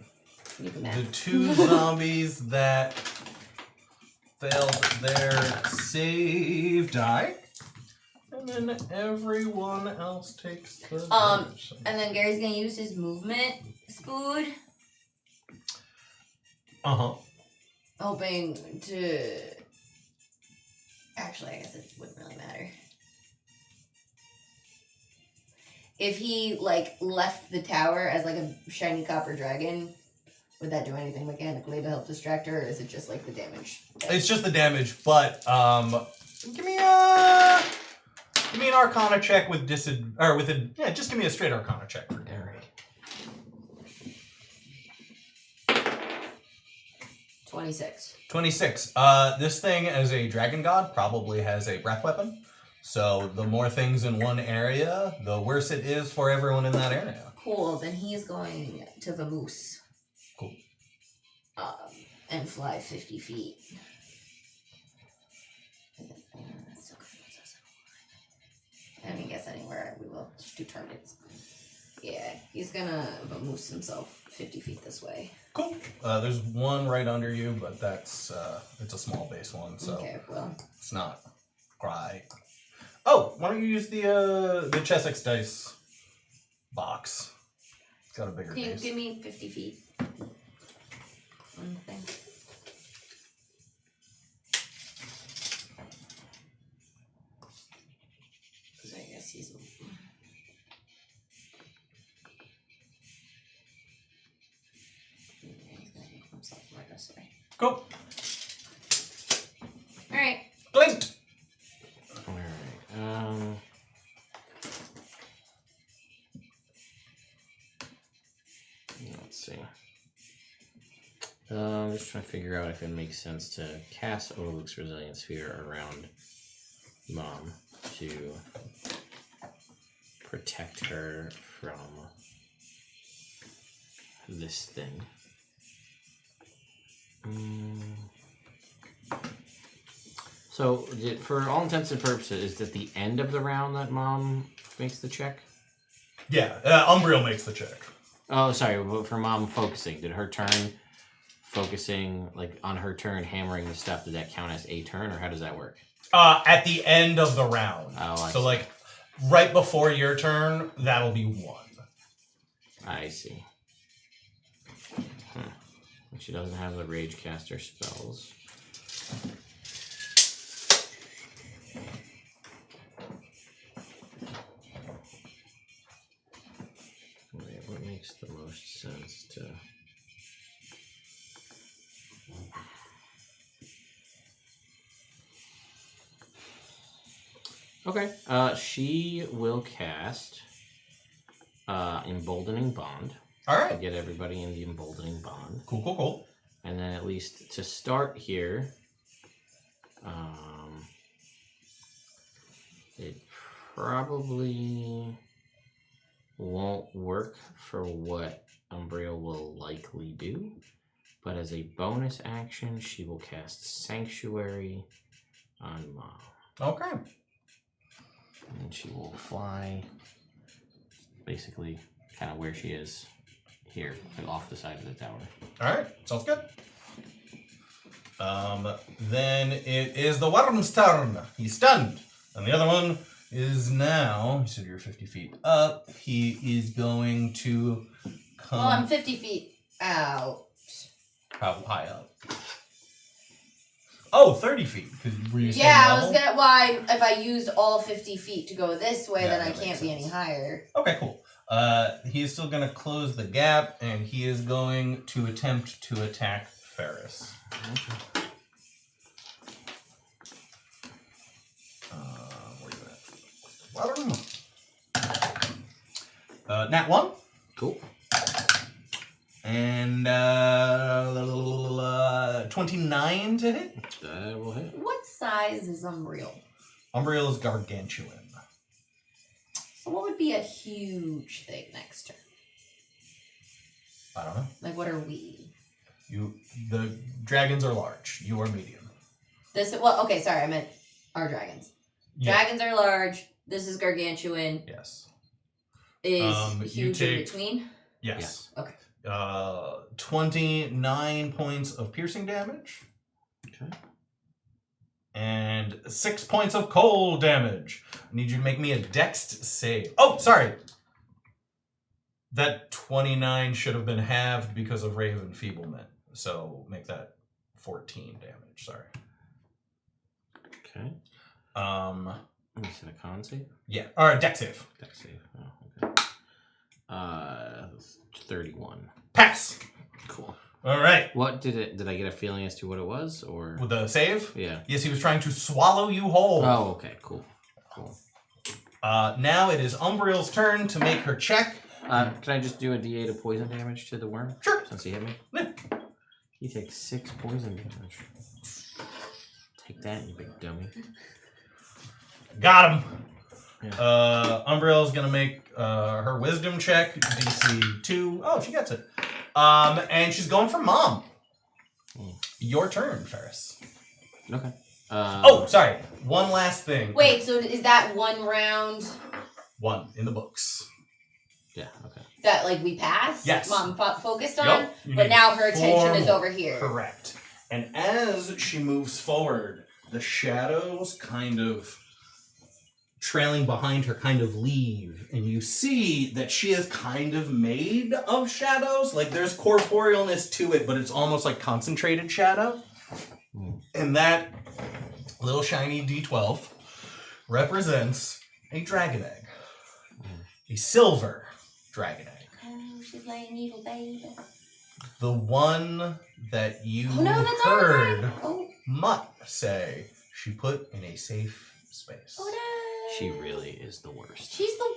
The
2 zombies that failed their save die. And then everyone else takes the damage.
And then Gary's gonna use his movement spood. Hoping to... Actually, I guess it wouldn't really matter. If he, like, left the tower as, like, a shiny copper dragon, would that do anything mechanically to help distract her, or is it just, like, the damage?
It's just the damage, but, give me an Arcana check with just give me a straight Arcana check for Gary.
26.
26. This thing, as a dragon god, probably has a breath weapon. So the more things in one area, the worse it is for everyone in that area.
Cool. Then he's going to the moose.
Cool.
And fly 50 feet. I mean, I guess anywhere we will. Just 2 targets. Yeah, he's gonna moose himself 50 feet this way.
Cool. There's one right under you, but that's it's a small base one, so
okay, well,
it's not quite. Oh, why don't you use the Chessex dice box? It's got a bigger
can you
base.
give me 50 feet? One thing. So I guess he's.
Cool.
Alright.
Blinked.
Alright. Let's see. I'm just trying to figure out if it makes sense to cast Oluk's Resilient Sphere around Mom to protect her from this thing. So, for all intents and purposes, is it the end of the round that Mom makes the check?
Yeah, Umbriel makes the check.
Oh, sorry, but for Mom focusing, did her turn focusing, like, on her turn hammering the stuff, did that count as a turn, or how does that work?
At the end of the round.
Oh, I
so,
see.
like, right before your turn, that'll be 1.
I see. She doesn't have the Rage Caster spells. Wait, what makes the most sense to... Okay, she will cast Emboldening Bond.
All right.
To get everybody in the Emboldening Bond.
Cool, cool, cool.
And then at least to start here, it probably won't work for what Umbriel will likely do. But as a bonus action, she will cast Sanctuary on Mom.
Okay.
And she will fly basically kind of where she is here, like off the side of the tower.
All right, sounds good. Then it is the worm's turn. He's stunned. And the other one is now, you said you're 50 feet up. He is going to come.
Well, I'm 50 feet out.
How high up? Oh, 30 feet. Were you saying
Yeah, I
level?
was gonna. Why? If I used all 50 feet to go this way,
Yeah,
then I
that
can't
makes
be
sense.
any higher.
Okay, cool. He's still going to close the gap, and he is going to attempt to attack Ferris. Where are you at? Nat 1.
Cool.
And 29 to hit.
That will hit.
What size is Umbriel?
Umbriel is gargantuan.
So what would be a huge thing next turn?
I don't know.
Like, what are we?
The dragons are large. You are medium.
Okay, sorry, I meant our dragons.
Yeah.
Dragons are large. This is gargantuan.
Yes.
Is
you
huge in
take-
between?
Yes.
Yeah. Okay.
29 points of piercing damage.
Okay.
And 6 points of cold damage. I need you to make me a dex save. Oh, sorry. That 29 should have been halved because of Rave Enfeeblement. So make that 14 damage. Sorry.
Okay. Let me set a con save.
Yeah. Or dex save.
Dex save. Oh, okay. 31.
Pass.
Cool.
All right.
What did I get a feeling as to what it was, or
With the save?
Yeah.
Yes, he was trying to swallow you whole.
Oh, okay. Cool.
Now it is Umbriel's turn to make her check.
Can I just do a D8 of poison damage to the worm?
Sure.
Since he hit me.
Yeah.
He takes 6 poison damage. Take that, you big dummy.
Got him.
Yeah.
Umbriel's gonna make her wisdom check, DC 2. Oh, she gets it. And she's going for Mom. Your turn, Ferris.
Okay.
Sorry. One last thing.
Wait, so is that one round?
One in the books.
Yeah, okay.
That, like, we passed?
Yes.
Mom focused on?
Yep.
But now her attention is over here.
Correct. And as she moves forward, the shadows kind of trailing behind her kind of leave. And you see that she is kind of made of shadows. Like, there's corporealness to it, but it's almost like concentrated shadow. And that little shiny D12 represents a dragon egg. A silver dragon egg.
Oh, she's laying evil, baby.
The one that you
That's
heard
Oh.
Mutt say she put in a safe space.
Oh, no.
She really is the worst.
She's the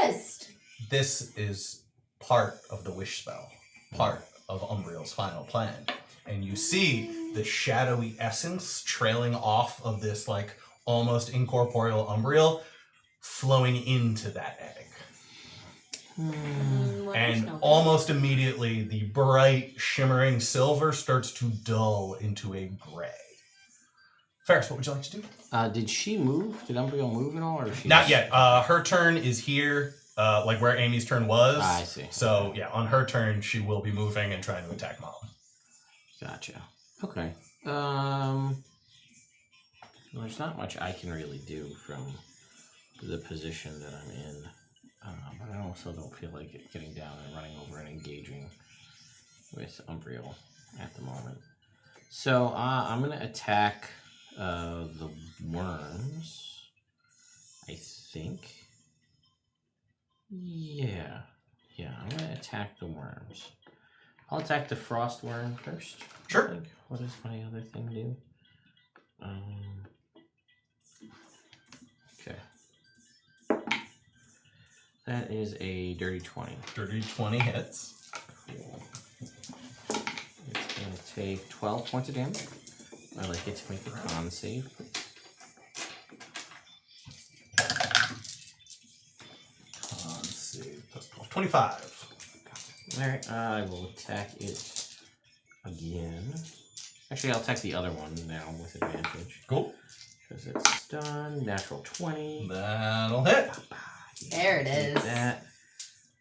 worst.
This is part of the wish spell, part of Umbriel's final plan. And you see the shadowy essence trailing off of this, like, almost incorporeal Umbriel flowing into that egg. And almost immediately, the bright, shimmering silver starts to dull into a gray. Ferris, what would you like to do?
Did she move? Did Umbriel move at all, or she?
Not yet. Her turn is here, like where Amy's turn was.
I see.
So yeah, on her turn, she will be moving and trying to attack Mom.
Gotcha. Okay. There's not much I can really do from the position that I'm in. But I also don't feel like getting down and running over and engaging with Umbriel at the moment. So I'm going to attack the worms, I think. Yeah, I'm going to attack the worms. I'll attack the Frostworm first.
Sure.
I think. What does my other thing do? Okay. That is a dirty 20.
Dirty 20 hits.
Cool. It's going to take 12 points of damage. I'd like it to make a con save, please.
Con save plus 12. 25.
Alright, I will attack it again. Actually, I'll attack the other one now with advantage.
Cool.
Because it's done. Natural 20.
That'll hit.
There it is.
That.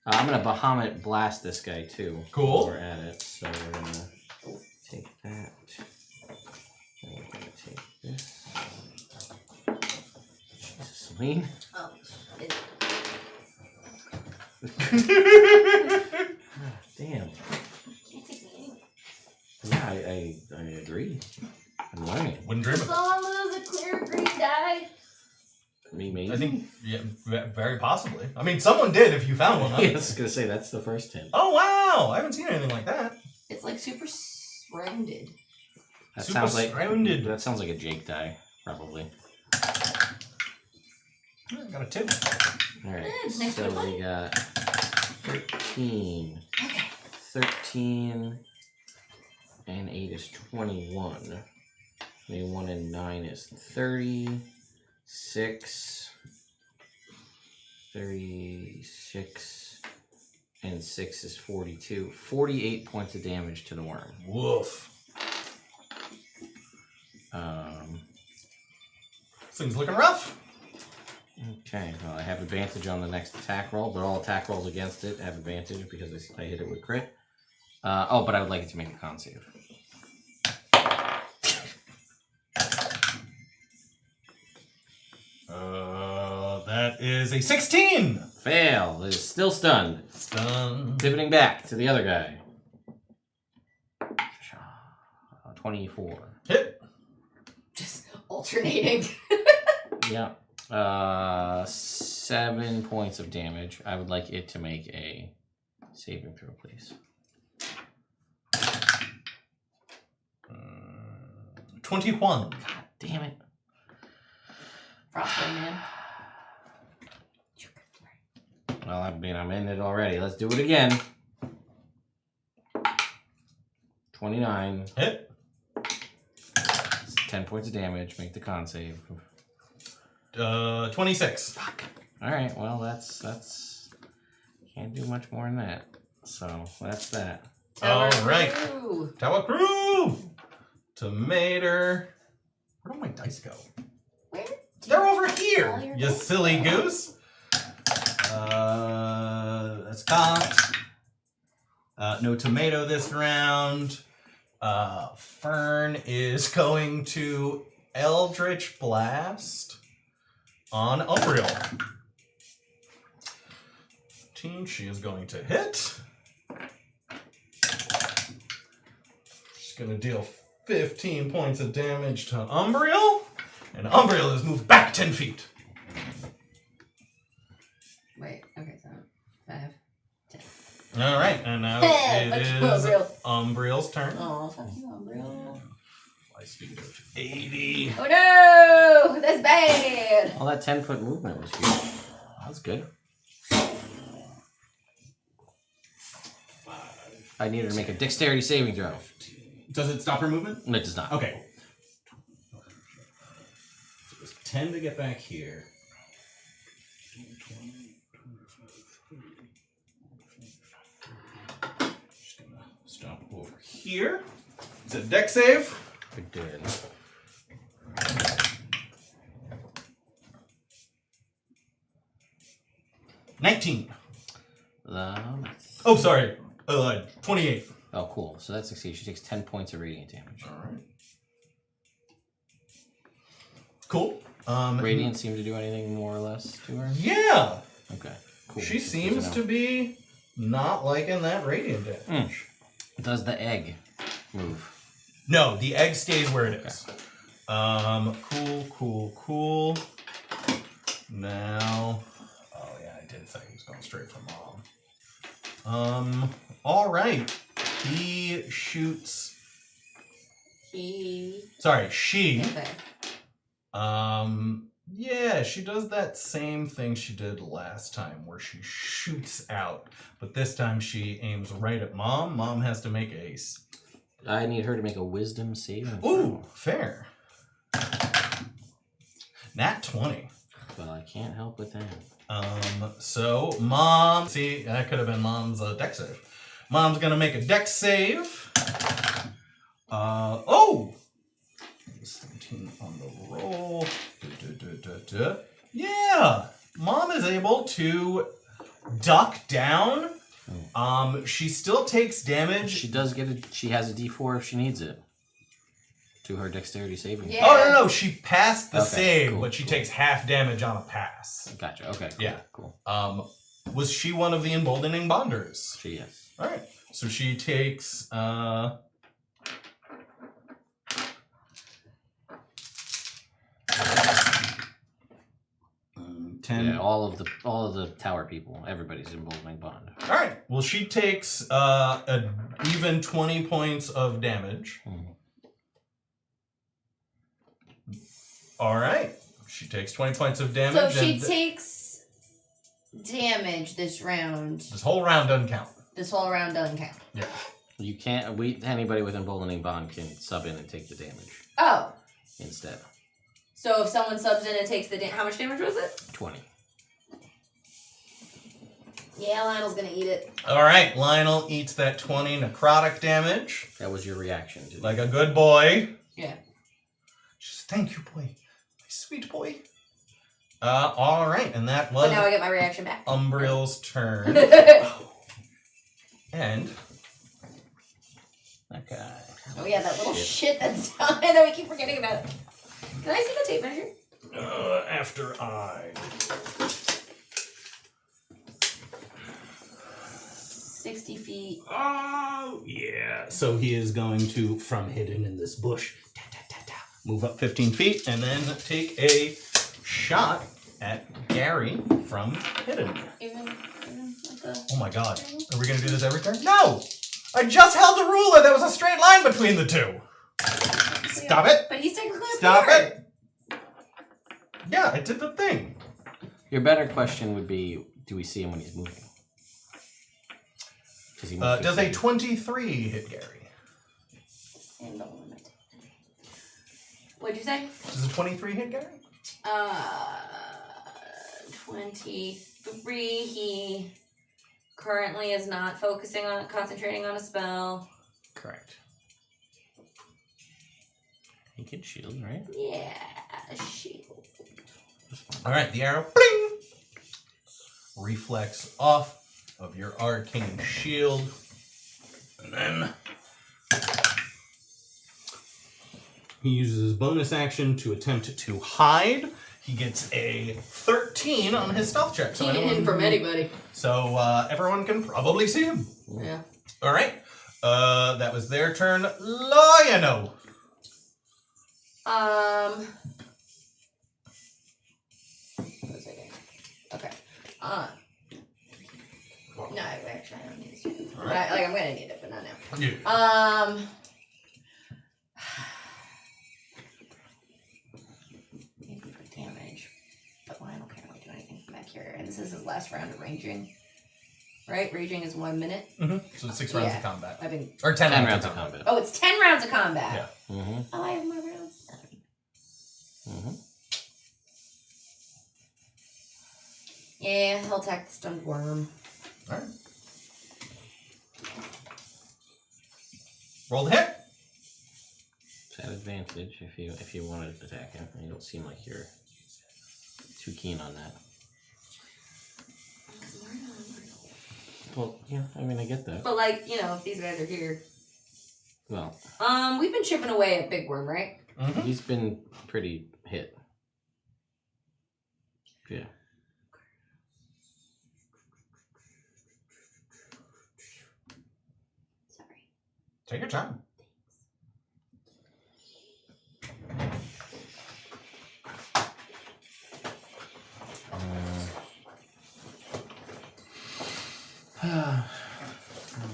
I'm going to Bahamut blast this guy too.
Cool.
While we're at it. So we're going to take that. And we're going to take this. Jesus, Celine.
Oh,
Damn. Yeah, I agree. I'm learning.
Wouldn't dream of it.
Someone lose a clear green die.
Me, maybe?
I think, yeah, very possibly. I mean, someone did if you found one. Huh?
Yeah, I was going to say, that's the first hint.
Oh, wow. I haven't seen anything like that.
It's like super rounded.
That
Super
sounds like
rounded.
That sounds like a Jake die, probably.
I got a 2.
All right,
It's next
so
to
we got 13.
Okay.
13 and 8 is 21. 21 and 9 is 30. 36 and 6 is 42. 48 points of damage to the worm.
Woof. This thing's looking rough.
Okay, well, I have advantage on the next attack roll, but all attack rolls against it have advantage because I hit it with crit. But I would like it to make a con save.
That is a 16!
Fail. It is still stunned.
Stunned.
Pivoting back to the other guy. 24.
Hit.
Just alternating.
Yeah. 7 points of damage. I would like it to make a saving throw, please.
21.
God damn it.
Frostworm, man.
Well, I mean, I'm in it already. Let's do it again. 29.
Hit.
10 points of damage. Make the con save.
26.
Fuck. Alright, well, that's... Can't do much more than that. So, that's that.
Alright.
Ooh.
Tower Crew! Tomater. Where do my dice go?
Where?
They're over here, you
dice
silly
go?
goose. That's cocked. No tomato this round. Fern is going to Eldritch Blast on Umbriel. She is going to hit. She's going to deal 15 points of damage to Umbriel. And Umbriel is moved back 10 feet.
Wait, okay, so 5, 10.
All right, and now
Hey,
it
fuck
is
you, Umbriel.
Umbriel's turn.
Oh, fuck you, Umbriel.
Fly speed of 80.
Oh no! That's bad!
All that 10-foot movement was huge. That's good. I need her to make a dexterity saving throw.
Does it stop her movement?
It does not.
Okay. So it was 10 to get back here. Just gonna stop over here. Is it a dex save?
Good, good.
$19.
Oh,
sorry. 28.
oh, cool. So that succeeds. She takes 10 points of radiant damage.
All right. Cool.
Radiant seem to do anything more or less to her?
Yeah.
Okay, cool.
She
That's good
seems
know.
to be not liking that radiant damage.
Does the egg move?
No, the egg stays where it is. Cool. Now, oh yeah, I did think he was going straight for mom. All right. He shoots. Sorry, she.
Okay.
Yeah, she does that same thing she did last time, where she shoots out, but this time she aims right at mom. Mom has to make a.
I need her to make a wisdom saving throw.
Ooh, fair. Nat 20.
Well, I can't help with that.
So mom, see, that could have been mom's dex save. Mom's gonna make a dex save. 17 on the roll. Yeah, mom is able to duck down. She still takes damage.
She does get it. She has a D4 if she needs it. To her dexterity saving.
Yeah.
Oh, no, she passed the
Okay,
save,
cool,
but she
cool.
takes half damage on a pass.
Gotcha. Okay. Cool,
Yeah.
Cool.
Was she one of the emboldening bonders?
She is.
All right. So she takes 10.
Yeah. All of the tower people. Everybody's emboldening bond.
All right. Well, she takes a even 20 points of damage. All right. She takes 20 points of damage.
So if she
and
takes damage this round,
this whole round doesn't count.
this whole round doesn't count.
Yeah.
You can't. Anybody with emboldening bond can sub in and take the damage
Oh,
instead.
so if someone subs in and takes the how much damage was it?
20.
Yeah, Lionel's gonna eat it.
All right. Lionel eats that 20 necrotic damage
That was your reaction to
like a good boy.
Yeah.
Just thank you, boy. My sweet boy. All right, and that was
But now I get my reaction back.
Umbriel's turn. And that guy.
Oh yeah, that little shit that's down there that we keep forgetting about. Can I see the tape measure?
After I.
60 feet.
Oh, yeah. So he is going to, from hidden in this bush, move up 15 feet and then take a shot at Gary from hidden.
Even like a...
Oh my god. Are we going to do this every turn? No! I just held the ruler. There was a straight line between the two. Stop it.
But he's technically a
Stop
player.
it. Yeah, I did the thing.
Your better question would be, do we see him when he's moving? Does he move?
Does a 23 hit Gary?
And the limit. What'd you say?
Does a 23 hit Gary?
23. He currently is not concentrating on a spell.
Correct. He can shield, right?
Yeah, shield.
All right, the arrow, bling, reflects off of your arcane shield, and then he uses his bonus action to attempt to hide. He gets a 13 on his stealth check.
So can't hidden from anybody.
So everyone can probably see him.
Yeah.
All right. That was their turn. Lionel.
Okay. No, actually, I don't need to. Right. I'm gonna need it, but not now.
Yeah.
Maybe for damage, but I don't care. I don't do anything from back here. And this is his last round of raging. Right? Raging is 1 minute.
Mm-hmm. So it's 6 rounds of combat. Or 10
rounds of combat.
Oh, it's 10 rounds of combat.
Yeah.
Mm-hmm.
Oh, I have more rounds.
Mm-hmm.
Yeah, he'll attack the stunned worm.
All right. Roll the hit.
It's at advantage if you wanted to attack him. You don't seem like you're too keen on that. Well, yeah, I mean, I get that.
But if these guys are here.
Well.
We've been chipping away at Big Worm, right?
Mm-hmm.
He's been pretty hit. Yeah.
Sorry.
Take your time.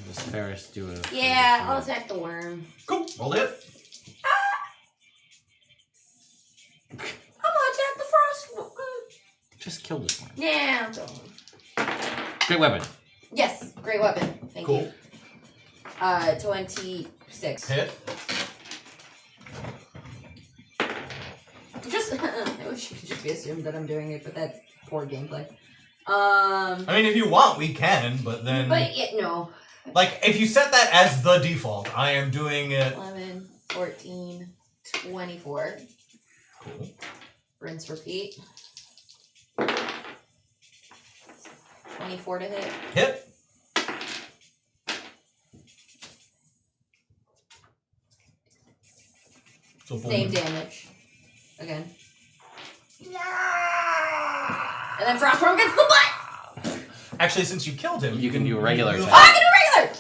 Does Ferris do a...
Yeah, I'll attack the worm.
Cool. Roll the hit.
I'm gonna attack the Frostworm.
Just kill this one.
Yeah, I'm going.
Great weapon.
Yes, great weapon. Thank
Cool.
you. 26.
Hit.
I wish it could just be assumed that I'm doing it, but that's poor gameplay.
I mean, if you want, we can, but then...
But, yeah, no.
If you set that as the default, I am doing it...
11, 14, 24.
Cool.
Rinse, repeat. 24 to hit.
Hit. So
Same damage. Again. And then Frostworm gets the butt!
Actually, since you killed him,
You can do a regular attack.
Oh, I can do regular!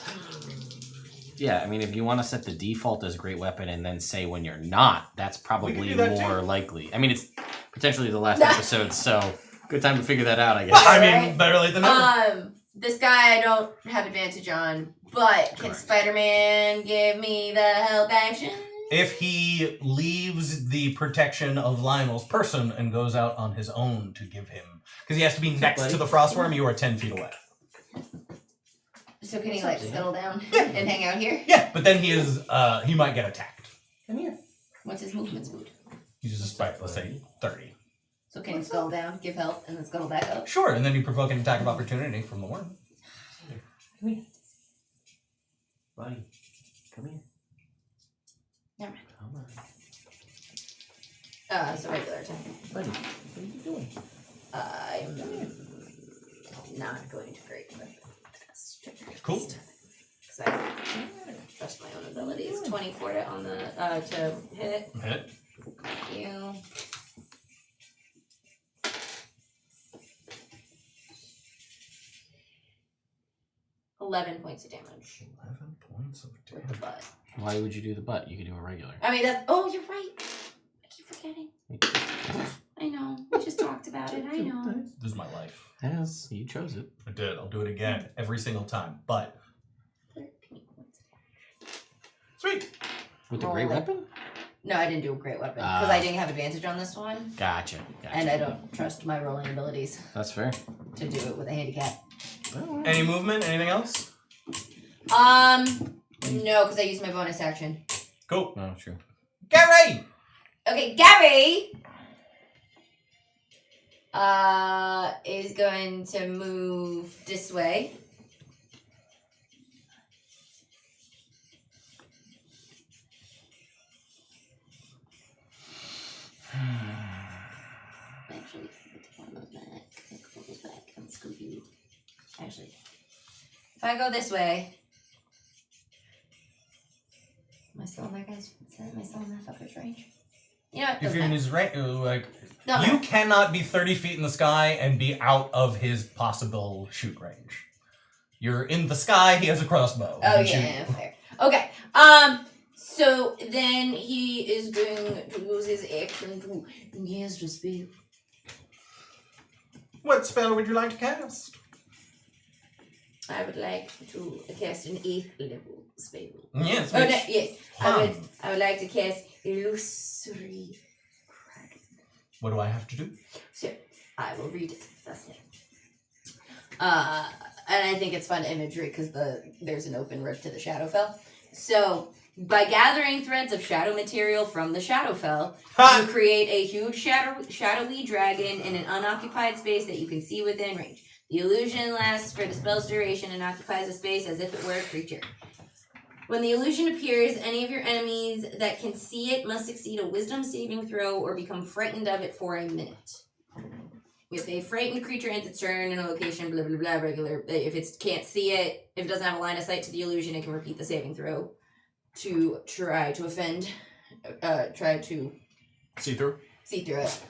Yeah, I mean, if you want to set the default as great weapon and then say when you're not, that's probably
do that
more
too.
likely. I mean, it's potentially the last episode, so good time to figure that out, I guess.
Well, I mean,
Right.
better late than never.
This guy I don't have advantage on, but can
Correct.
Spider-Man give me the help action?
If he leaves the protection of Lionel's person and goes out on his own to give him... Because he has to be next to the Frostworm, you are 10 feet away.
So can he scuttle down and hang out here?
Yeah, but then he might get attacked.
Come here. What's his movement speed?
He uses a spike, let's say 30.
So can he scuttle down, give help, and then scuttle back up?
Sure, and then you provoke an attack of opportunity from the worm.
Come here. Buddy, come here.
Never mind.
Come
It's a regular attack.
Buddy, what are you doing?
I'm not going to great weapon.
Cool.
Because I don't trust my own abilities. 24 to hit.
Hit.
Thank you. $11 points of damage.
11 points of
With the
damage.
butt.
Why would you do the butt? You could do a regular.
I mean, that's. Oh, you're right. I keep forgetting. I know. We just talked about it. I know.
This is my life.
Yes, you chose it.
I did. I'll do it again every single time. But
13 points.
sweet.
With the
Roll
great
it.
weapon?
No, I didn't do a great weapon because I didn't have advantage on this one,
Gotcha.
and I don't trust my rolling abilities
That's fair.
to do it with a handicap.
Any movement? Anything else?
No, because I used my bonus action.
Cool.
No, true.
Gary!
Okay, Gary is going to move this way. Actually, one goes back. And scoop you. Actually, if I go this way, am I still in that guy's? Am I still in that fucker's range? You know what?
If you're in his range, like,
No,
you cannot be 30 feet in the sky and be out of his possible shoot range. You're in the sky, he has a crossbow.
Oh
He can
yeah,
shoot.
fair. Okay. So then he is going to use his action to cast a spell.
What spell would you like to cast?
I would like to cast an 8th level spell.
Yes,
Oh no,
which
yes.
one?
I would like to cast Illusory Crack.
What do I have to do?
So I will read it. That's it. And I think it's fun imagery because there's an open rip to the Shadowfell. So by gathering threads of shadow material from the Shadowfell, you create a huge shadowy dragon in an unoccupied space that you can see within range. The illusion lasts for the spell's duration and occupies a space as if it were a creature. When the illusion appears, any of your enemies that can see it must succeed a wisdom saving throw or become frightened of it for a minute. If a frightened creature ends its turn in a location, blah, blah, blah, regular, if it can't see it, if it doesn't have a line of sight to the illusion, it can repeat the saving throw to try to
See through?
see through it.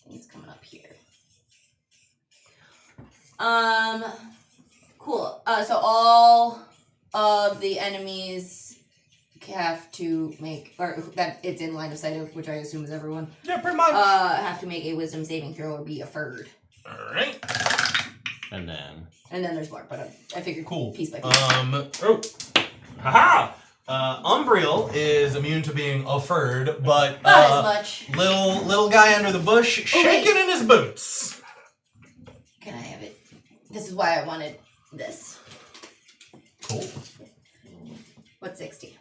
It's coming up here. Cool. So all of the enemies have to make, or that it's in line of sight of, which I assume is everyone.
Yeah, pretty much.
Have to make a wisdom saving throw or be afferred.
Alright.
And then
There's more, but I figured
Cool.
piece by piece.
Haha! Umbriel is immune to being offered, but
Not as much.
little guy under the bush shaking in his boots.
Can I have it? This is why I wanted this.
Cool.
What's 60?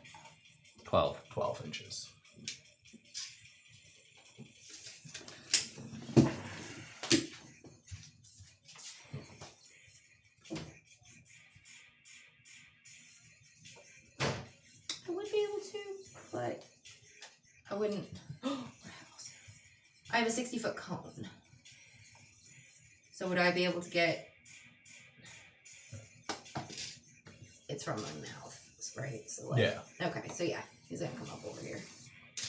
12.
12 inches.
I would be able to, but I wouldn't. I have a 60-foot cone. So would I be able to get? It's from my mouth, right? So like,
Yeah.
Okay, so yeah, he's gonna come up over here,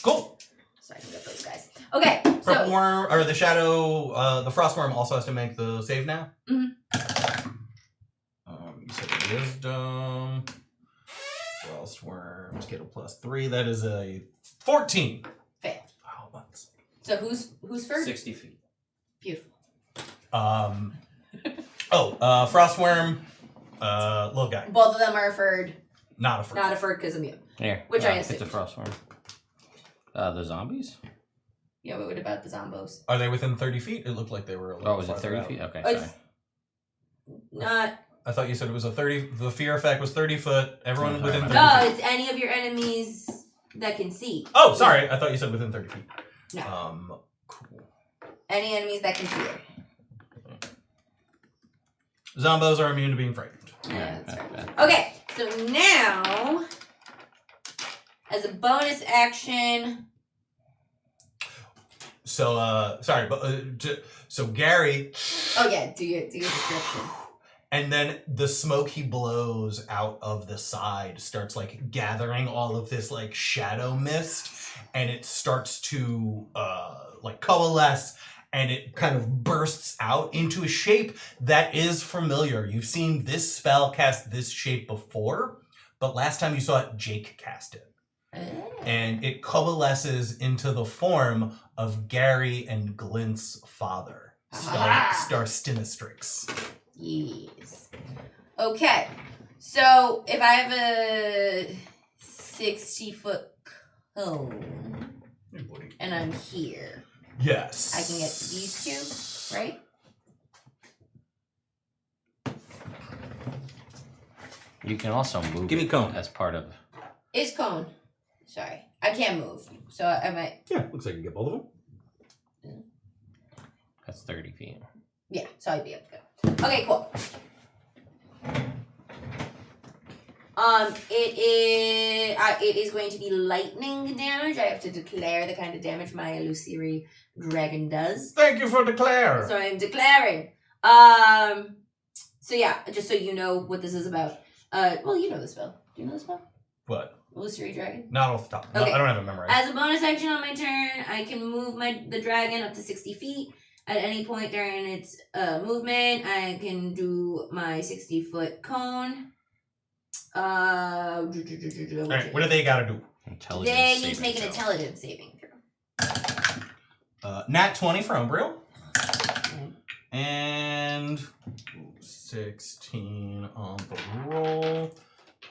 Cool.
so I can get those guys. Okay,
Purple
so
worm, or the shadow, the frostworm also has to make the save now.
Mhm.
You said wisdom. Frostworm, skill +3. That is a 14.
fail.
Wow, that's.
So who's first?
60 feet.
Beautiful.
Frostworm, little guy.
Both of them are afferred,
Not a first.
not afferred because I'm you.
Here.
Which I
It's a
assumed.
frostworm. The zombies?
Yeah, what about the zombos?
Are they within 30 feet? It looked like they were a little
Oh, was it
farther
30
out.
feet? Okay,
It's
sorry.
not.
I thought you said it was a 30. The fear effect was 30 foot. Everyone
Okay.
within 30
No,
feet.
it's any of your enemies that can see.
Oh, sorry. I thought you said within 30 feet.
No.
Cool.
Any enemies that can see it.
Zombos are immune to being frightened.
Yeah, that's right. Okay, so now, as a bonus action...
So, sorry, but so Gary...
Oh yeah, do your description.
And then the smoke he blows out of the side starts like gathering all of this like shadow mist, and it starts to like coalesce, and it kind of bursts out into a shape that is familiar. You've seen this spell cast this shape before, but last time you saw it, Jake cast it. And it coalesces into the form of Gary and Glint's father, Star Stinistrix.
Yes. Okay. So if I have a 60-foot cone and I'm here,
yes,
I can get these two, right?
You can also move.
Give me cone
as part of.
Is cone? Sorry, I can't move, so I might.
Yeah, looks like you get both of them.
That's 30 feet.
Yeah, so I'd be able to go. Okay, cool. It is going to be lightning damage. I have to declare the kind of damage my illusory dragon does.
Thank you for declare.
So I'm declaring. So yeah, just so you know what this is about. Well, you know the spell. Do you know the spell?
What?
Illusory dragon.
Not off the top.
Okay.
No, I don't have it memorized.
As a bonus action on my turn, I can move the dragon up to 60 feet. At any point during its movement, I can do my 60-foot cone.
Alright, what do they gotta do?
They need to make an intelligence saving throw.
Nat 20 for Umbriel. And 16 on the roll.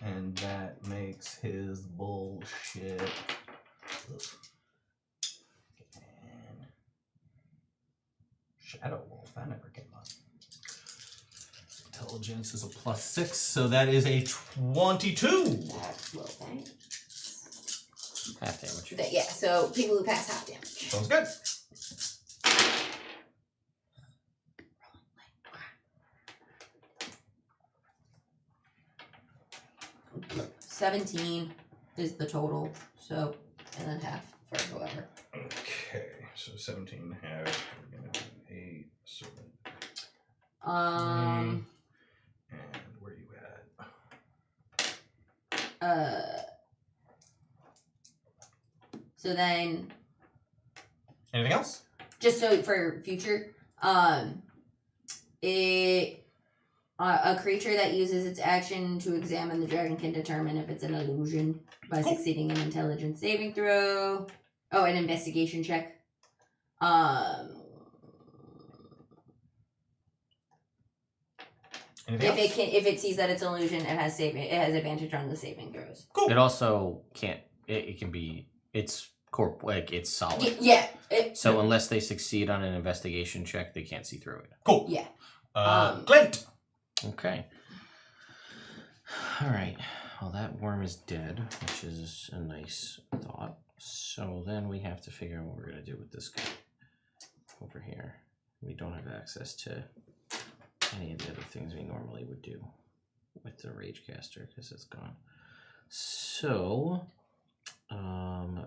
And that makes his bullshit. And Shadow Wolf, that never came up. Intelligence is a +6, so that is a 22.
That's low, right?
Half damage.
Yeah, so people who pass half damage.
Sounds good.
Okay. 17 is the total, so, and then half for whoever.
Okay, so 17 half. We're gonna do 8. So
Um.
and where are you at?
So then,
Anything else?
just so for future, a creature that uses its action to examine the dragon can determine if it's an illusion by succeeding an intelligence saving throw. Oh, an investigation check. If it sees that it's an illusion, it has advantage on the saving throws.
Cool.
It also can't. It can be. It's it's solid.
Yeah.
So unless they succeed on an investigation check, they can't see through it.
Cool.
Yeah.
Glint.
Okay. All right. Well, that worm is dead, which is a nice thought. So then we have to figure out what we're gonna do with this guy over here. We don't have access to any of the other things we normally would do with the Ragecaster because it's gone. So,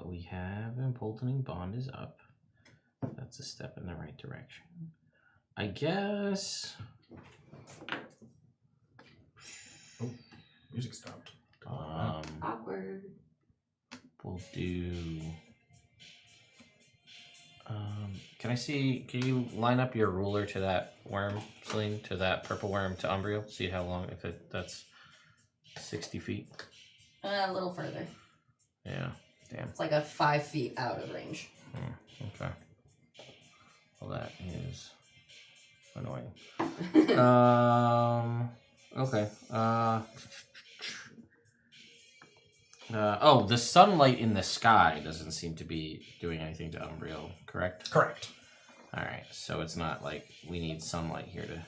we have Emboldening Bond is up. That's a step in the right direction. I guess.
Oh, music stopped.
Awkward.
We'll do. Can you line up your ruler to that worm, Celine, to that purple worm, to Umbriel? See how long, that's 60 feet?
A little further.
Yeah, damn.
It's like a 5 feet out of range.
Okay. Well, that is annoying. Okay. The sunlight in the sky doesn't seem to be doing anything to Umbriel, correct?
Correct.
Alright, so it's not like we need sunlight here to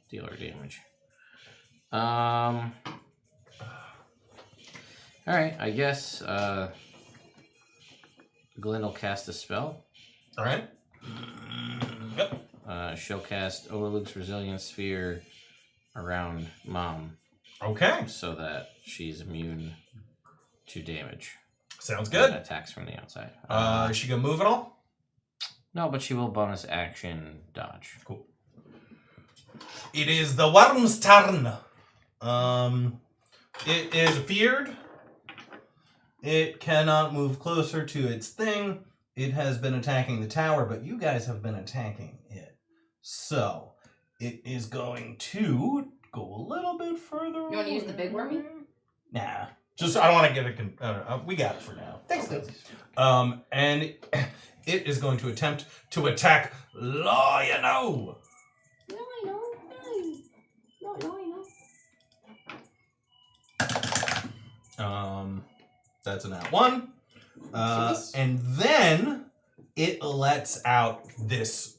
deal our damage. Alright, I guess Glenn will cast a spell.
Alright. Yep.
She'll cast Overlook's Resilience Sphere around Mom.
Okay.
So that she's immune to damage.
Sounds good.
Attacks from the outside.
Is she gonna move at all?
No, but she will bonus action dodge.
Cool. It is the worm's turn. It is feared. It cannot move closer to its thing. It has been attacking the tower, but you guys have been attacking it. So, it is going to go a little bit further.
You want to use the big wormy?
Nah. Just, I don't want to get it. We got it for now. Thanks, Liz. And it is going to attempt to attack Lionel.
No, I know. No, I know.
That's an at 1. And then it lets out this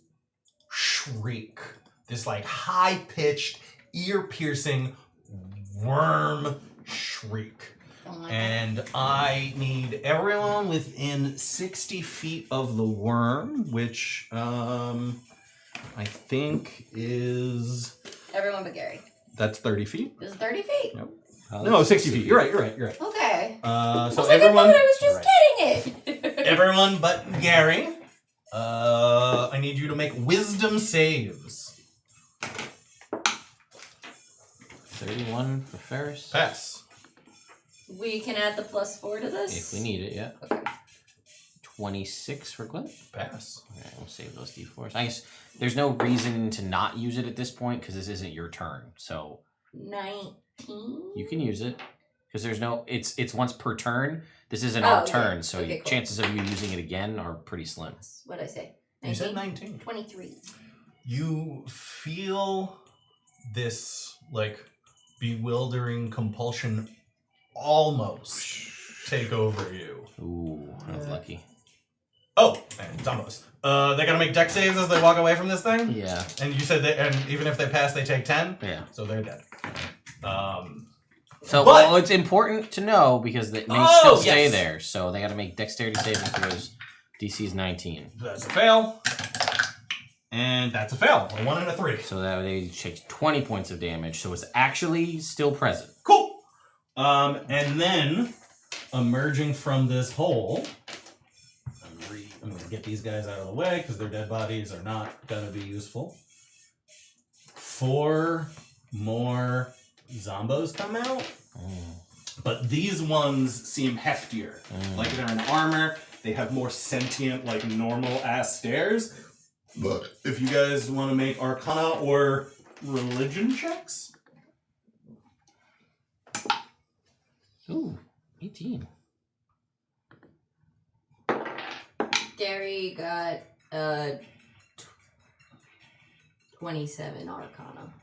shriek. This like high-pitched, ear-piercing worm shriek. And I need everyone within 60 feet of the worm, which I think is...
Everyone but Gary.
That's 30 feet?
This is 30 feet?
Nope. No, 60 feet. You're right.
Okay.
So
I
everyone...
I was just getting it.
Everyone but Gary. I need you to make wisdom saves.
31 for Ferris.
Pass.
We can add the +4 to this?
If we need it, yeah.
Okay.
26 for Glenn.
Pass.
Okay, we'll save those d4s. I guess there's no reason to not use it at this point because this isn't your turn. So
19?
you can use it because there's no. It's once per turn. This isn't our turn, so
okay, cool.
chances of you using it again are pretty slim.
What'd I say? 19?
You said 19.
23.
You feel this like bewildering compulsion almost take over you.
Ooh, I was lucky.
Oh, man, it's almost. They gotta make dex saves as they walk away from this thing?
Yeah.
And you said and even if they pass, they take 10?
Yeah.
So they're dead.
So,
but,
well, it's important to know because they may still stay there. So they got to make dexterity saving throws. DC's 19.
That's a fail. And that's a fail. A 1 and a 3.
So that they take 20 points of damage. So it's actually still present.
Cool. And then emerging from this hole, I'm going to get these guys out of the way because their dead bodies are not going to be useful. 4 more zombos come out, but these ones seem heftier. Like they're in armor, they have more sentient, like normal-ass stairs. But if you guys want to make Arcana or Religion checks?
Ooh, 18.
Gary got 27 Arcana.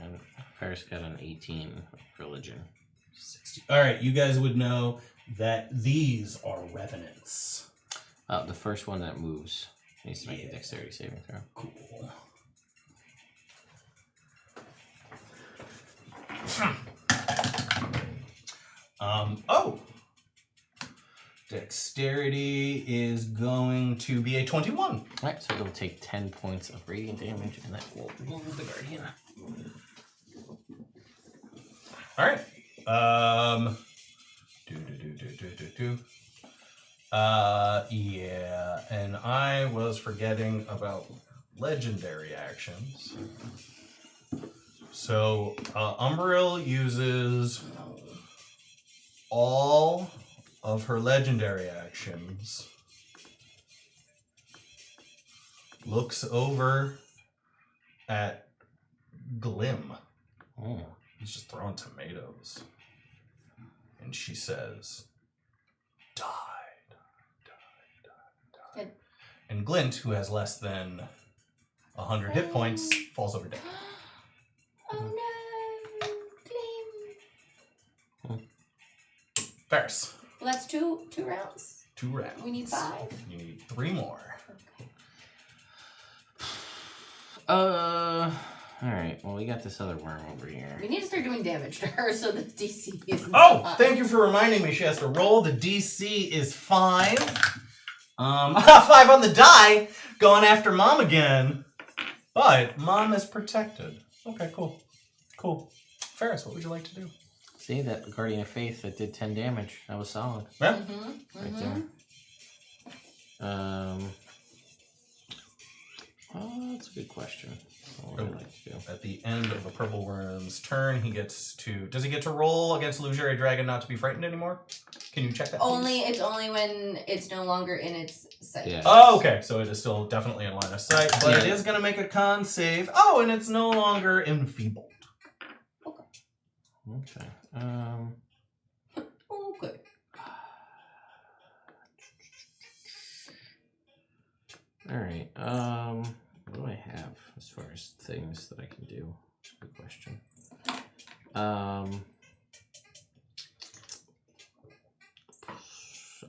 And Ferris got an 18 religion.
60. All right, you guys would know that these are revenants.
The first one that moves needs to make a dexterity saving throw.
Cool. Dexterity is going to be a 21.
Alright, so it'll take 10 points of radiant damage, and that will move the guardian.
Alright. Yeah, and I was forgetting about legendary actions. So, Umbriel uses all of her legendary actions, looks over at Glim.
Oh.
He's just throwing tomatoes. And she says, die.
Good.
And Glint, who has less than 100 hit points, falls over dead.
Oh no, Glim.
Ferris.
Well, that's two rounds.
2 rounds.
We need 5.
You need 3 more.
Okay.
Alright, well, we got this other worm over here.
We need to start doing damage to her so the DC is
Thank you for reminding me she has to roll. The DC is 5. 5 on the die, going after Mom again. But Mom is protected. Okay, cool. Ferris, what would you like to do?
See that Guardian of Faith that did 10 damage. That was solid.
Yeah.
Right there. Oh, that's a good question. What would I like to do?
At the end of the Purple Worm's turn, he gets to... Does he get to roll against Illusionary Dragon not to be frightened anymore? Can you check that, please?
It's only when it's no longer in its sight.
Yeah.
Oh, okay. So it is still definitely in line of sight, but it is going to make a con save. Oh, and it's no longer enfeebled.
Okay.
Okay.
All right. What do I have as far as things that I can do? Good question.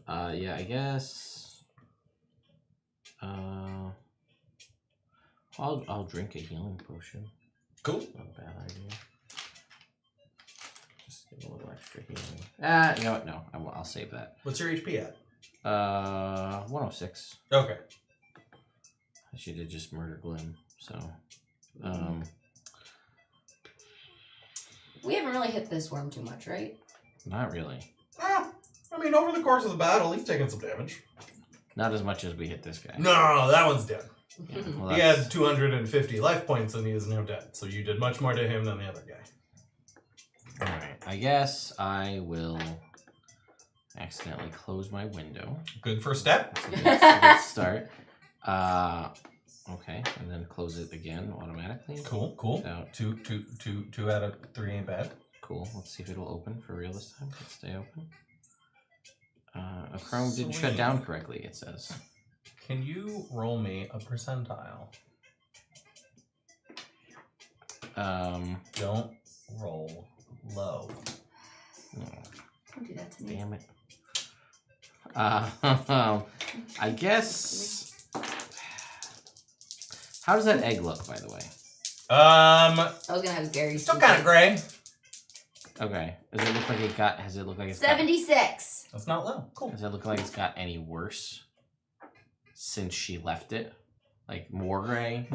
Yeah, I guess. I'll drink a healing potion.
Cool.
Not a bad idea. Just get a little extra healing. You know what? No, I'll save that.
What's your HP at?
106.
Okay.
I should have just murder Glim. So,
We haven't really hit this worm too much, right?
not really.
I mean, over the course of the battle, he's taken some damage.
Not as much as we hit this guy.
No, that one's dead.
Yeah, well,
He had 250 life points and he is now dead. So you did much more to him than the other guy.
Alright, I guess I will accidentally close my window.
Good first step.
That's a good start. Okay, and then close it again automatically.
Cool, cool.
So,
Two out of 3 ain't bad.
cool. Let's see if it'll open for real this time. Let's stay open. A Chrome didn't shut down correctly, it says.
Can you roll me a percentile? Don't roll low.
Don't do that to me.
Damn it. I guess. How does that egg look, by the way?
I was gonna have Gary.
Still kind of gray.
Okay. Does it look like it got? Has it looked like it's
76.
That's not low. Cool.
Does it look like it's got any worse since she left it? Like more gray?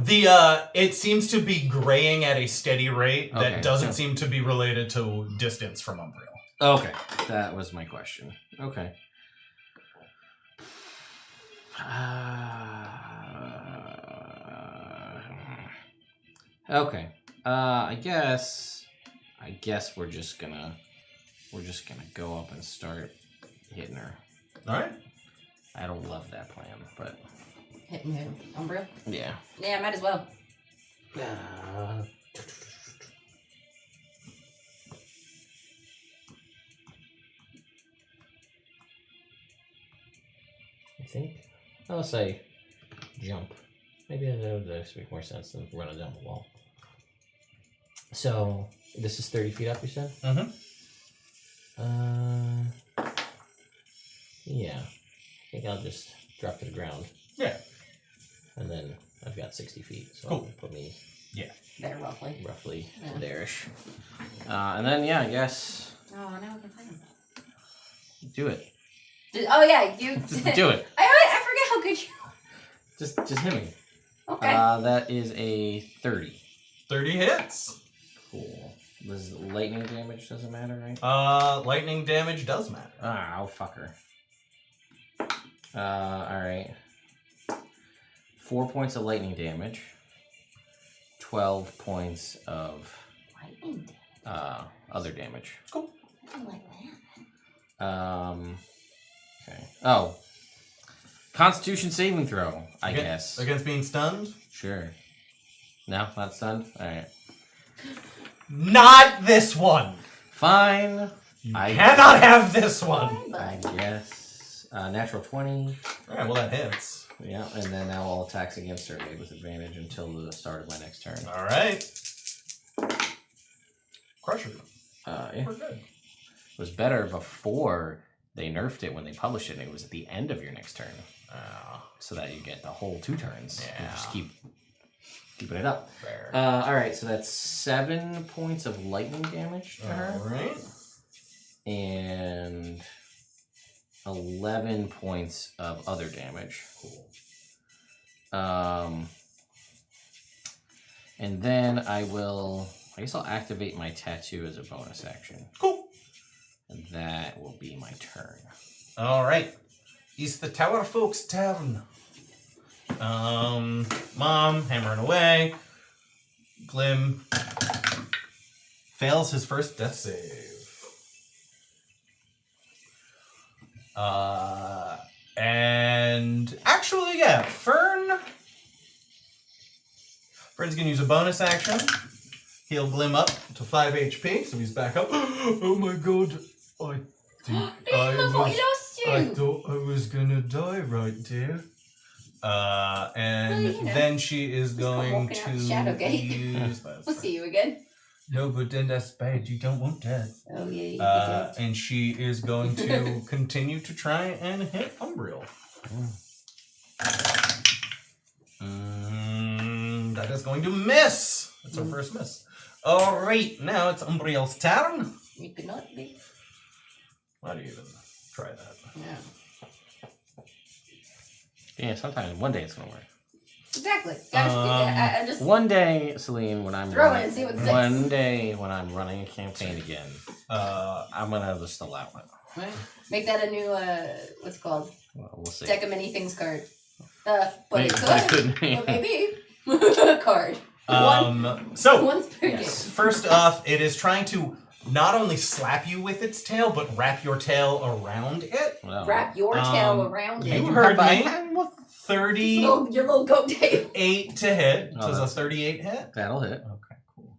It seems to be graying at a steady rate that
Okay,
doesn't
so-
seem to be related to distance from Umbriel.
Okay, that was my question. Okay. Okay. I guess we're just gonna go up and start hitting her.
All right.
I don't love that plan, but
Hitting him. Umbriel?
yeah.
Yeah, might as well.
I think I'll say jump. Maybe that would actually make more sense than running down the wall. So this is 30 feet up, you said?
Mm-hmm.
Yeah. I think I'll just drop to the ground.
Yeah.
And then I've got 60 feet, so
Cool.
that'll put me
There, roughly. Yeah.
there-ish. And then yeah, I guess
Oh, now we can find him.
do it.
Oh, yeah, you.
Just do it.
I forget how good you
Just hit me.
Okay.
That is a 30.
30 hits.
Cool. Does lightning damage doesn't matter, right?
Lightning damage does matter.
Ah, I'll fuck her. Alright. 4 points of lightning damage. 12 points of
Lightning
other damage.
Cool.
I like that.
Okay. Oh. Constitution saving throw, I guess.
Against being stunned?
Sure. No, not stunned? Alright.
Not this one.
Fine.
You
I
cannot have this one.
I guess. Natural 20.
Alright, well that hits.
Yeah, and then now all attacks against her made with advantage until the start of my next turn.
Alright. Crusher.
Yeah.
We're good.
It was better before they nerfed it when they published it, and it was at the end of your next turn. So that you get the whole 2 turns.
Yeah.
You just keeping it up.
Fair.
Alright, so that's 7 points of lightning damage to her.
Alright.
And 11 points of other damage.
Cool.
And then I will I guess I'll activate my tattoo as a bonus action.
Cool.
And that will be my turn.
All right. It's the Tower Folks' turn. Mom, hammering away. Glim fails his first death save. And actually, yeah, Fern's gonna use a bonus action. He'll Glim up to 5 HP, so he's back up. Oh my god, I thought I was gonna die right there. And then she is going to use...
We'll see you again.
No, but then that's bad. You don't want that.
Oh, yeah,
and she is going to continue to try and hit Umbriel. That is going to miss. That's our first miss. All right, now it's Umbriel's turn.
You could not be.
Why do you even try that?
Yeah.
Yeah, sometimes one day it's gonna work.
Exactly. I'm just
one day, Celine, when I'm
throw it and see what sticks.
One day when I'm running a campaign again, I'm gonna just allow it.
Right. Make that a new what's it called?
Well, we'll see.
Deck of many things card. But it
could.
Well, maybe card.
So
One's per game.
First off, it is trying to not only slap you with its tail, but wrap your tail around it.
Well,
wrap your tail around it.
You heard me. 30.
Your little goat tail.
8 to hit. So it's a 38 hit.
That'll hit.
Okay, cool.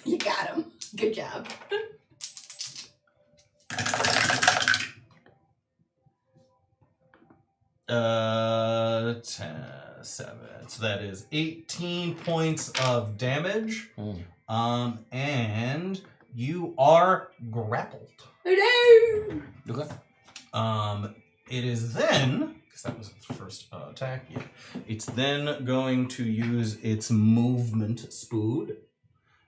You got him. Good job.
7. So that is 18 points of damage. And you are grappled.
Oh no!
Okay.
It is then, because that was its first attack, yeah. It's then going to use its movement spood.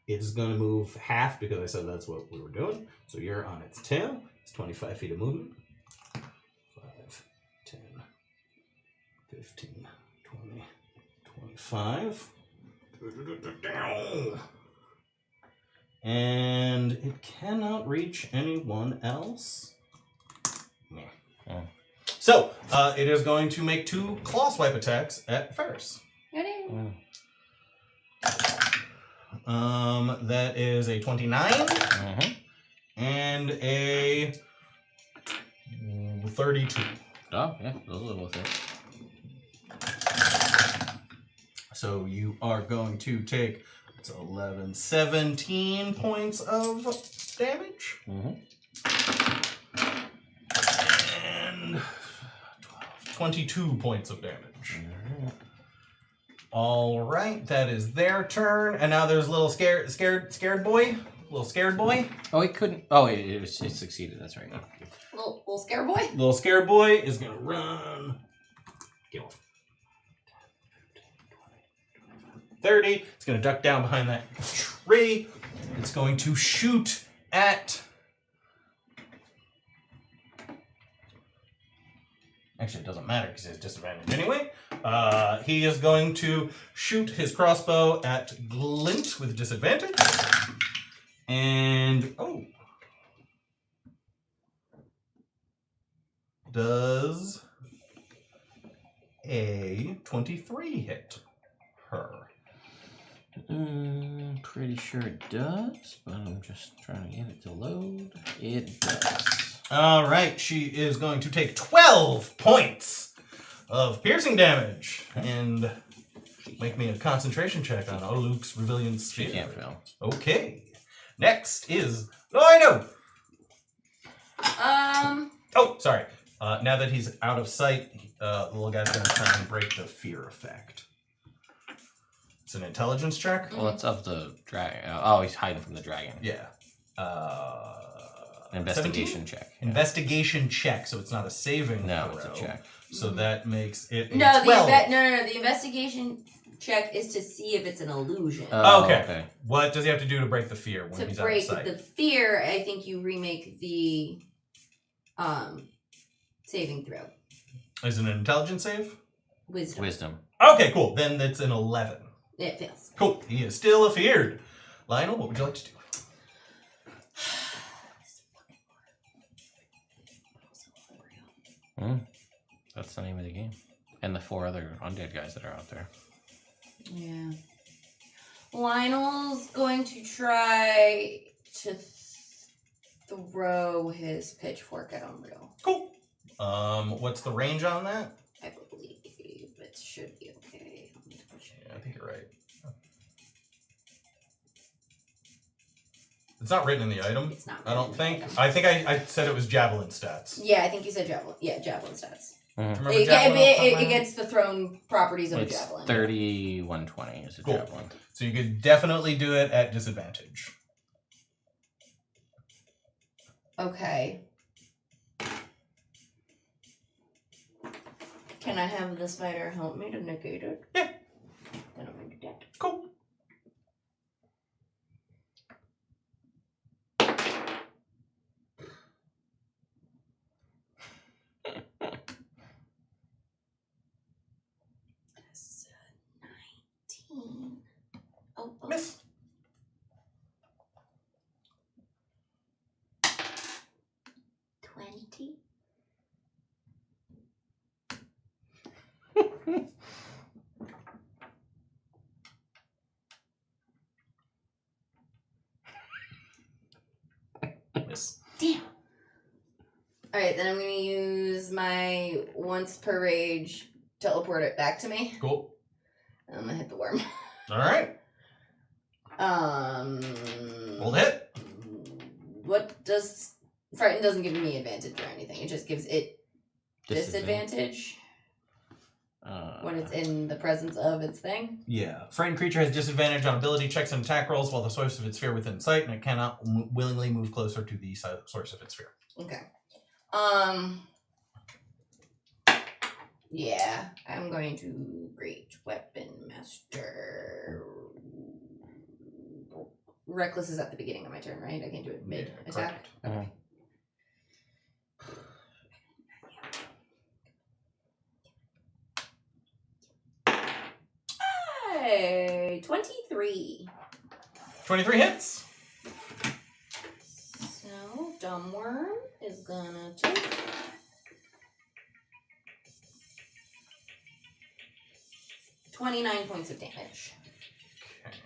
It is going to move half because I said that's what we were doing. So you're on its tail. It's 25 feet of movement. 5, 10, 15, 20, 25. And it cannot reach anyone else.
Oh.
So, it is going to make 2 claw swipe attacks at Ferris. That is a 29 and a 32.
Oh, yeah, those are with it.
So you are going to take 17 points of damage. And 22 points of damage. All right, that is their turn, and now there's a little scared boy. Little scared boy.
Oh, he couldn't. Oh, it succeeded. That's right.
Little scare boy.
Little scared boy is gonna run. Get off. 30. It's gonna duck down behind that tree. It's going to shoot at. Actually, it doesn't matter because he has disadvantage anyway. He is going to shoot his crossbow at Glint with disadvantage. And, does a 23 hit her?
Pretty sure it does, but I'm just trying to get it to load. It does.
All right, she is going to take 12 points of piercing damage and make me a concentration check on Luke's Resilient Sphere.
She can't fail.
Okay. Next is Lino. Oh, sorry. Now that he's out of sight, the little guy's going to try and break the fear effect. It's an intelligence check.
Well, it's of the dragon. Oh, he's hiding from the dragon.
Yeah.
Investigation
17?
check. Yeah.
Investigation check, so it's not a saving throw.
It's a check.
So that makes it a
No,
12.
The investigation check is to see if it's an illusion.
Okay. What does he have to do to break the fear when he's out of sight?
To break the fear, I think you remake the saving throw.
Is it an intelligence save?
Wisdom.
Wisdom.
Okay, cool. Then it's an 11.
It fails.
Cool. He is still afeared. Lionel, what would you like to do?
That's the name of the game. And the 4 other undead guys that are out there.
Yeah. Lionel's going to try to throw his pitchfork at Umbriel.
Cool. What's the range on that?
I believe it should be okay.
Yeah, I think you're right. It's not written in the item.
It's not.
I don't think. I think I said it was javelin stats.
Yeah, I think you said javelin. Yeah, javelin stats.
Mm-hmm.
It gets the thrown properties of a javelin.
3120 is a
cool.
javelin.
So you could definitely do it at disadvantage.
Okay. Can I have the spider help me to negate it?
Yeah.
Then I'm going to do that.
Cool.
That's 19. Oh.
Miss. Miss.
Damn. Alright, then I'm going to use my once per rage, teleport it back to me.
Cool.
And I'm going to hit the worm.
Alright. Roll to hit.
What does... Frighten doesn't give me advantage or anything. It just gives it disadvantage. When it's in the presence of its thing?
Yeah. Frightened creature has disadvantage on ability checks and attack rolls while the source of its sphere within sight, and it cannot willingly move closer to the source of its sphere.
Okay. Yeah. I'm going to Great Weapon Master. Reckless is at the beginning of my turn, right? I can't do it mid-attack?
Yeah,
okay. Hey, 23.
23 hits.
So, Dumb Worm is gonna take 29 points of damage.
Okay.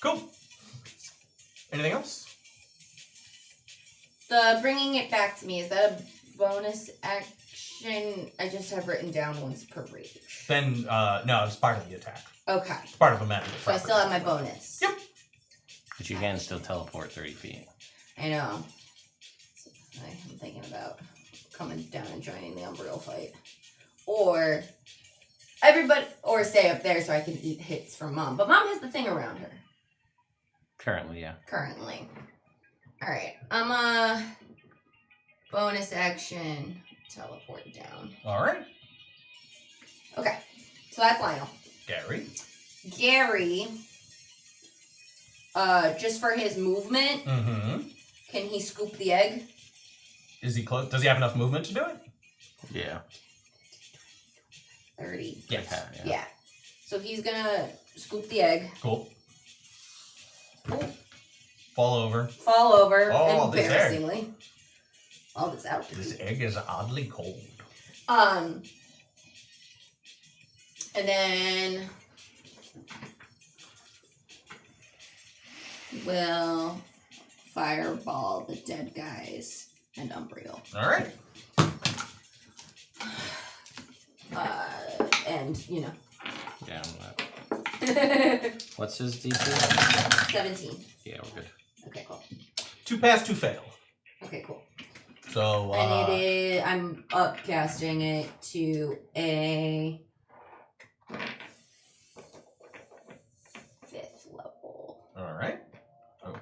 Cool. Anything else?
The bringing it back to me, is that a bonus action? I just have written down once per rage.
Then, no, it's part of the attack.
Okay.
It's part of a magical
So I
property.
still have my bonus.
Yep.
But you can still teleport 30 feet.
I know. I'm thinking about coming down and joining the Umbriel fight. Or stay up there so I can eat hits from Mom. But Mom has the thing around her.
Currently, yeah.
Currently. Alright. I'm a bonus action teleport down.
Alright.
Okay. So that's Lionel.
Gary.
Just for his movement, can he scoop the egg?
Is he close? Does he have enough movement to do it?
Yeah.
30.
Yes.
Yeah. So he's gonna scoop the egg.
Cool.
Oh.
Fall over.
Fall over,
Oh, this egg.
embarrassingly. All this out.
This egg is oddly cold.
And then we'll fireball the dead guys and Umbriel.
Alright.
And, you know.
Yeah, I'm not. What's his DC?
17.
Yeah, we're good.
Okay, cool.
2 pass, 2 fail.
Okay, cool.
So,
And it is, I'm upcasting it to a 5th level.
Alright. Oh.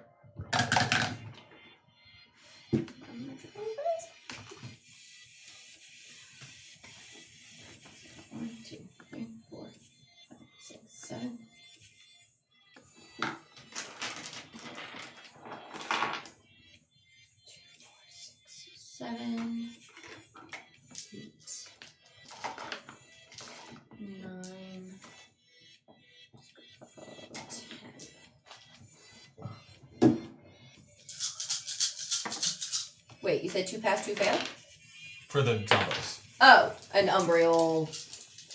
1, 2, 3, 4, 5, 6, 7. 7, 8, Wait, you said 2 pass, 2 fail?
For the zombos.
Oh, an Umbriel,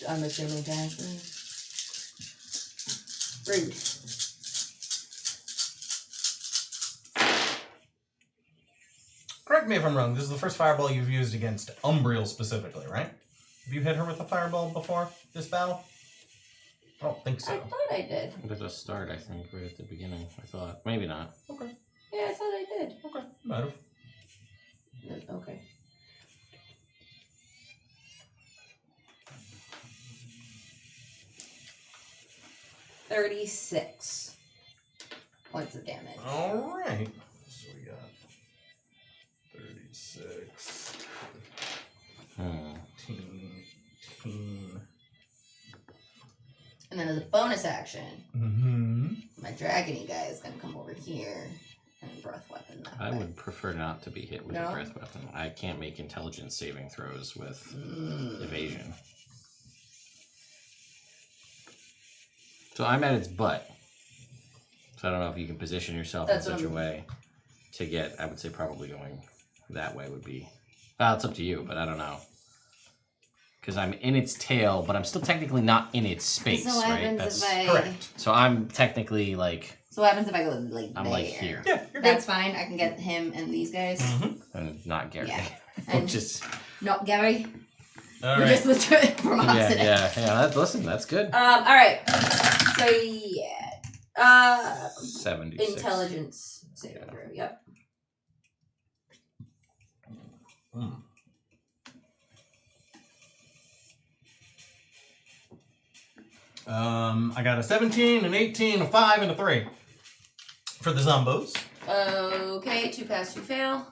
I'm assuming passes. Rude.
Correct me if I'm wrong. This is the first fireball you've used against Umbriel specifically, right? Have you hit her with a fireball before this battle? I don't think so.
I thought I did.
At the start, I think, right at the beginning. I thought. Maybe not.
Okay.
Yeah, I thought I did.
Okay. Might have.
Okay. $36 points of damage.
All right. So we got 36. 18.
And then as a bonus action,
Mm-hmm.
my dragony guy is going to come over here and breath weapon that
I
way.
would prefer not to be hit with
No?
a breath weapon. I can't make intelligence saving throws with evasion. So I'm at its butt. So I don't know if you can position yourself
That's
in such a way to get, I would say probably going that way would be, well, it's up to you, but I don't know. Because I'm in its tail, but I'm still technically not in its space,
So what
right?
happens
That's
if I...
correct.
So I'm technically like,
So what happens if I go like
I'm
there?
like here.
Yeah, you're good.
That's fine. I can get him and these guys.
Mm-hmm.
And not Gary.
Yeah. And
Which is,
not Gary.
All
We're
right.
just legit from opposite ends.
Listen, that's good.
All right. So yeah.
76.
Intelligence saving throw. Yep.
I got a 17, an 18, a 5, and a 3 for the zombos.
Okay. 2 pass, 2 fail.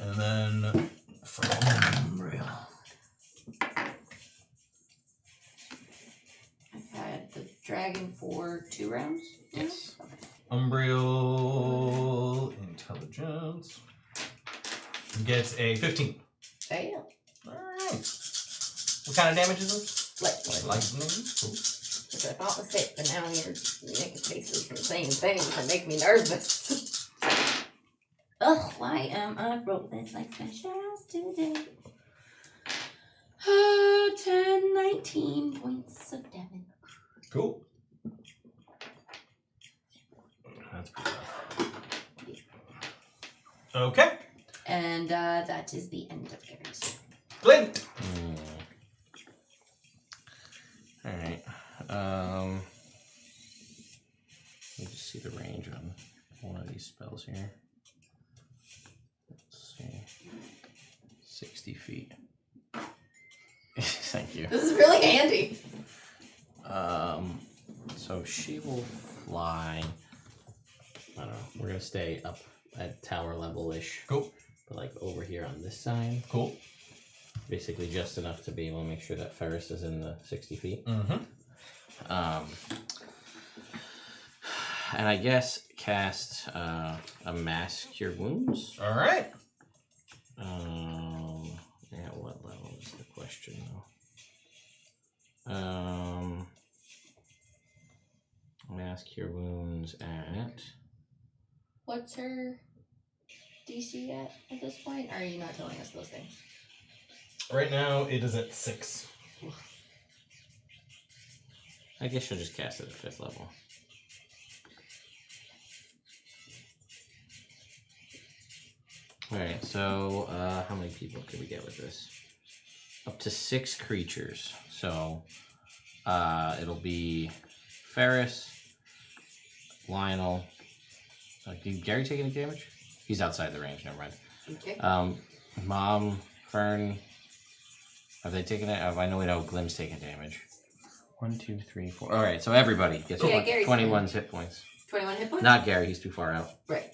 And then for Umbriel.
I've had the dragon for 2 rounds.
Yes.
Okay.
Umbriel intelligence gets a 15.
Fail.
Alright. What kind of damage is this? Lightning. Cool.
Because I thought was it, but now you're making faces and saying things that make me nervous. Ugh, why am I rolling like my shadows today? 10, 19 points of damage.
Cool. That's pretty tough. Okay.
And that is the end of Gary's.
Glint.
Alright. Let me just see the range on one of these spells here. Let's see. 60 feet. Thank you.
This is really handy.
So she will fly. I don't know. We're gonna stay up at tower level-ish.
Cool.
But like over here on this side.
Cool.
Basically just enough to be able to make sure that Ferris is in the 60 feet.
Mm-hmm.
And I guess cast a Mass Cure Wounds.
All right.
At what level is the question though? Mass Cure Wounds at...
What's her DC at this point? Or are you not telling us those things?
Right now it is at 6.
I guess she'll just cast it at 5th level. Alright, so how many people could we get with this? Up to 6 creatures. So it'll be Ferris, Lionel. Did Gary take any damage? He's outside the range, never mind.
Okay.
Mom, Fern, have they taken it? I know we know Glim's taken damage. 1, 2, 3, 4. All right, so everybody gets
Yeah, Gary's
21 hit points.
21 hit points?
Not Gary, he's too far out.
Right.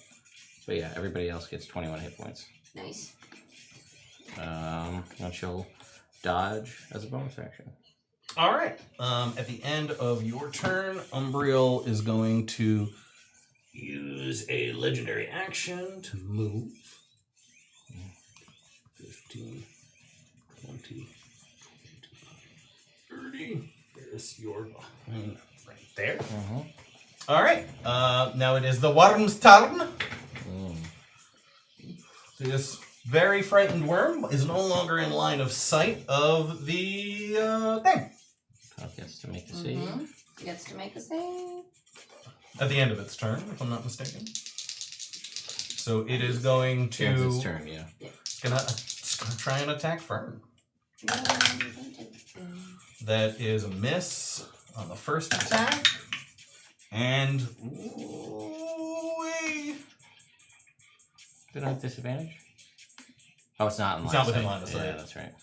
But yeah, everybody else gets 21 hit points.
Nice.
And she'll dodge as a bonus action.
All right. At the end of your turn, Umbriel is going to use a legendary action to move. 15, 20, 30. There's your line right there.
Mm-hmm.
All right. Now it is the worm's turn. This very frightened worm is no longer in line of sight of the thing.
It gets to make a save.
Gets to make a save.
At the end of its turn, if I'm not mistaken. So it is going to...
Ends its turn, yeah.
It's gonna try and attack Fern. That is a miss on the first attack. And...
Did I have disadvantage? Oh, it's not in line
It's not
of
within
sight.
line of sight.
Yeah, that's right.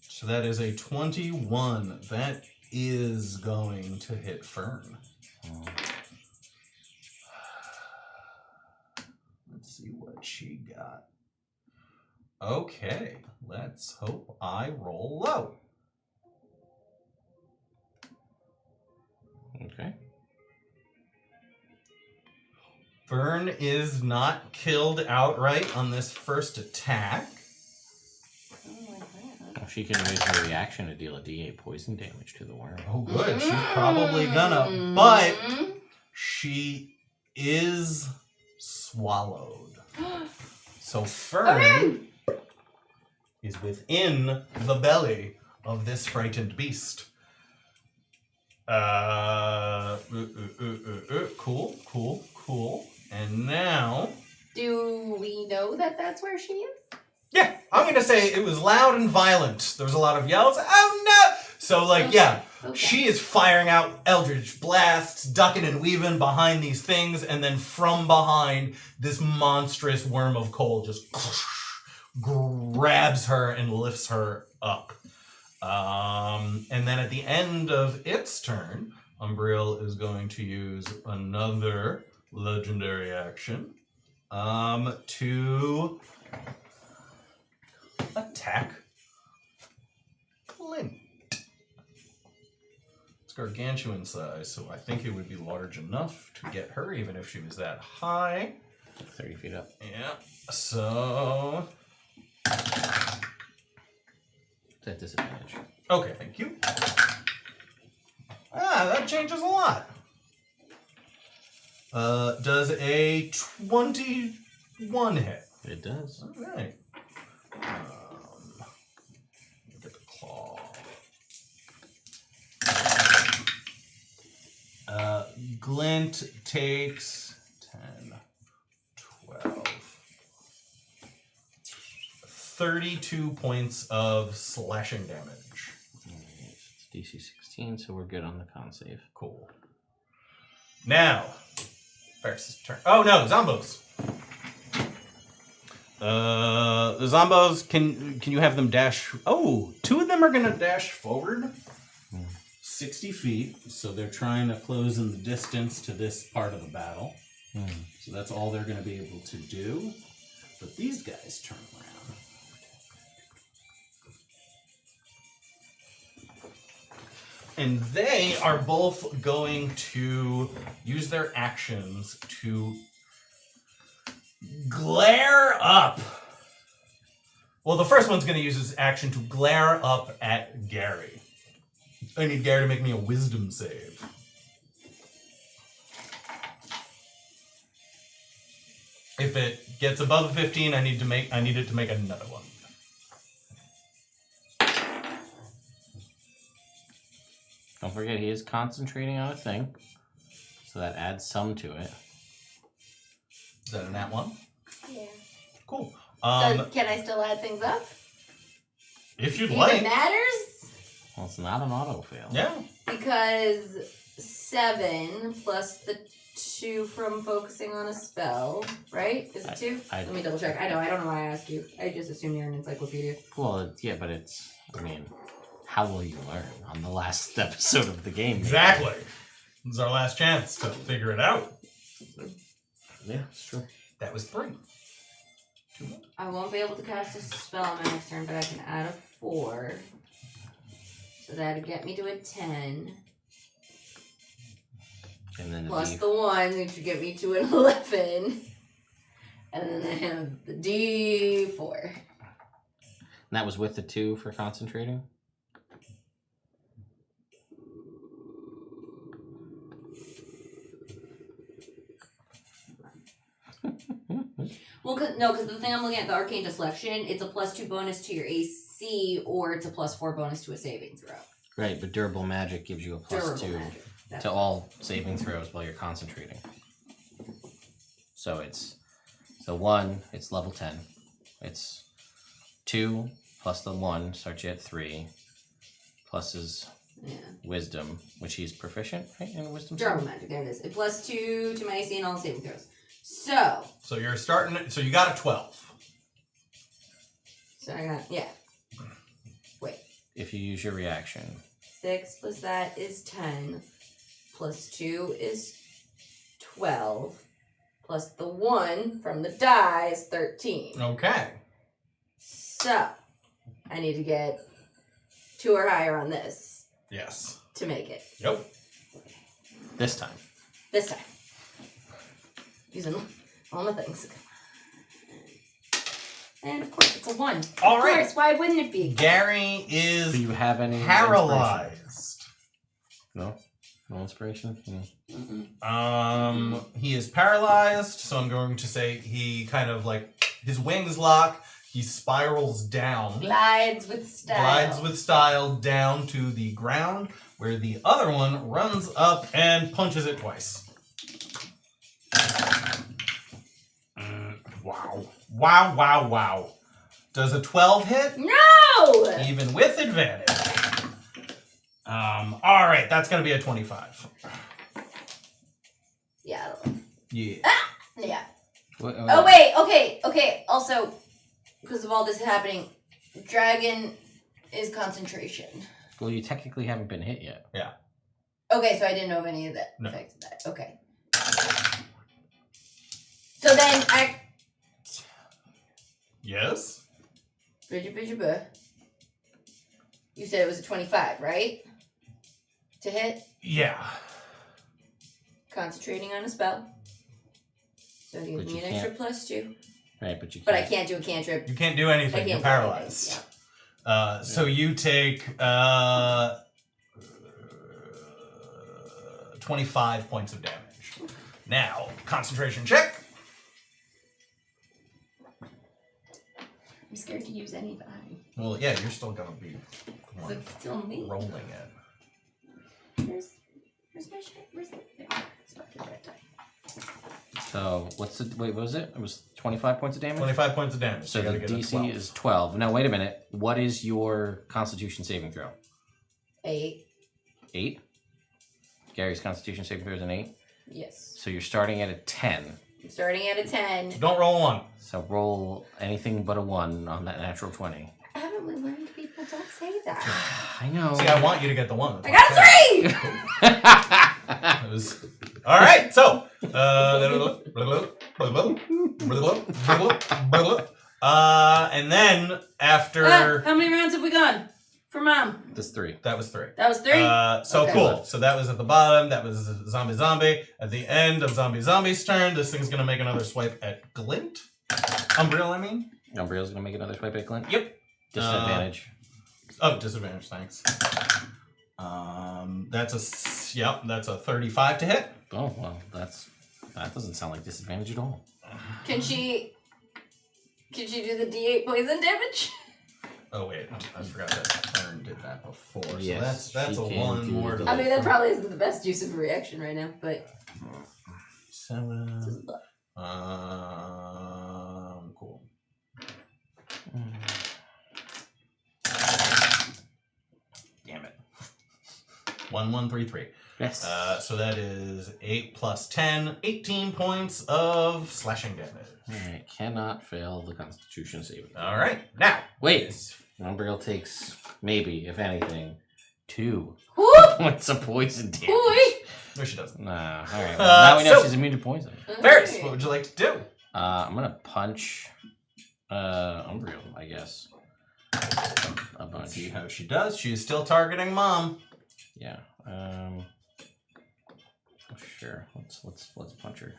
So that is a 21. That is going to hit Fern. Let's see what she got. Okay, let's hope I roll low.
Okay.
Fern is not killed outright on this first attack.
Well, she can use her reaction to deal a D8 poison damage to the worm.
Oh, good. She's probably gonna, but she is swallowed. So Fern is within the belly of this frightened beast. Cool. And now...
Do we know that that's where she is?
Yeah, I'm going to say it was loud and violent. There was a lot of yells. Oh, no! So, Okay. She is firing out eldritch blasts, ducking and weaving behind these things, and then from behind, this monstrous worm of coal just grabs her and lifts her up. And then at the end of its turn, Umbriel is going to use another legendary action to attack Clint. It's gargantuan size, so I think it would be large enough to get her, even if she was that high.
30 feet up.
Yeah, so...
That disadvantage.
Okay, thank you. That changes a lot. Does a 21 hit?
It does.
All right. Get the claw. Glint takes 10, 12, 32 points of slashing damage.
It's DC 16, so we're good on the con save.
Cool. Now, Ferris's turn. Oh no, Zombos. The Zombos, can you have them dash? Oh, 2 of them are gonna dash forward 60 feet, so they're trying to close in the distance to this part of the battle. So that's all they're gonna be able to do. But these guys turn around. And they are both going to use their actions to glare up. Well, the first one's going to use his action to glare up at Gary. I need Gary to make me a wisdom save. If it gets above a 15, I need it to make another one.
Don't forget, he is concentrating on a thing, so that adds some to it.
Is that a nat 1?
Yeah.
Cool.
Can I still add things up?
If you'd
If
like.
it matters?
Well, it's not an auto fail.
Yeah.
Because 7 plus the 2 from focusing on a spell, right? Is it 2? Let me double check. I don't know why I asked you. I just assume you're an encyclopedia.
Well, yeah, but it's, how will you learn on the last episode of the game?
Exactly. This is our last chance to figure it out.
Yeah, it's true.
That was 3. 2 more.
I won't be able to cast a spell on my next turn, but I can add a 4. So that'd get me to a 10.
And then
Plus the 1, which would get me to an 11. And then I have the D4.
And that was with the 2 for concentrating?
Well, because the thing I'm looking at, the Arcane Deflection, it's a +2 bonus to your AC, or it's a +4 bonus to a saving throw.
Right, but durable magic gives you a +2 to all saving throws while you're concentrating. So it's 1, it's level 10. It's 2 plus the 1 starts you at 3. Plus his wisdom, which he's proficient, right? In wisdom.
Durable magic, there it is. A +2 to my AC and all saving throws. So
you're starting. So you got a 12.
So I got Wait.
If you use your reaction.
6 plus that is 10. +2 is 12. Plus the 1 from the die is 13.
Okay.
So I need to get 2 or higher on this.
Yes.
To make it.
Yep.
This time.
Using all the things. And of course it's a 1.
All
of
right.
course, why wouldn't it be?
Gary is
Do you have any
paralyzed.
No? No inspiration?
He is paralyzed, so I'm going to say he kind of his wings lock, he spirals down.
Glides with style.
Down to the ground, where the other one runs up and punches it twice. Wow. Does a 12 hit?
No!
Even with advantage. Alright, that's gonna be a 25.
Yeah.
Yeah.
Yeah.
What,
Oh, wait. Okay. Also, because of all this happening, dragon is concentration.
Well, you technically haven't been hit yet.
Yeah.
Okay, so I didn't know of any of that
No.
effects of that. Okay. So then
Yes?
you said it was a 25, right? To hit?
Yeah.
Concentrating on a spell. So it gives
But
me
you
an extra +2.
Right, but you can't.
But I can't do a cantrip.
You can't do anything. You're paralyzed. So you take 25 points of damage. Now, concentration check.
I'm scared to use any die.
Well, yeah, you're still gonna be
It's still me.
rolling it.
Where's my shit? Where's the red die?
So, what was it? It was 25 points of damage?
25 points of damage.
So
you
the
gotta get a
DC
12.
is 12. Now, wait a minute. What is your Constitution saving throw?
8.
8? Gary's Constitution saving throw is an 8?
Yes.
So you're starting at a 10.
I'm starting at a 10.
Don't roll a 1.
So roll anything but a 1 on that natural 20.
Haven't we learned people don't say that?
I know.
See, I want you to get the 1.
I got a 3!
It was... All right, so... and then after...
How many rounds have we gone? For Mom?
That's 3.
That was 3.
That was 3?
So
Okay.
cool. So that was at the bottom. That was Zombie. At the end of Zombie's turn, this thing's gonna make another swipe at Glint. Umbriel, I mean.
Umbriel's gonna make another swipe at Glint?
Yep.
Disadvantage.
Disadvantage, thanks. That's a 35 to hit.
Oh, well, that doesn't sound like disadvantage at all.
Can she do the D8 poison damage?
Oh wait, I forgot that Fern did that before.
Yes,
so that's
she
a
can
1
do
more to
the-
I mean, that probably isn't the best use of a reaction right now, but
7. Cool. Damn it. 1, 1, 3, 3.
Yes.
So that is 8 plus 10, 18 points of slashing damage.
Alright, cannot fail the Constitution saving.
All right, now.
Wait, Umbriel takes, maybe, if anything, 2
Whoop!
points of poison damage.
Boy!
No, she doesn't.
Nah, alright. Well, now we know
so-
she's immune to poison.
Ferris, what would you like to do?
I'm gonna punch Umbriel, I guess. A bunch.
Let's see how she does. She is still targeting Mom.
Yeah. Sure. Let's punch her.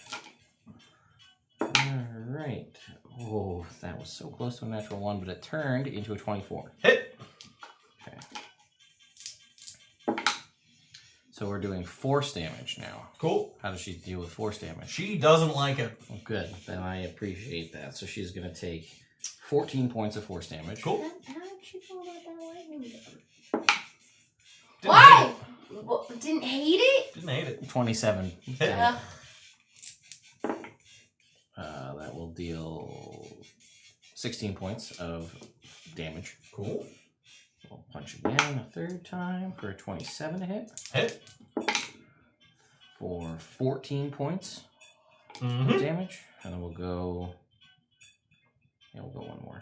Alright. Oh, that was so close to a natural 1, but it turned into a 24.
Hit.
Okay. So So we're doing force damage now.
Cool.
How does she deal with force damage?
She doesn't like it.
Well, good. Then I appreciate that. So she's going to take 14 points of force damage.
Cool.
How did she feel about that lightning?
Didn't
Why? Well, didn't hate it?
Didn't hate it.
27.
Hit.
That will deal 16 points of damage.
Cool.
We'll punch again a third time for a 27 to hit.
Hit.
For 14 points
Mm-hmm.
of damage. And then we'll go... Yeah, we'll go one more.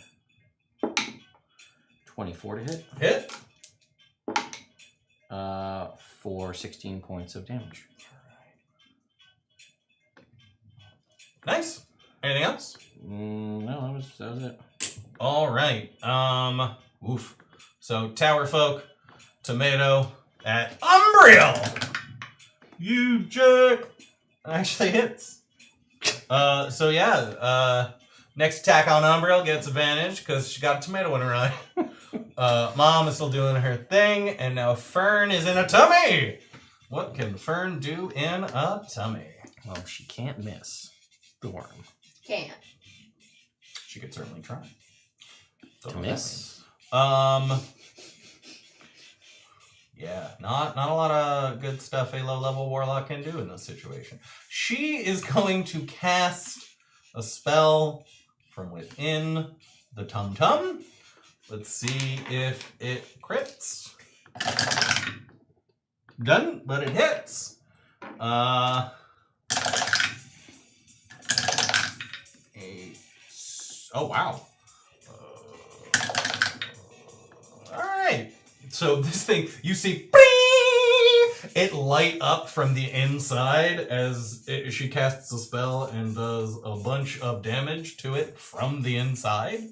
24 to hit.
Hit.
For 16 points of damage.
Nice. Anything else?
No, that was it.
All right. Oof. So Tower Folk, Tomato at Umbriel. You jerk. Actually hits. So yeah. Next attack on Umbriel gets advantage because she got a tomato in her eye. Mom is still doing her thing, and now Fern is in a tummy. What can Fern do in a tummy?
Well, she can't miss the worm.
Can't.
She could certainly try.
To miss?
Yeah, not a lot of good stuff a low-level warlock can do in this situation. She is going to cast a spell from within the tum-tum. Let's see if it crits. Doesn't, but it hits. Oh, wow. All right. So this thing, you see, it light up from the inside as she casts a spell and does a bunch of damage to it from the inside.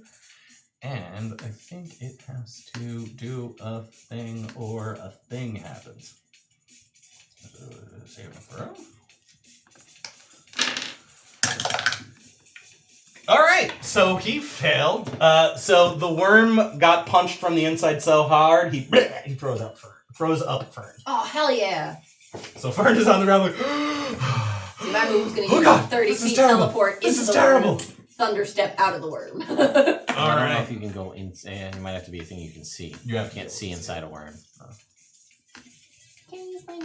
And I think it has to do a thing or a thing happens. Save and throw. All right, so he failed. So the worm got punched from the inside so hard, he throws up Fern.
Oh, hell yeah.
So Fern is on the ground like,
See, my move's going to
oh
use
God,
30
this is
feet
terrible.
teleport
This
into
is
the
terrible.
worm. Thunder step out of the worm.
I don't know
right.
if you can go in, and it might have to be a thing you can see.
You have to
can't see inside a worm.
Can you use my...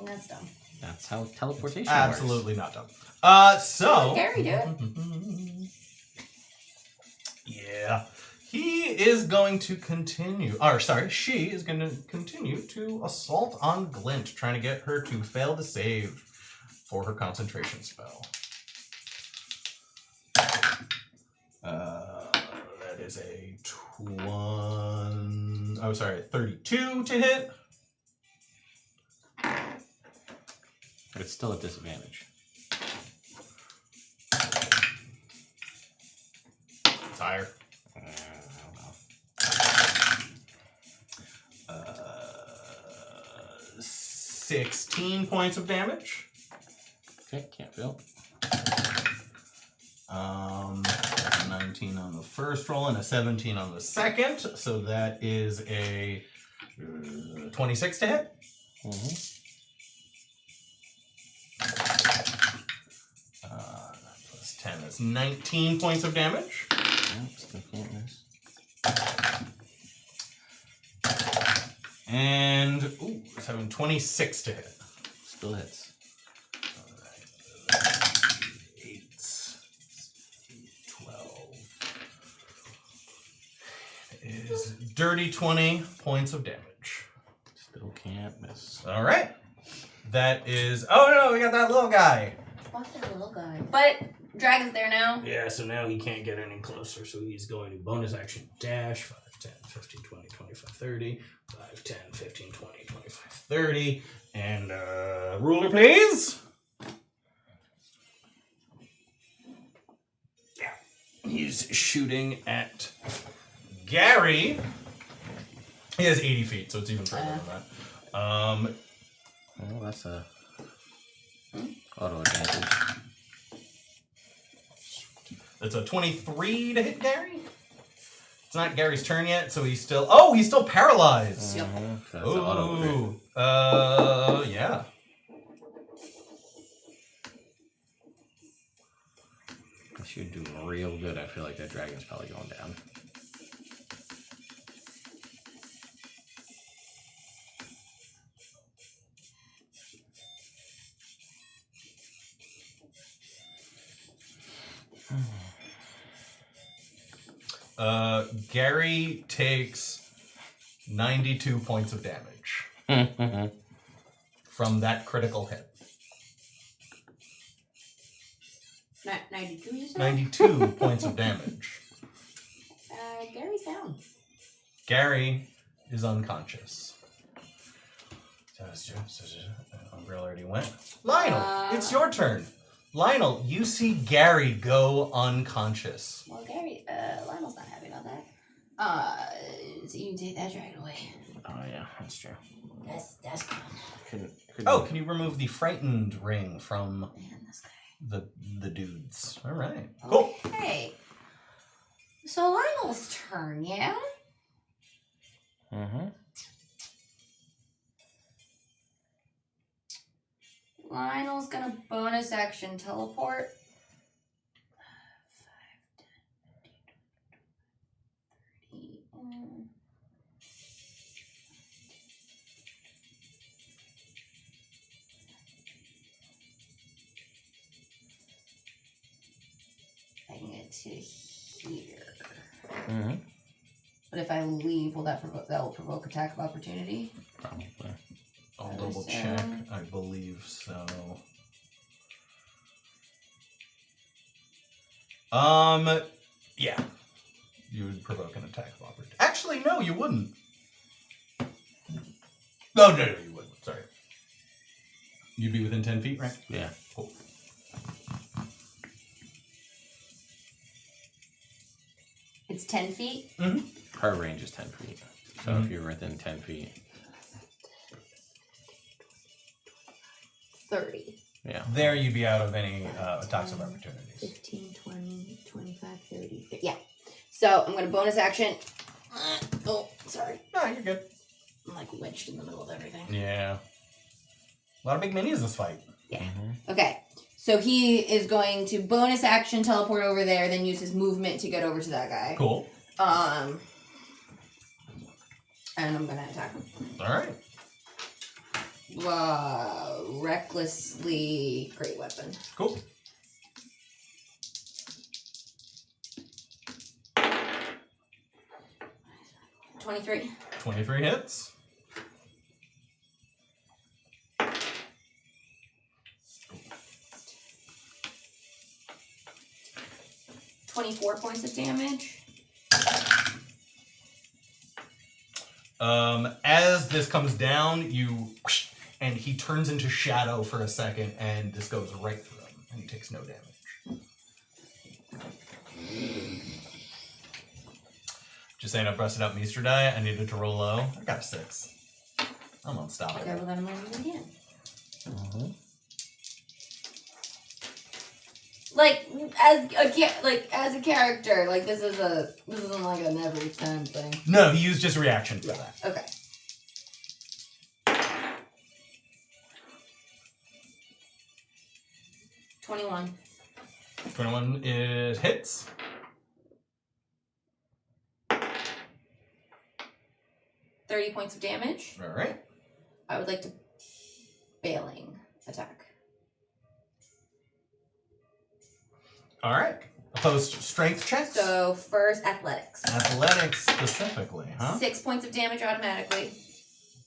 That's dumb.
That's how teleportation
Absolutely
works.
not dumb. So...
Gary, do it.
Yeah. He is going to continue... she is going to continue to assault on Glint, trying to get her to fail to save for her concentration spell. That is a 32 to hit.
But it's still a disadvantage.
It's higher.
I don't know.
16 points of damage.
Okay, can't feel.
19 on the first roll and a 17 on the second. So that is a 26 to hit.
Mm-hmm.
Plus 10, that's 19 points of damage.
Still can't miss.
And, ooh, 26 to hit.
Still hits.
Is dirty 20 points of damage.
Still can't miss.
All right. That is... Oh, no, we got that little guy.
Fuck that little guy. But Dragon's there now.
Yeah, so now he can't get any closer, so he's going to bonus action dash 5, 10, 15, 20, 25, 30. 5, 10, 15, 20, 25, 30. And ruler, please. Yeah. He's shooting at Gary.
He has 80 feet, so it's even further than that.
Well, that's a auto advantage.
That's a 23 to hit Gary. It's not Gary's turn yet, so he's still... Oh, he's still paralyzed.
Yep.
So that's an auto crit.
Yeah.
I should do real good. I feel like that dragon's probably going down.
Gary takes 92 points of damage from that critical hit.
92, you said?
92 points of damage.
Gary's down.
Gary is unconscious. Umbriel already went. Lionel, it's your turn. Lionel, you see Gary go unconscious.
Well, Gary, Lionel's not happy about that. So you can take that dragon away.
Oh yeah, that's true.
That's fun.
Can you remove the frightened ring from
Man, this guy.
the dudes? All right, cool.
Okay. So Lionel's turn, yeah?
Mm-hmm.
Lionel's gonna bonus action teleport. 5, 10, 15, 20, 30. I can get to here.
Mm-hmm.
But if I leave, that will provoke attack of opportunity?
Probably.
I'll double check. I believe so. Yeah. You would provoke an attack of opportunity. Actually, no, you wouldn't. No, you wouldn't. Sorry. You'd be within 10 feet, right?
Yeah.
Cool.
It's 10 feet?
Mm-hmm.
Her range is 10 feet. So if you're within 10 feet.
30.
Yeah.
There you'd be out of any attacks of opportunities.
15, 20, 25, 30. Yeah. So I'm going to bonus action. Oh, sorry.
No, you're good.
I'm like wedged in the middle of everything.
Yeah. A lot of big minis this fight.
Yeah.
Mm-hmm.
Okay. So he is going to bonus action teleport over there, then use his movement to get over to that guy.
Cool.
And I'm going to attack him.
All right.
Recklessly great weapon.
Cool.
$23.
23 hits.
$24 points of damage.
As this comes down, and he turns into shadow for a second, and this goes right through him, and he takes no damage. Just saying, I busted out Meester die. I needed to roll low. I got a 6. I'm unstoppable.
Okay, well then I'm gonna use it again.
Mm-hmm.
As a character, this isn't like an every time thing.
No, he used his reaction for that.
Okay. $21.
21 is hits.
30 points of damage.
All right.
I would like to bailing attack.
All right. Opposed strength checks.
So first athletics.
Athletics specifically, huh?
6 points of damage automatically.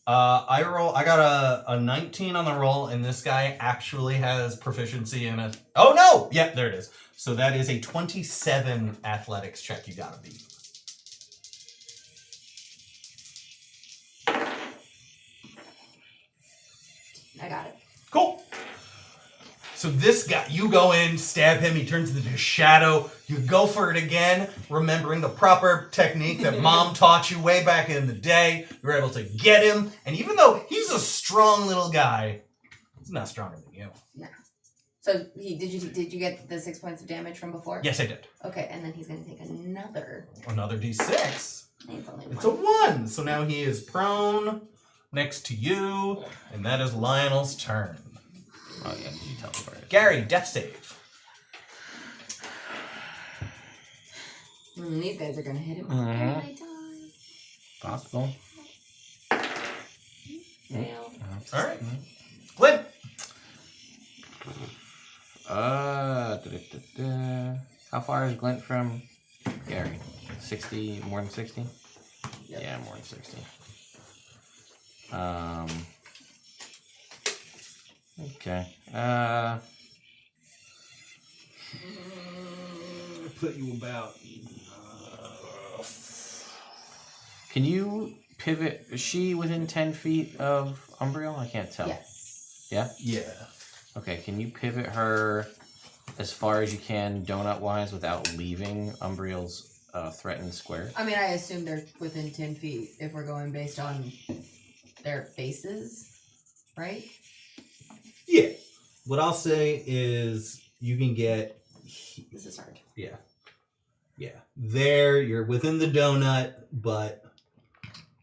I got a 19 on the roll, and this guy actually has proficiency in it. Oh no! Yeah, there it is. So that is a 27 athletics check you gotta beat.
I got it.
Cool. So this guy, you go in, stab him, he turns into shadow. You go for it again, remembering the proper technique that Mom taught you way back in the day. You're able to get him, and even though he's a strong little guy, he's not stronger than you.
No. So did you get the 6 points of damage from before?
Yes, I did.
Okay, and then he's gonna take another
D6.
It's only
It's a 1. So now he is prone. next to you, and that is Lionel's turn.
Oh yeah, you teleported.
Gary, death save.
These guys are gonna hit him.
Possible.
Fail.
All right. Glenn.
How far is Glint from Gary? 60, more than 60?
Yep.
Yeah, more than 60. Okay.
Put you about.
Can you pivot? Is she within 10 feet of Umbriel? I can't tell.
Yes.
Yeah?
Yeah.
Okay, can you pivot her as far as you can, donut-wise, without leaving Umbriel's threatened square?
I mean, I assume they're within 10 feet if we're going based on their faces, right?
Yeah. What I'll say is you can get.
This is hard.
Yeah. Yeah. There, you're within the donut, but.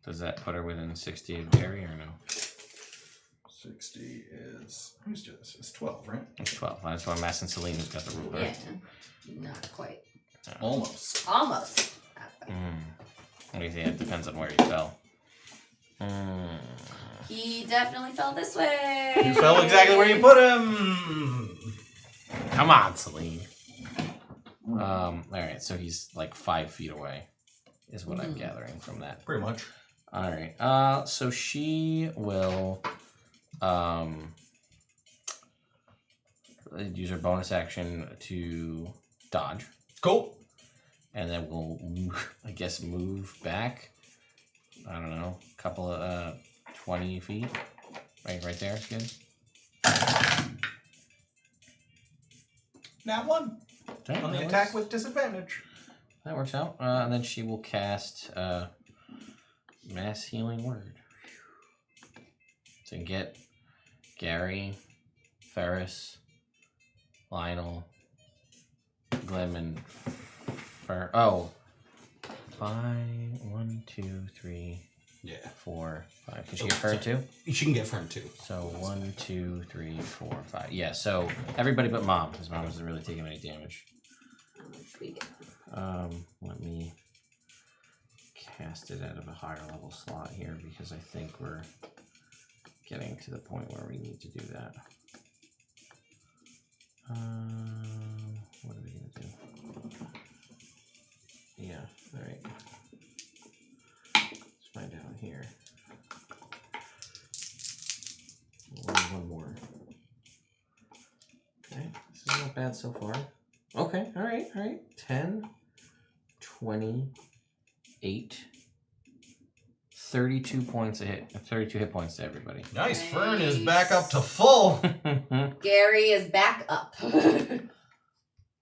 Does that put her within 60 of Gary or no?
60 is. Who's this? It's 12, right?
It's 12. That's why I'm asking Celine who's got the ruler.
Yeah. Not quite.
Almost.
Almost.
What do you think? It depends on where you fell.
He definitely fell this way.
You fell exactly where you put him.
Come on, Celine. Alright, so he's like 5 feet away, is what I'm gathering from that.
Pretty much.
Alright, so she will use her bonus action to dodge.
Cool.
And then we'll, I guess, move back. I don't know, a couple of 20 feet. Right there, is good.
Now one.
Okay,
On the
that
attack
works.
with disadvantage.
That works out. And then she will cast Mass Healing Word. So you can get Gary, Ferris, Lionel, Glim, and Fer. Oh. 5, 1, 2, 3,
Yeah.
4, 5. Can she get Fern too?
She can get Fern too.
So 1, 2, 3, 4, 5. Yeah, so everybody but Mom, because Mom isn't really taking any damage. Let me cast it out of a higher level slot here because I think we're getting to the point where we need to do that. What are we gonna do? Yeah, alright. Let's find out here. One more. Okay, this is not bad so far. Okay, alright. 10, 20, 8, 32 points a hit. 32 hit points to everybody.
Nice. Fern is back up to full.
Gary is back up.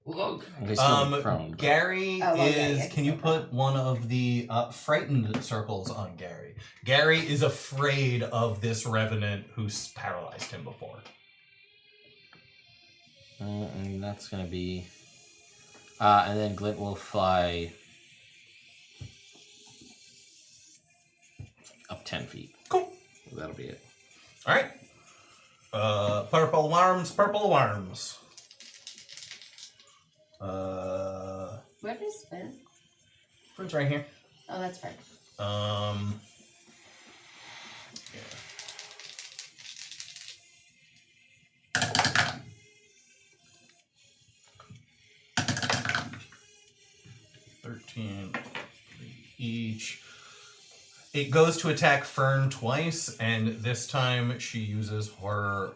Prone.
Gary is.
yeah,
Can you put one of the frightened circles on Gary? Gary is afraid of this revenant who's paralyzed him before.
And that's gonna be. And then Glint will fly up 10 feet.
Cool.
That'll be it.
All right. Purple worms.
Where is Fern?
Fern's right here.
Oh, that's Fern.
Yeah. 13 each. It goes to attack Fern twice, and this time she uses her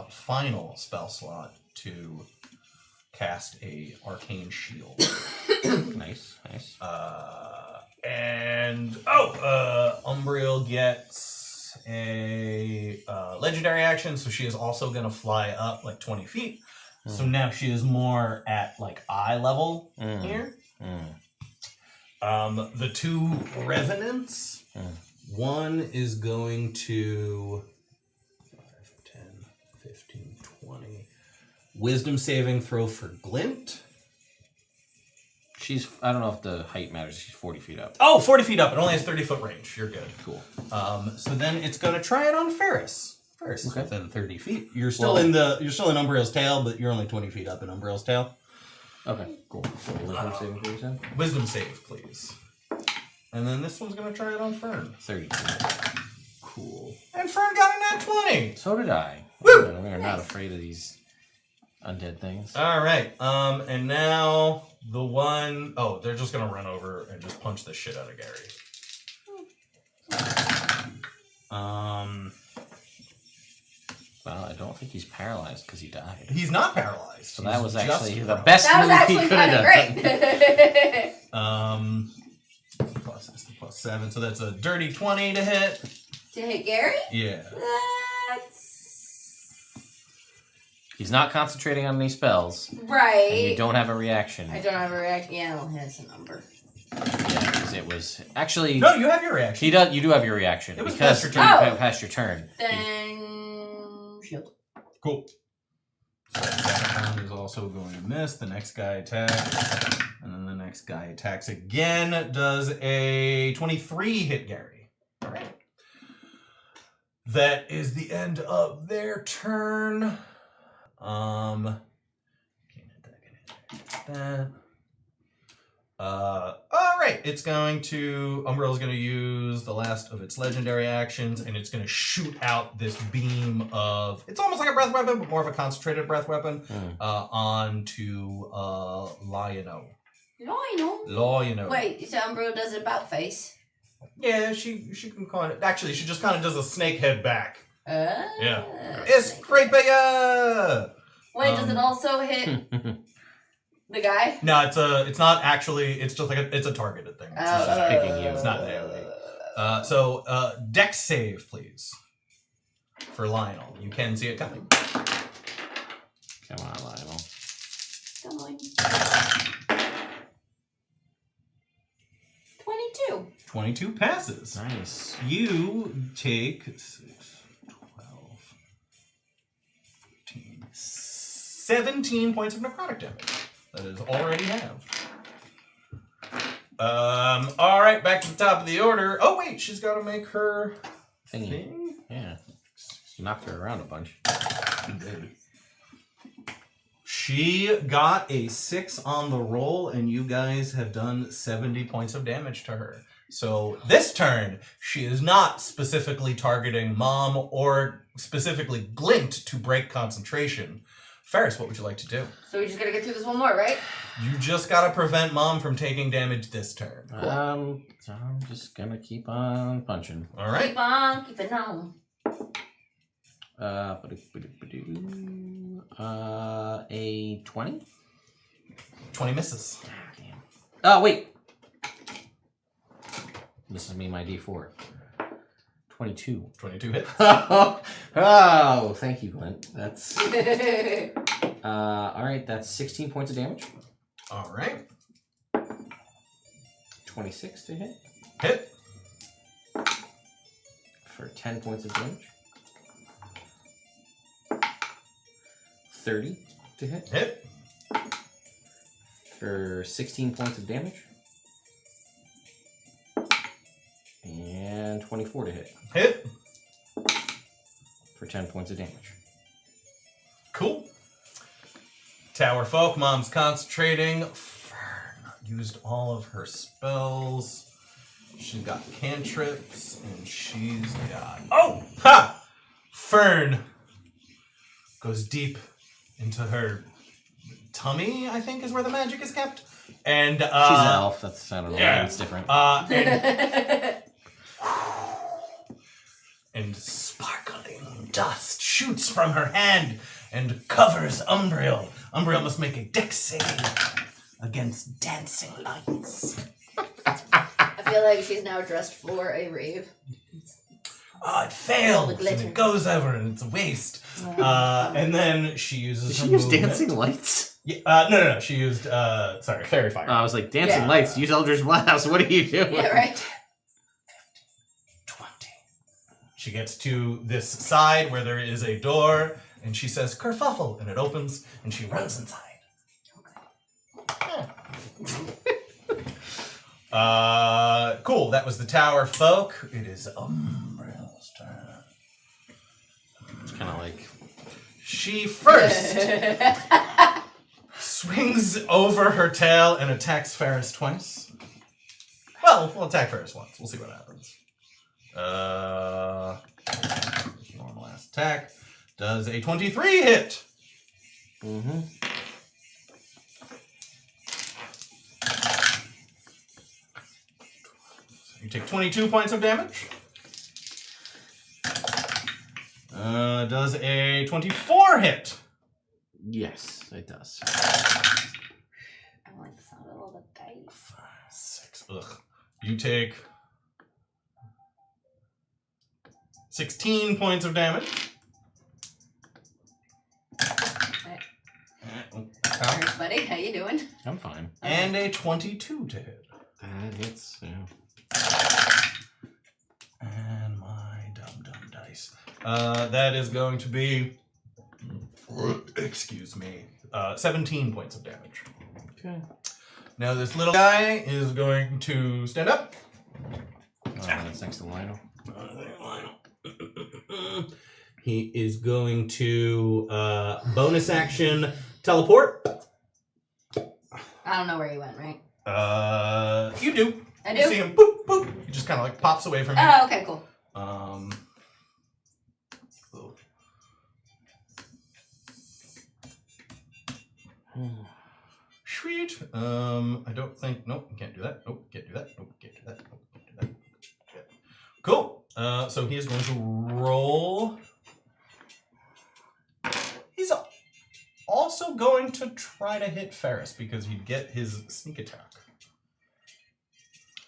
final spell slot to cast a arcane shield.
Nice.
Umbriel gets a legendary action, so she is also going to fly up like 20 feet. So now she is more at like eye level here. The two revenants, one is going to 5, 10, 15, 20. Wisdom saving throw for Glint.
I don't know if the height matters. She's 40 feet up.
Oh, 40 feet up. It only has 30-foot range. You're good.
Cool.
So then it's going to try it on Ferris. Ferris is
Okay.
within 30 feet. You're still in Umbriel's tail, but you're only 20 feet up in Umbriel's tail.
Okay, cool. So wisdom saving throw, you said?
Wisdom save, please. And then this one's going to try it on Fern.
32. Cool.
And Fern got a nat 20.
So did I.
Woo!
We are not afraid of these undead things.
All right. And now the one... Oh, they're just going to run over and just punch the shit out of Gary.
Well, I don't think he's paralyzed because he died.
He's not paralyzed.
So that was
He's
actually
just
the
paralyzed.
best
That was
move he
actually
could have
kind of
done.
great.
Plus 7, so that's a dirty 20 to hit.
To hit Gary?
Yeah.
That's...
He's not concentrating on any spells.
Right.
And you don't have a reaction.
I don't have a reaction. Yeah, well, has a number.
Yeah, because it was actually.
No, you have your reaction.
You do have your reaction.
It was
because
past your turn.
Oh.
Past your turn.
Then... Shield.
Cool. So the second round is also going to miss. The next guy attacks. And then the next guy attacks again. Does a 23 hit Gary. All right. That is the end of their turn. Can't hit that. All right. It's going to... Umbriel's going to use the last of its legendary actions, and it's going to shoot out this beam of... It's almost like a breath weapon, but more of a concentrated breath weapon, onto Lionel. Lionel.
Wait, so Umbriel does it about face?
Yeah, she can kind of... Actually, she just kind of does a snake head back. Yeah.
Snake.
It's great bigger!
Wait, does it also hit the guy?
No, it's not actually... It's just like it's a targeted thing. It's
just picking you.
It's not melee. So, Dex save, please. For Lionel. You can see it coming.
Come on, Lionel.
Come on. 22.
22 passes.
Nice.
You take 6, 12, 14, 17 points of necrotic damage. That is already have. All right, back to the top of the order. Oh wait, she's got to make her
Thingy.
thing.
Yeah. You knocked her around a bunch.
She did. She got a 6 on the roll, and you guys have done 70 points of damage to her. So this turn, she is not specifically targeting Mom or specifically Glint to break concentration. Ferris, what would you like to do?
So we just gotta get through this one more, right?
You just gotta prevent Mom from taking damage this turn.
So I'm just gonna keep on punching.
All right.
Keep on, keep it on.
A 20?
20 misses.
Ah, damn. Oh, wait. This is me, my D4. 22.
22 hits.
Oh, thank you, Glint. That's... alright, that's 16 points of damage.
All right.
26 to hit.
Hit.
For 10 points of damage. 30 to hit.
Hit.
For 16 points of damage. And 24 to hit.
Hit.
For 10 points of damage.
Cool. Tower folk, Mom's concentrating. Fern used all of her spells. She's got cantrips, and she's got... Oh! Ha! Fern goes deep into her tummy, I think is where the magic is kept. And,
She's an elf. That's, I don't know.
yeah.
It's different.
And sparkling dust shoots from her hand and covers Umbriel. Umbriel must make a dex save against dancing lights.
I feel like she's now dressed for a rave.
Oh, it fails.
the glitter.
And it goes over and it's a waste. And then she uses
Did
her
she use
movement.
dancing lights?
Yeah, no. She used, fairy fire.
I was like, dancing
Yeah.
lights. Use Eldritch Blast. What are you doing?
Yeah, right?
20. She gets to this side where there is a door, and she says, kerfuffle, and it opens, and she runs inside.
Okay.
Cool. That was the tower folk. It is Umbriel's turn.
It's kind of like...
She first swings over her tail and attacks Ferris twice. Well, we'll attack Ferris once. We'll see what happens. Normal ass attack. Does a 23 hit?
Mm-hmm.
You take 22 points of damage. Does a 24 hit?
Yes, it does.
I don't like the sound of all the dice.
5, 6. Ugh. You take 16 points of damage.
Thanks, buddy. How you doing?
I'm fine.
And a 22 to hit.
That hits, yeah.
And my dumb dice. That is going to be, excuse me, 17 points of damage.
Okay.
Now this little guy is going to stand up.
That's next to Lionel.
He is going to bonus action teleport.
I don't know where you went, right?
You do.
I
You
do?
see him, boop, boop. He just kind of like pops away from you.
Oh, okay, cool.
Oh. Sweet. I don't think. Nope, you can't do that. Nope, can't do that. Nope, can't do that. Nope, can't do that. Yeah. Cool. So he is going to roll. He's also going to try to hit Ferris because he'd get his sneak attack.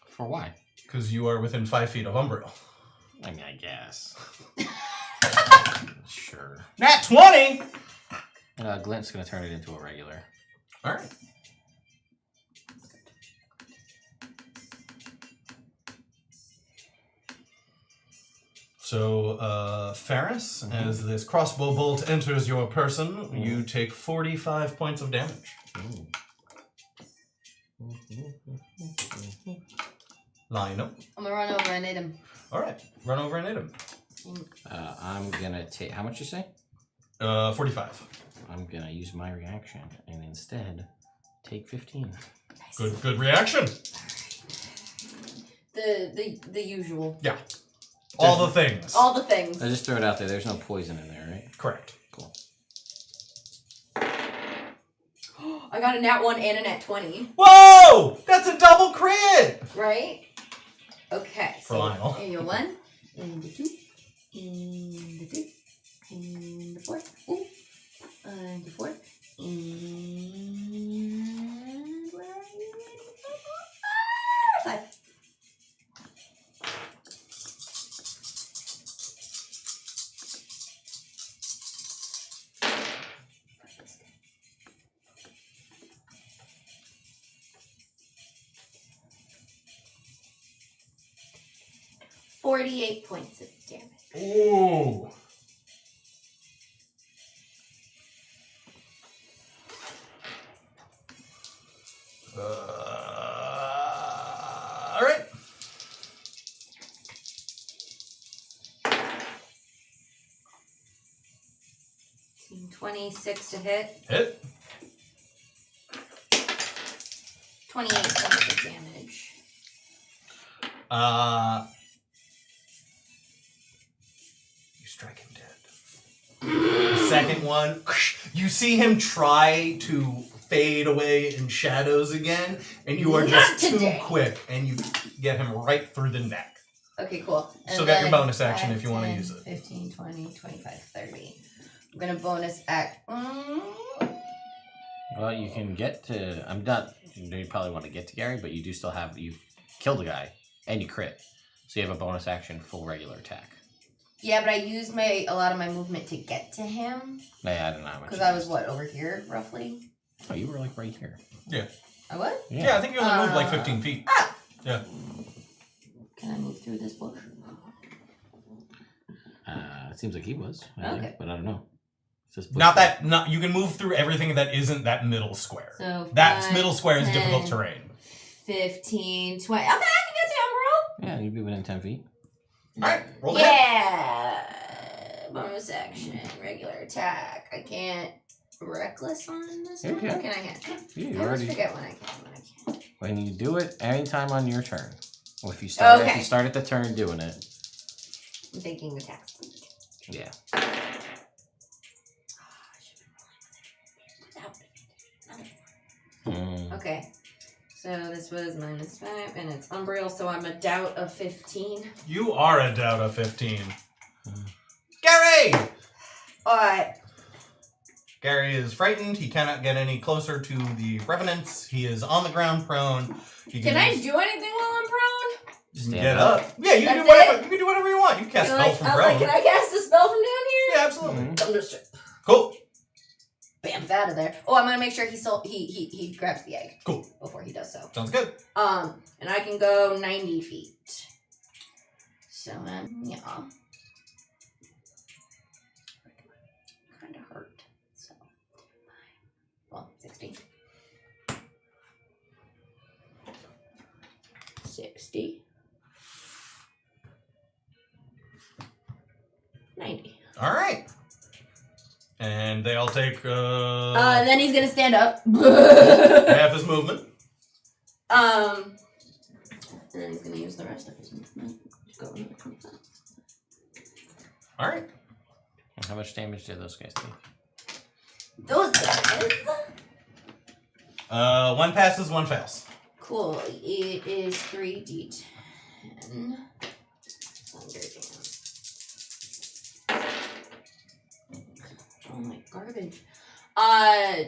For why?
Because you are within 5 feet of Umbriel.
I mean, I guess. Sure.
Nat 20!
Glint's gonna turn it into a regular.
Alright. So, Ferris, as this crossbow bolt enters your person, you take 45 points of damage. Lionel.
I'm gonna run over and hit him.
Alright, run over and hit him.
I'm gonna take... How much you say?
45.
I'm gonna use my reaction and instead take 15.
Good reaction.
The usual.
Yeah. All the things.
All the things.
I just throw it out there. There's no poison in there, right?
Correct.
Cool.
I got a nat 1 and a nat 20.
Whoa! That's a double crit!
Right? Okay.
For Lionel.
Here you go. 1, and the 2, and the 3, and the 4. Ooh. And the 4. And where are you? 5. $48 points of damage.
Ooh. All right.
26 to hit.
Hit.
28 points of damage.
You strike him dead. The second one, you see him try to fade away in shadows again, and you are just too quick, and you get him right through the neck.
Okay, cool. And
Still got your
then
bonus action
5,
if you want to
10,
use it.
15, 20, 25, 30. I'm going to bonus act.
Well, you can get to... I'm not... You probably want to get to Gary, but you do still have... You killed the guy, and you crit. So you have a bonus action full regular attack.
Yeah, but I used a lot of my movement to get to him.
Yeah, I don't know how much.
Because I was, what, over here, roughly?
Oh, you were like right here.
Yeah.
I was?
Yeah, I think you only moved like 15 feet.
Ah!
Yeah.
Can I move through this bush?
It seems like he was. I
Okay.
think, but I don't know. It's just
Not that. You can move through everything that isn't that middle square.
So
That
5,
middle square is
10,
difficult terrain.
15, 20. Okay, I can get to Umbriel.
Yeah, you'd be within 10 feet.
Alright, roll the hit.
Yeah. Bonus action, regular attack. I can't reckless on this one?
Okay.
Or can I catch?
You
I always
already.
forget when I can.
When you do it anytime on your turn. Well, if you start at the turn doing it.
I'm thinking attacks.
Yeah.
Okay. So this was -5, and it's Umbriel, so I'm a doubt of 15.
You are a doubt of 15. Gary!
Alright.
Gary is frightened. He cannot get any closer to the revenants. He is on the ground prone.
Can I do anything while I'm prone?
Just get up. Yeah, you can do whatever you want. You can cast spell from
I was
prone.
like, can I cast a spell from down here?
Yeah, absolutely.
Thunderstrike.
Cool.
Bam, out of there. Oh, I'm gonna make sure he grabs the egg.
Cool.
Before he does so.
Sounds good.
And I can go 90 feet. So yeah. Kinda hurt. So well, 60. 60. 90.
Alright. And they all take
And then he's gonna stand up.
half his movement.
And then he's gonna use the rest of his movement to go into 25.
Alright.
How much damage did those guys take?
Those guys.
One passes, one fails.
Cool. It is 3d10. Thunder damage. Oh my garbage.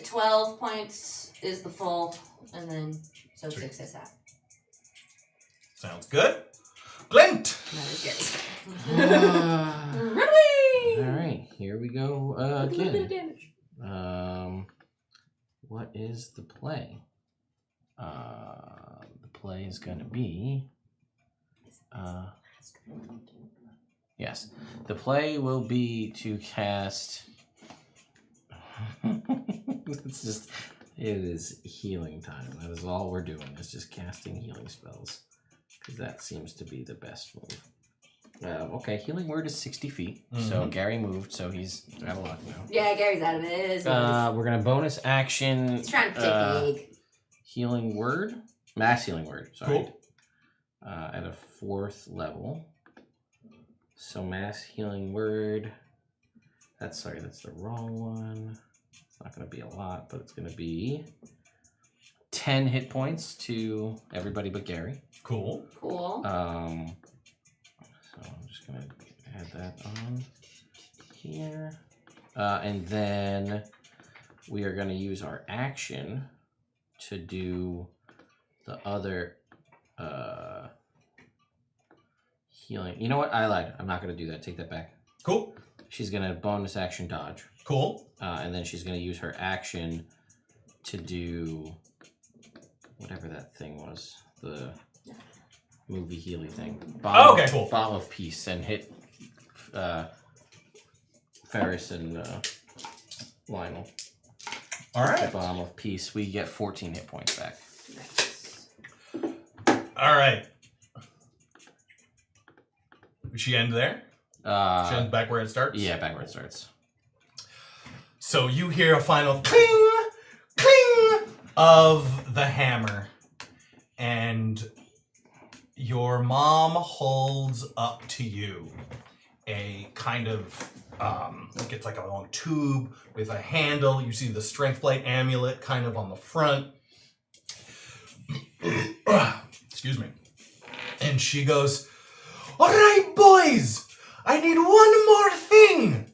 12 points is the full, and then so 6 is half.
Sounds good. Glint!
That is good. Run away!
Alright, here we go
A little bit of
again.
damage.
What is the play? The play is going to be... yes. The play will be to cast... it is healing time. That is all we're doing, is just casting healing spells. Because that seems to be the best move. Okay, healing word is 60 feet. So Gary moved, so he's out of luck now.
Yeah, Gary's out of it.
We're going to bonus action.
He's trying to take the egg.
Healing word? Mass healing word, sorry.
Cool.
At a 4th level. So mass healing word. That's the wrong one. It's not going to be a lot, but it's going to be 10 hit points to everybody but Gary.
Cool.
Cool.
So I'm just going to add that on here. And then we are going to use our action to do the other healing. You know what? I lied. I'm not going to do that. Take that back.
Cool.
She's going to bonus action dodge.
Cool.
And then she's going to use her action to do whatever that thing was. The movie Healy thing.
Okay, cool.
Bomb of Peace and hit Ferris and Lionel.
All right.
The Bomb of Peace. We get 14 hit points back.
Nice.
All right. Does she end there? She ends back where it starts?
Yeah, back where it starts.
So you hear a final cling, cling of the hammer. And your mom holds up to you a kind of, it's like a long tube with a handle. You see the strength plate amulet kind of on the front. Excuse me. And she goes, "All right, boys, I need one more thing.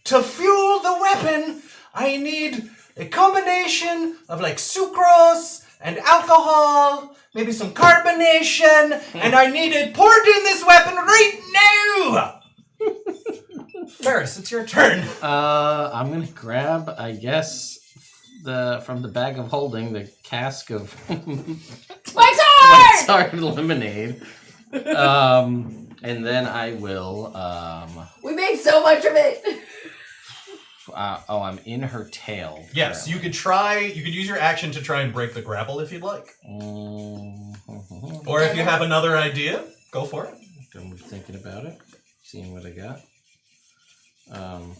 To fuel the weapon, I need a combination of like sucrose and alcohol, maybe some carbonation, and I need it poured in this weapon right now." Ferris, it's your turn.
I'm gonna grab, I guess, from the bag of holding the cask of
Mike's hard!
White lemonade. And then I will.
We made so much of it.
I'm in her tail.
Yes, you could try. You could use your action to try and break the grapple if you'd like. Or if you have another idea, go for it.
I'm thinking about it, seeing what I got.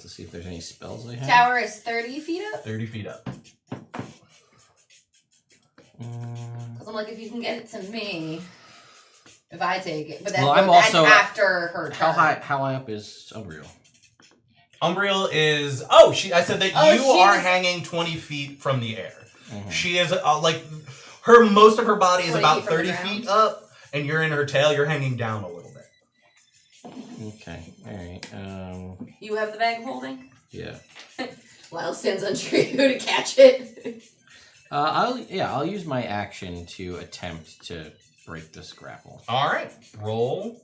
To see if there's any spells I have.
Tower is 30 feet up?
30 feet up.
Because I'm like, if you can get it to me, if I take it. But that's,
I'm
that's
also
after her turn.
How high up is Umbriel?
Umbriel is... I said that you are hanging 20 feet from the air. Mm-hmm. She is, most of her body is about 30 feet up, and you're in her tail. You're hanging down a little bit.
Okay, alright.
You have the bag of holding?
Yeah.
Lyle stands on tree to catch it.
I'll use my action to attempt to break this grapple.
Alright, roll.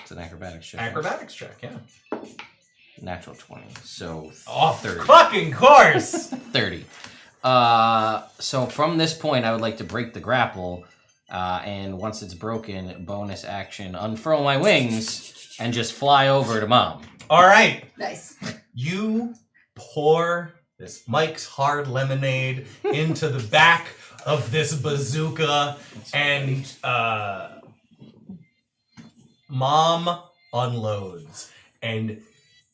It's an acrobatics check.
Acrobatics check, yeah.
Natural 20, so
30. Fucking course!
30. So from this point, I would like to break the grapple, and once it's broken, bonus action, unfurl my wings, and just fly over to Mom.
Alright.
Nice.
You pour this Mike's Hard Lemonade into the back of this bazooka, and Mom unloads, and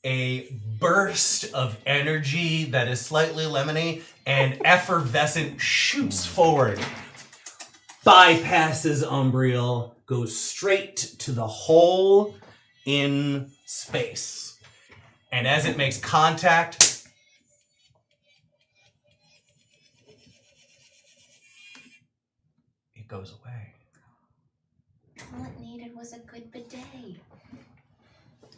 a burst of energy that is slightly lemony and effervescent shoots forward, bypasses Umbriel, goes straight to the hole in space. And as it makes contact, it goes away.
All it needed was a good bidet.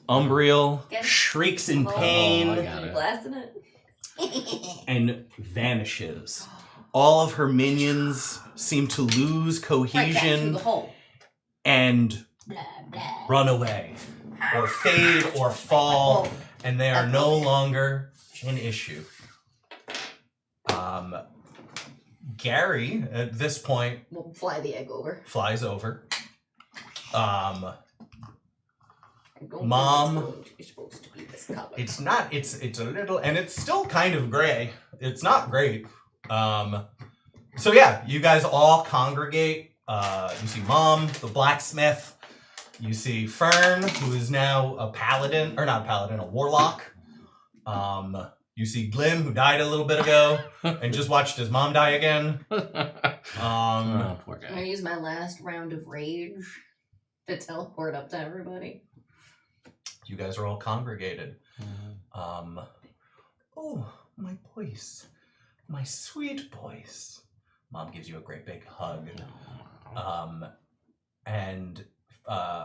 Umbriel shrieks in pain
Blasting it.
and vanishes. All of her minions seem to lose cohesion and run away, or fade, or fall, and they are no longer an issue. Gary, at this point,
we'll fly the egg over.
Flies over. Mom, it's not, it's a little, and it's still kind of gray. It's not great. So yeah, you guys all congregate. You see Mom, the blacksmith. You see Fern, who is now a paladin, or not a paladin, a warlock. You see Glim, who died a little bit ago, and just watched his mom die again.
Poor guy.
I'm gonna use my last round of rage to teleport up to everybody.
You guys are all congregated. Oh, my boys. My sweet boys. Mom gives you a great big hug. And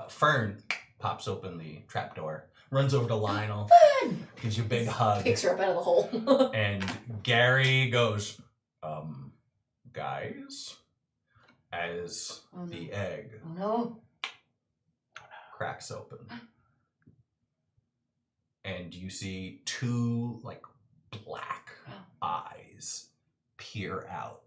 Fern pops open the trapdoor, runs over to Lionel, gives you a big hug.
Picks her up out of the hole.
And Gary goes, guys, as the egg cracks open. And you see two, black eyes peer out.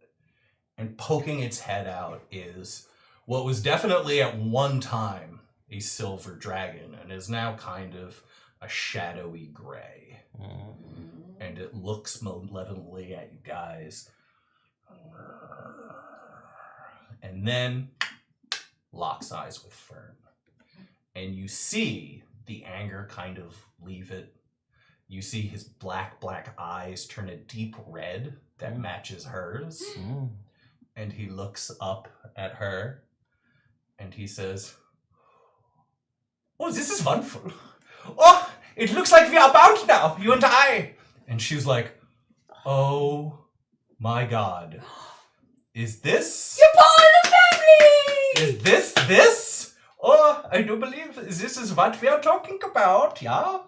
And poking its head out is what was definitely at one time a silver dragon and is now kind of a shadowy gray. And it looks malevolently at you guys. And then locks eyes with Fern. And you see the anger kind of leave it. You see his black eyes turn a deep red that matches hers. And he looks up at her and he says, "Oh, this is wonderful. Oh, it looks like we are bound now, you and I." And she's like, "Oh my God. Is this?
You're part of the family!
Is this? Oh, I do believe this is what we are talking about, yeah?"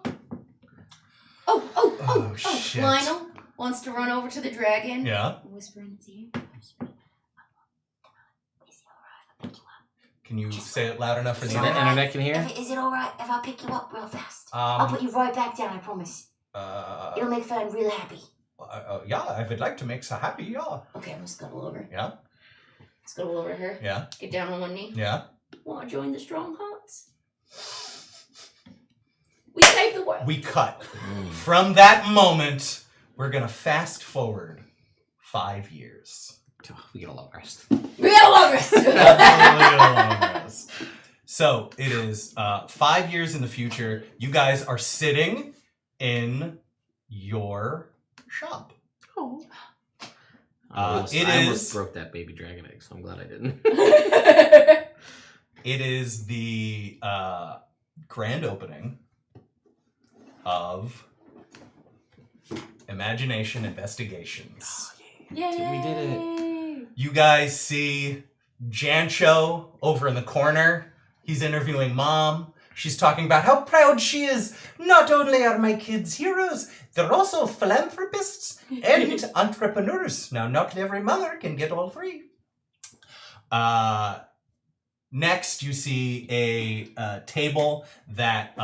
Oh,
shit.
Lionel wants to run over to the dragon.
Yeah.
Whisper in its ear.
Can you say it loud enough for the
internet can hear?
Is it alright if I pick you up real fast? I'll put you right back down, I promise. It'll make Fern really happy.
Yeah, I would like to make her happy, yeah.
Okay, I'm gonna scuttle over.
Yeah?
Scuttle over her.
Yeah.
Get down on one knee.
Yeah.
Want to join the Strong Hearts? We saved the world.
We cut. From that moment, we're going to fast forward 5 years.
Oh, we get a long rest.
We got a long rest.
So it is 5 years in the future. You guys are sitting in your shop.
Oh.
I almost broke that baby dragon egg, so I'm glad I didn't.
It is the grand opening of Imagination Investigations.
Yay.
We did it.
You guys see Jancho over in the corner. He's interviewing Mom. She's talking about how proud she is. Not only are my kids heroes, they're also philanthropists and entrepreneurs. Now, not every mother can get all three. Next, you see a table that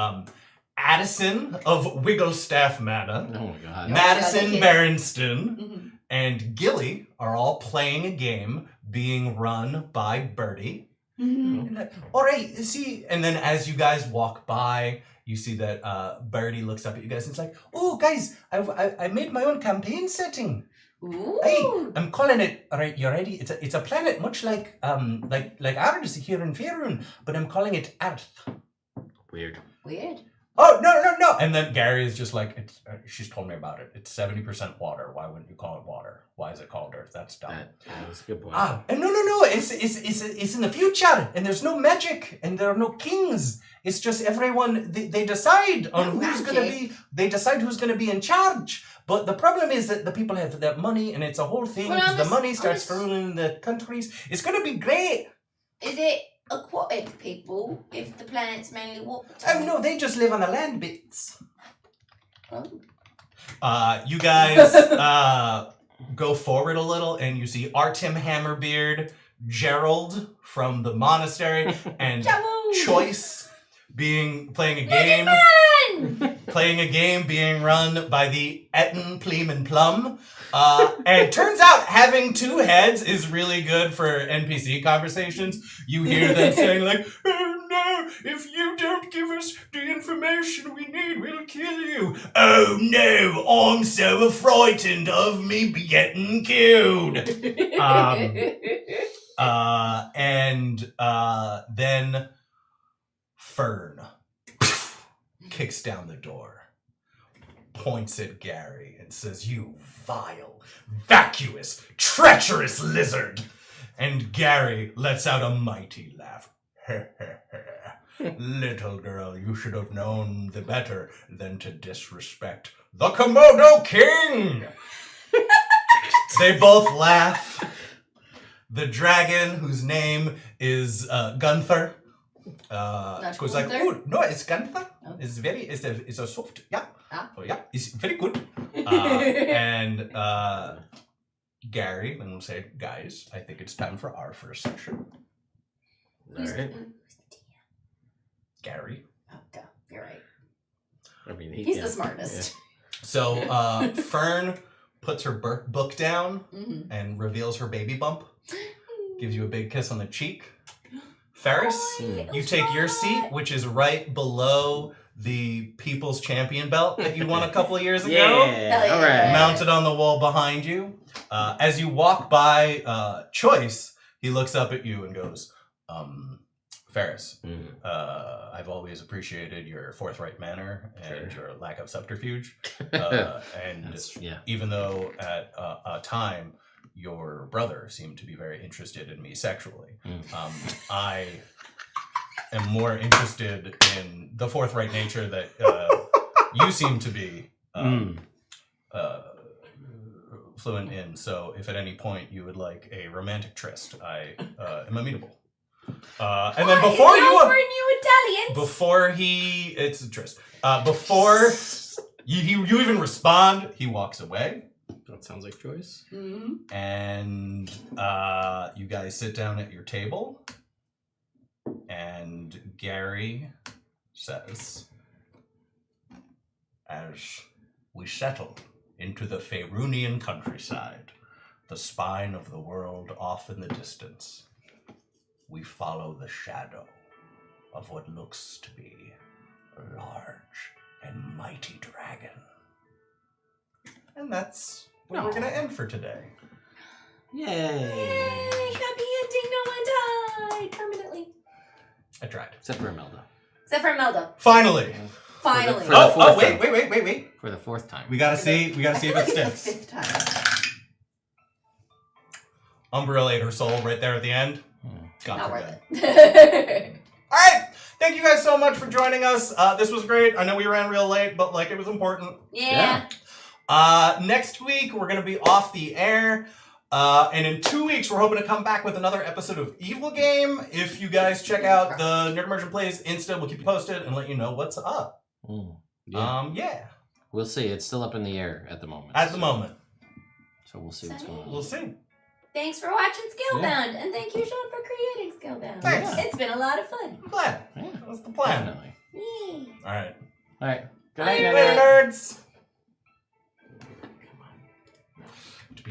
Addison of Wigglestaff Manor,
Oh my god.
Madison
okay.
Berenston, and Gilly are all playing a game being run by Birdie. And like, all right, see, and then as you guys walk by, you see that Birdie looks up at you guys and it's like, oh, guys, I made my own campaign setting.
Ooh.
Hey, I'm calling it. All right, you ready? It's a planet much like ours here in Faerun, but I'm calling it Earth.
Weird.
Oh no! And then Gary is just like, she's told me about it. It's 70% water. Why wouldn't you call it water? Why is it called Earth? That's dumb.
That was a good point.
And no. It's in the future, and there's no magic, and there are no kings. It's just everyone. They decide on who's gonna be. They decide who's gonna be in charge. But the problem is that the people have that money, and it's a whole thing because the money starts ruling the countries. It's gonna be great.
Is it aquatic people if the planet's mainly water?
Oh no, they just live on the land bits.
Oh.
You guys go forward a little, and you see Artem Hammerbeard, Gerald from the monastery, and Choice playing a game. Playing a game being run by the Etten, Pleam, and Plum. And turns out having two heads is really good for NPC conversations. You hear them saying like, oh no, if you don't give us the information we need, we'll kill you. Oh no, I'm so frightened of me getting killed. Then Fern kicks down the door, points at Gary, and says, you vile, vacuous, treacherous lizard. And Gary lets out a mighty laugh. Little girl, you should have known the better than to disrespect the Komodo King. They both laugh. The dragon, whose name is Gunther, goes like, oh, no, it's Gunther. Oh. It's a soft, yeah. Oh, yeah, it's very good. And Gary then will say, guys, I think it's time for our first session.
All right.
Gary.
Oh, duh. You're right.
I mean,
He's the smartest.
Yeah.
So Fern puts her book down and reveals her baby bump. Gives you a big kiss on the cheek. Ferris, you take your seat, which is right below the People's Champion belt that you won a couple of years ago.
Yeah, all right.
Mounted on the wall behind you. As you walk by Choice, he looks up at you and goes, Ferris, I've always appreciated your forthright manner and your lack of subterfuge. Even though at a time your brother seemed to be very interested in me sexually, I am more interested in the forthright nature that you seem to be fluent in. So if at any point you would like a romantic tryst, I am amenable. And then before it's a tryst. Before you even respond, he walks away.
That sounds like Choice.
And you guys sit down at your table. And Gary says, as we settle into the Faerunian countryside, the spine of the world off in the distance, we follow the shadow of what looks to be a large and mighty dragon. And that's where we're going to end for today.
Yay!
Yay! Happy ending. No one died permanently.
I tried.
Except for Imelda.
Except for Imelda.
Finally.
Finally.
For the fourth
wait.
time. For the fourth time.
We gotta see if it
It's the
sticks.
5th time.
Umbriel ate her soul right there at the end. God
Not
forbid.
worth it.
All right. Thank you guys so much for joining us. This was great. I know we ran real late, but like it was important.
Yeah.
Next week we're gonna be off the air. And in 2 weeks, we're hoping to come back with another episode of Evil Game. If you guys check out the Nerd Immersion Plays Insta, we'll keep you posted and let you know what's up. Yeah.
We'll see. It's still up in the air at the moment. So we'll see what's going on.
We'll see.
Thanks for watching Scalebound, and thank you, Sean, for creating Scalebound.
Thanks.
It's been a lot of fun.
I'm glad.
Yeah,
That's the plan.
definitely.
Yay.
All right.
All right. Good
Bye,
night,
Later, nerds.